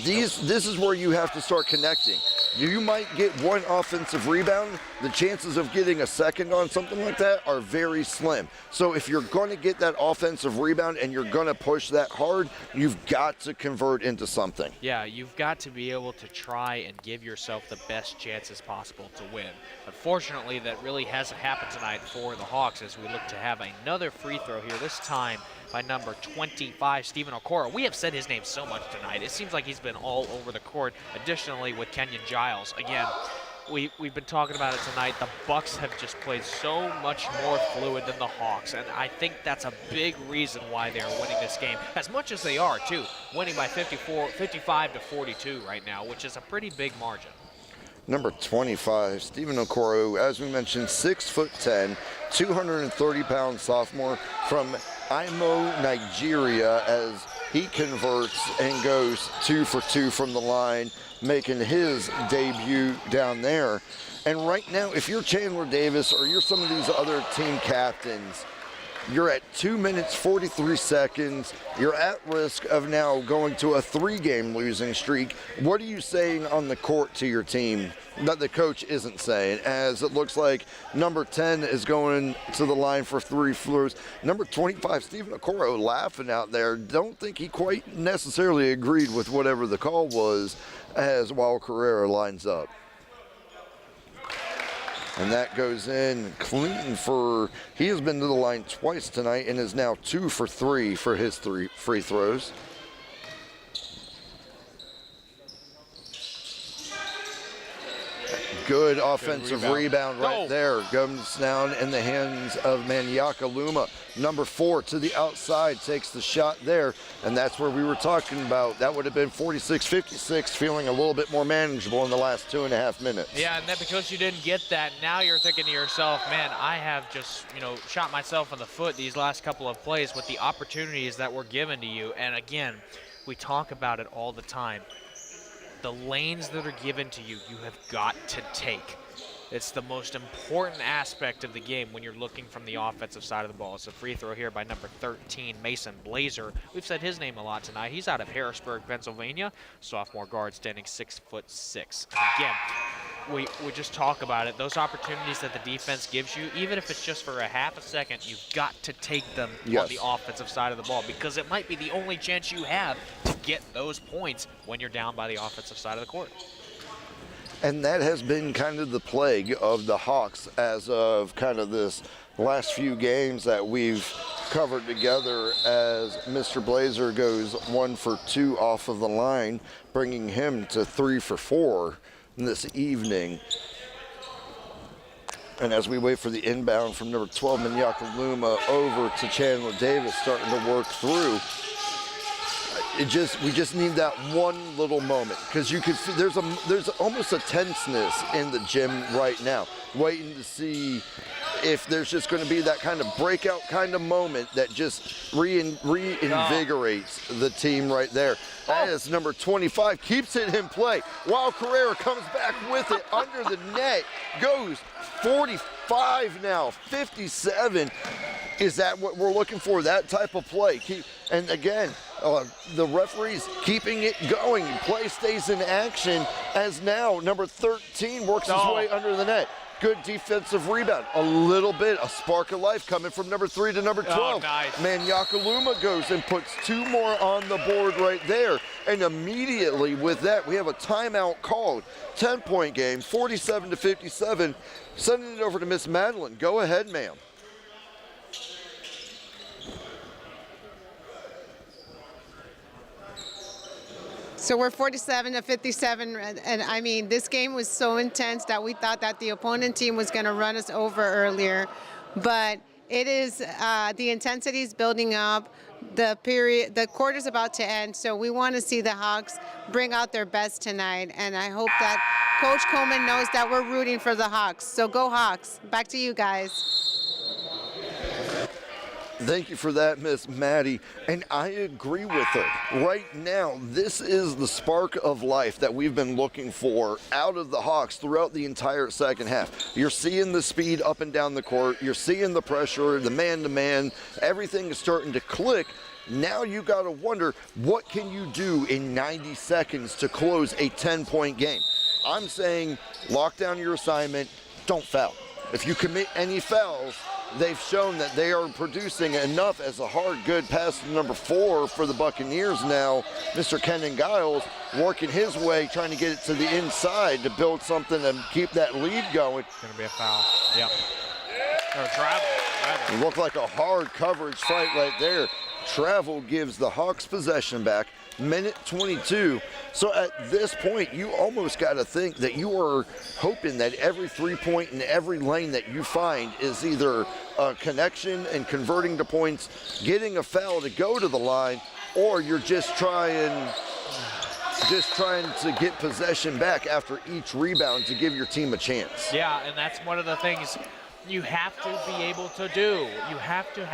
S2: This is where you have to start connecting. You might get one offensive rebound. The chances of getting a second on something like that are very slim. So if you're going to get that offensive rebound and you're going to push that hard, you've got to convert into something.
S1: Yeah, you've got to be able to try and give yourself the best chances possible to win. Unfortunately, that really hasn't happened tonight for the Hawks as we look to have another free throw here, this time by number 25, Stephen Okoro. We have said his name so much tonight. It seems like he's been all over the court. Additionally, with Kenyon Giles. Again, we've been talking about it tonight. The Bucks have just played so much more fluid than the Hawks, and I think that's a big reason why they're winning this game, as much as they are, too. Winning by 55-42 right now, which is a pretty big margin.
S2: Number 25, Stephen Okoro, as we mentioned, 6'10", 230-pound sophomore from Imo, Nigeria, as he converts and goes 2 for 2 from the line, making his debut down there. And right now, if you're Chandler Davis or you're some of these other team captains, you're at 2 minutes, 43 seconds. You're at risk of now going to a 3-game losing streak. What are you saying on the court to your team that the coach isn't saying, as it looks like number 10 is going to the line for 3 floors? Number 25, Stephen Okoro, laughing out there. Don't think he quite necessarily agreed with whatever the call was as Wild Carrera lines up. And that goes in clean for, he has been to the line twice tonight and is now 2 for 3 for his 3 free throws. Good offensive rebound right there. Comes down in the hands of Maniaka Luma. Number 4 to the outside takes the shot there, and that's where we were talking about. That would have been 46-56, feeling a little bit more manageable in the last 2.5 minutes.
S1: Yeah, and then because you didn't get that, now you're thinking to yourself, man, I have just, shot myself in the foot these last couple of plays with the opportunities that were given to you. And again, we talk about it all the time. The lanes that are given to you, you have got to take. It's the most important aspect of the game when you're looking from the offensive side of the ball. It's a free throw here by number 13, Mason Blazer. We've said his name a lot tonight. He's out of Harrisburg, Pennsylvania. Sophomore guard, standing 6'6". Again, we just talk about it. Those opportunities that the defense gives you, even if it's just for a half a second, you've got to take them on the offensive side of the ball, because it might be the only chance you have to get those points when you're down by the offensive side of the court.
S2: And that has been kind of the plague of the Hawks as of kind of this last few games that we've covered together, as Mr. Blazer goes 1 for 2 off of the line, bringing him to 3 for 4 this evening. And as we wait for the inbound from number 12, Minyaka Luma, over to Chandler Davis, starting to work through. We just need that one little moment, because you could see there's almost a tenseness in the gym right now, waiting to see if there's just going to be that kind of breakout kind of moment that just reinvigorates the team right there. As number 25 keeps it in play, while Carrera comes back with it under the net, goes 45 now, 57. Is that what we're looking for, that type of play? And again, the referee's keeping it going. Play stays in action, as now number 13 works his way under the net. Good defensive rebound. A little bit, a spark of life coming from number 3 to number 12.
S1: Nice.
S2: Minyaka Luma goes and puts 2 more on the board right there. And immediately with that, we have a timeout called. 10-point game, 47 to 57. Sending it over to Miss Madeline. Go ahead, ma'am.
S3: So we're 47 to 57, and I mean, this game was so intense that we thought that the opponent team was going to run us over earlier, but it is the intensity is building up. The quarter's about to end, so we want to see the Hawks bring out their best tonight, and I hope that Coach Coleman knows that we're rooting for the Hawks. So go Hawks! Back to you guys.
S2: Thank you for that, Miss Maddie, and I agree with her. Right now, this is the spark of life that we've been looking for out of the Hawks throughout the entire second half. You're seeing the speed up and down the court, you're seeing the pressure, the man-to-man, everything is starting to click. Now you got to wonder, what can you do in 90 seconds to close a 10-point game? I'm saying lock down your assignment, don't foul. If you commit any fouls, they've shown that they are producing enough as a hard, good pass to number 4 for the Buccaneers now. Mr. Kenan Giles working his way, trying to get it to the inside to build something and keep that lead going.
S1: It's going to be a foul. Yep. Or travel.
S2: It looked like a hard coverage fight right there. Travel gives the Hawks possession back. Minute 22. So at this point, you almost got to think that you are hoping that every 3-point in every lane that you find is either a connection and converting to points, getting a foul to go to the line, or you're just trying to get possession back after each rebound to give your team a chance.
S1: Yeah, and that's one of the things you have to be able to do. You have to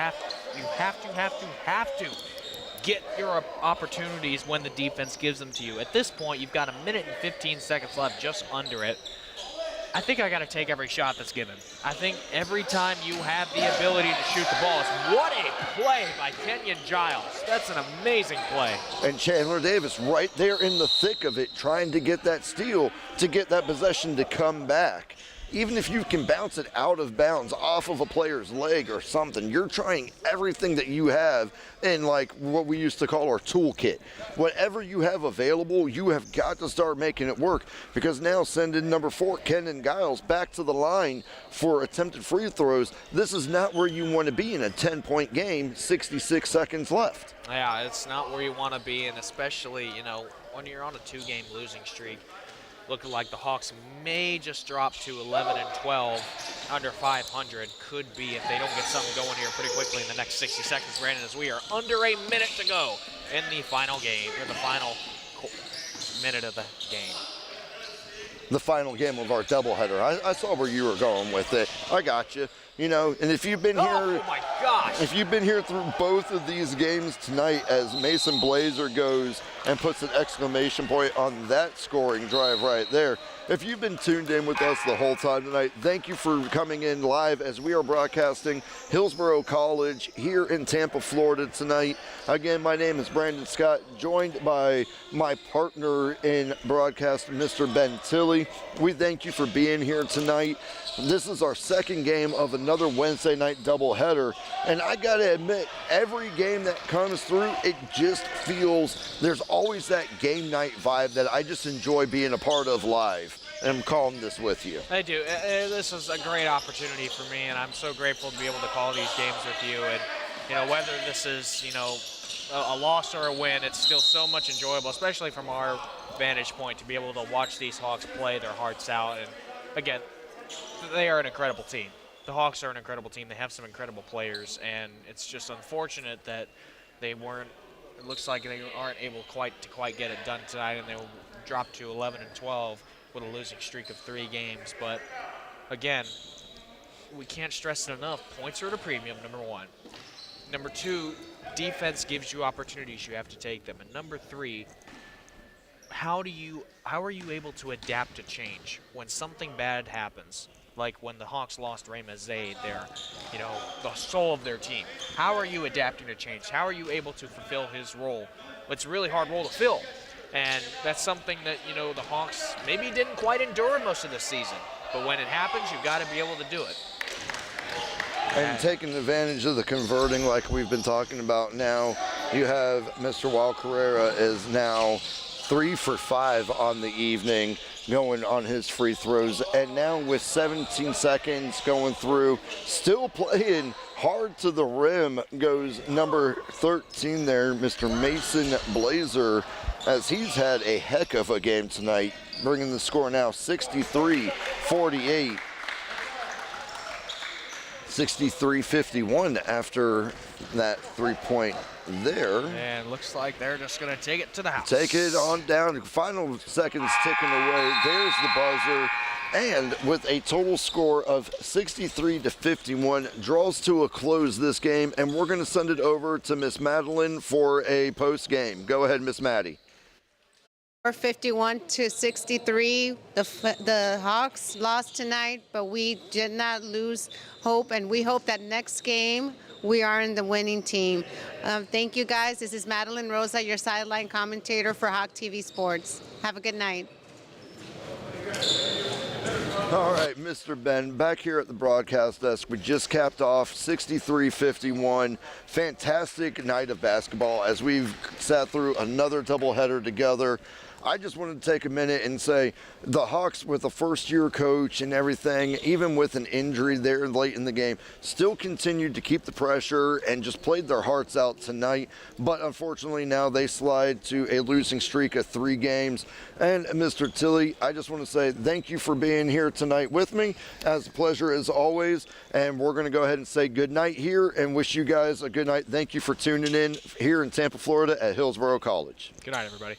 S1: get your opportunities when the defense gives them to you. At this point, you've got 1 minute and 15 seconds left, just under it. I think I got to take every shot that's given. I think every time you have the ability to shoot the balls. What a play by Kenyon Giles. That's an amazing play.
S2: And Chandler Davis right there in the thick of it, trying to get that steal, to get that possession to come back. Even if you can bounce it out of bounds off of a player's leg or something, you're trying everything that you have in, like, what we used to call our toolkit. Whatever you have available, you have got to start making it work, because now sending number 4, Kenan Giles, back to the line for attempted free throws. This is not where you want to be in a 10-point game, 66 seconds left.
S1: Yeah, it's not where you want to be, and especially, when you're on a 2-game losing streak. Looking like the Hawks may just drop to 11 and 12, under 500. Could be if they don't get something going here pretty quickly in the next 60 seconds, Brandon, as we are under a minute to go in the final game, or the final minute of the game.
S2: The final game of our doubleheader. I saw where you were going with it. I got you. You know, and if you've been here,
S1: oh my gosh.
S2: if you've been here through both of these games tonight, as Mason Blazer goes and puts an exclamation point on that scoring drive right there. If you've been tuned in with us the whole time tonight, thank you for coming in live as we are broadcasting Hillsborough College here in Tampa, Florida tonight. Again, my name is Brandon Scott, joined by my partner in broadcast, Mr. Ben Tilley. We thank you for being here tonight. This is our second game of another Wednesday night doubleheader, and I gotta admit, every game that comes through, it just feels, there's always that game night vibe that I just enjoy being a part of live. And I'm calling this with you.
S1: I do. This is a great opportunity for me, and I'm so grateful to be able to call these games with you. And, you know, whether this is, you know, a loss or a win, it's still so much enjoyable, especially from our vantage point, to be able to watch these Hawks play their hearts out. And, again, they are an incredible team. The Hawks are an incredible team. They have some incredible players, and it's just unfortunate that they weren't, it looks like they aren't able to quite get it done tonight, and they will drop to 11-12. With a losing streak of 3 games. But again, we can't stress it enough. Points are at a premium, number 1. Number 2, defense gives you opportunities. You have to take them. And number 3, how are you able to adapt to change when something bad happens? Like when the Hawks lost Raymond Zaid, they're, you know, the soul of their team. How are you adapting to change? How are you able to fulfill his role? It's a really hard role to fill. And that's something that, you know, the Hawks maybe didn't quite endure most of the season. But when it happens, you've got to be able to do it.
S2: And taking advantage of the converting like we've been talking about now, you have Mr. Wal Carrera is now 3 for 5 on the evening, going on his free throws. And now with 17 seconds going through, still playing hard to the rim, goes number 13 there, Mr. Mason Blazer, as he's had a heck of a game tonight, bringing the score now 63-48. 63-51 after that 3-point there.
S1: And looks like they're just going to take it to the house.
S2: Take it on down. Final seconds ticking away. There's the buzzer. And with a total score of 63-51, draws to a close this game. And we're going to send it over to Miss Madeline for a post game. Go ahead, Miss Maddie.
S3: 51-63. The Hawks lost tonight, but we did not lose hope, and we hope that next game we are in the winning team. Thank you, guys. This is Madeline Rosa, your sideline commentator for Hawk TV Sports. Have a good night.
S2: All right, Mr. Ben, back here at the broadcast desk. We just capped off 63-51. Fantastic night of basketball as we've sat through another doubleheader together. I just wanted to take a minute and say the Hawks, with a first-year coach and everything, even with an injury there late in the game, still continued to keep the pressure and just played their hearts out tonight. But unfortunately now they slide to a losing streak of 3 games. And Mr. Tilley, I just want to say thank you for being here tonight with me. As a pleasure as always. And we're going to go ahead and say good night here and wish you guys a good night. Thank you for tuning in here in Tampa, Florida at Hillsborough College.
S1: Good night, everybody.